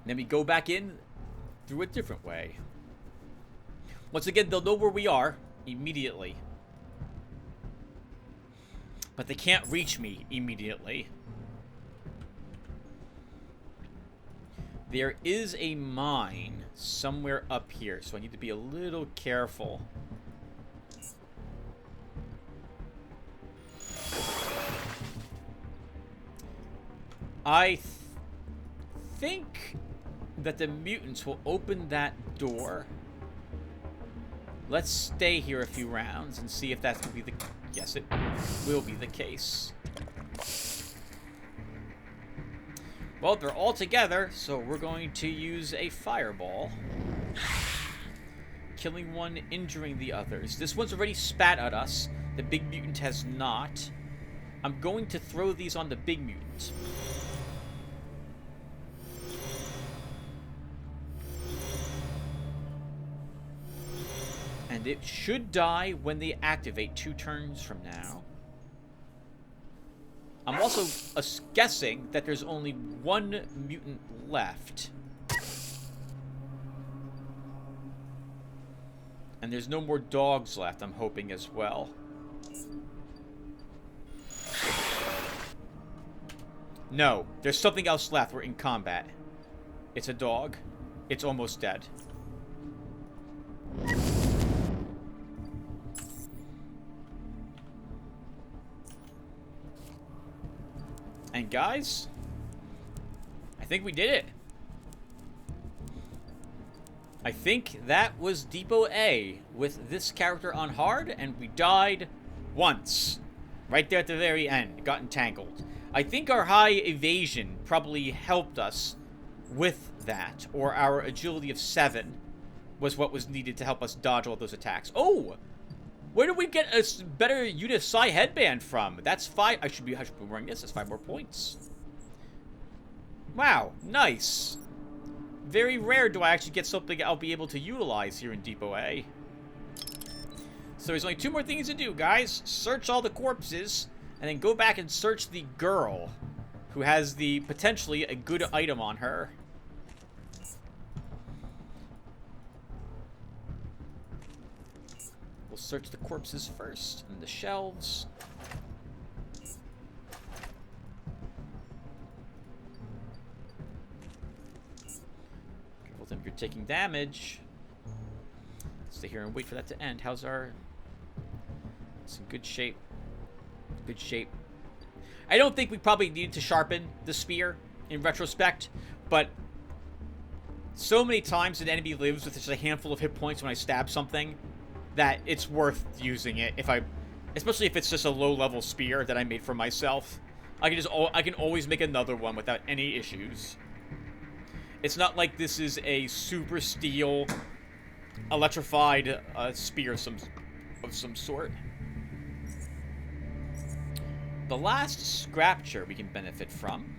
Then we go back in through a different way. Once again, they'll know where we are immediately. But they can't reach me immediately. There is a mine somewhere up here, so I need to be a little careful. I think that the mutants will open that door. Let's stay here a few rounds and see if that's going to be the... Yes, it will be the case. Well, they're all together, so we're going to use a fireball. Killing one, injuring the others. This one's already spat at us. The big mutant has not. I'm going to throw these on the big mutant. And it should die when they activate 2 turns from now. I'm also guessing that there's only 1 mutant left. And there's no more dogs left, I'm hoping as well. No, there's something else left. We're in combat. It's a dog. It's almost dead. And guys, I think we did it. I think that was Depot A with this character on hard, and we died once. Right there at the very end, got entangled. I think our high evasion probably helped us with that, or our agility of 7 was what was needed to help us dodge all those attacks. Oh! Where did we get a better unit Psi headband from? That's 5. I should be wearing this. That's 5 more points. Wow, nice. Very rare do I actually get something I'll be able to utilize here in Depot A. So there's only 2 more things to do, guys. Search all the corpses, and then go back and search the girl who has the potentially a good item on her. We'll search the corpses first, and the shelves. Careful with them if you're taking damage. Stay here and wait for that to end. How's our... It's in good shape. Good shape. I don't think we probably needed to sharpen the spear in retrospect, but so many times an enemy lives with just a handful of hit points when I stab something that it's worth using it especially if it's just a low-level spear that I made for myself. I can always make another one without any issues. It's not like this is a super steel, electrified spear of some sort. The last scrapture we can benefit from.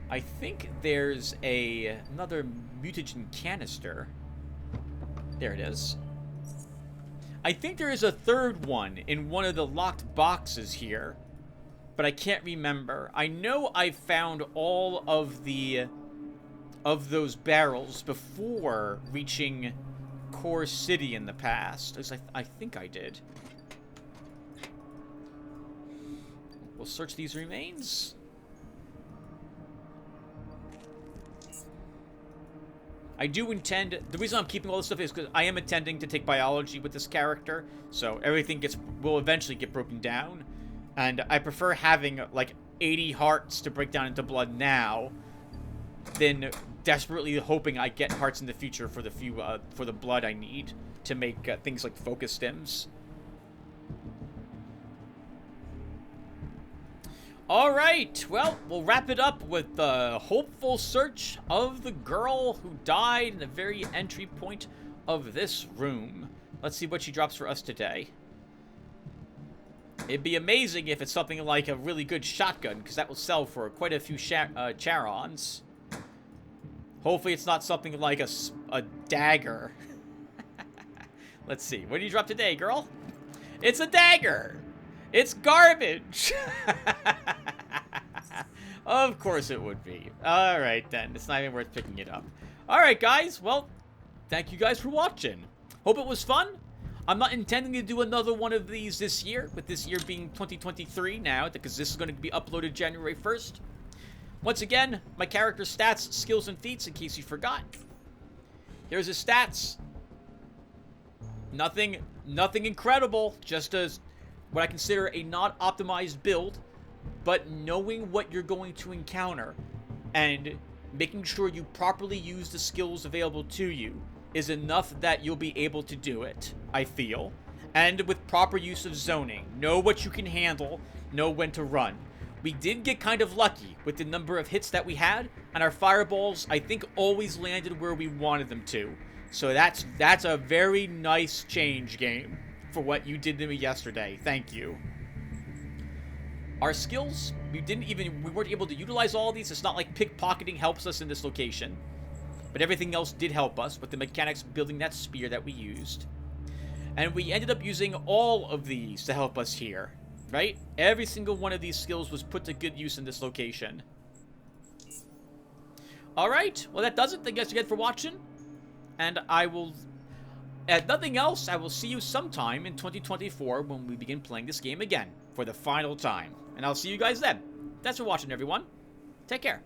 I think there's another mutagen canister. There it is. I think there is a third one in one of the locked boxes here, but I can't remember. I know I found all of those barrels before reaching Core City in the past. At least I think I did. We'll search these remains. I do intend... The reason I'm keeping all this stuff is because I am intending to take biology with this character, so everything will eventually get broken down. And I prefer having, like, 80 hearts to break down into blood now than desperately hoping I get hearts in the future for the blood I need to make things like focus stems. Alright, well, we'll wrap it up with the hopeful search of the girl who died in the very entry point of this room. Let's see what she drops for us today. It'd be amazing if it's something like a really good shotgun, because that will sell for quite a few charons. Hopefully it's not something like a dagger. Let's see, what do you drop today, girl? It's a dagger! It's garbage! Of course it would be. Alright then, it's not even worth picking it up. Alright guys, well, thank you guys for watching. Hope it was fun. I'm not intending to do another one of these this year, with this year being 2023 now, because this is going to be uploaded January 1st. Once again, my character stats, skills, and feats, in case you forgot. Here's his stats. Nothing incredible, just as what I consider a not optimized build, but knowing what you're going to encounter and making sure you properly use the skills available to you is enough that you'll be able to do it, I feel. And with proper use of zoning, know what you can handle, know when to run. We did get kind of lucky with the number of hits that we had, and our fireballs, I think, always landed where we wanted them to. So that's a very nice change, game, for what you did to me yesterday. Thank you. Our skills, we weren't able to utilize all of these. It's not like pickpocketing helps us in this location, but everything else did help us with the mechanics building that spear that we used. And we ended up using all of these to help us here, right? Every single one of these skills was put to good use in this location. Alright, well that does it. Thank you guys again for watching. And I will... If nothing else, I will see you sometime in 2024 when we begin playing this game again for the final time. And I'll see you guys then. Thanks for watching, everyone. Take care.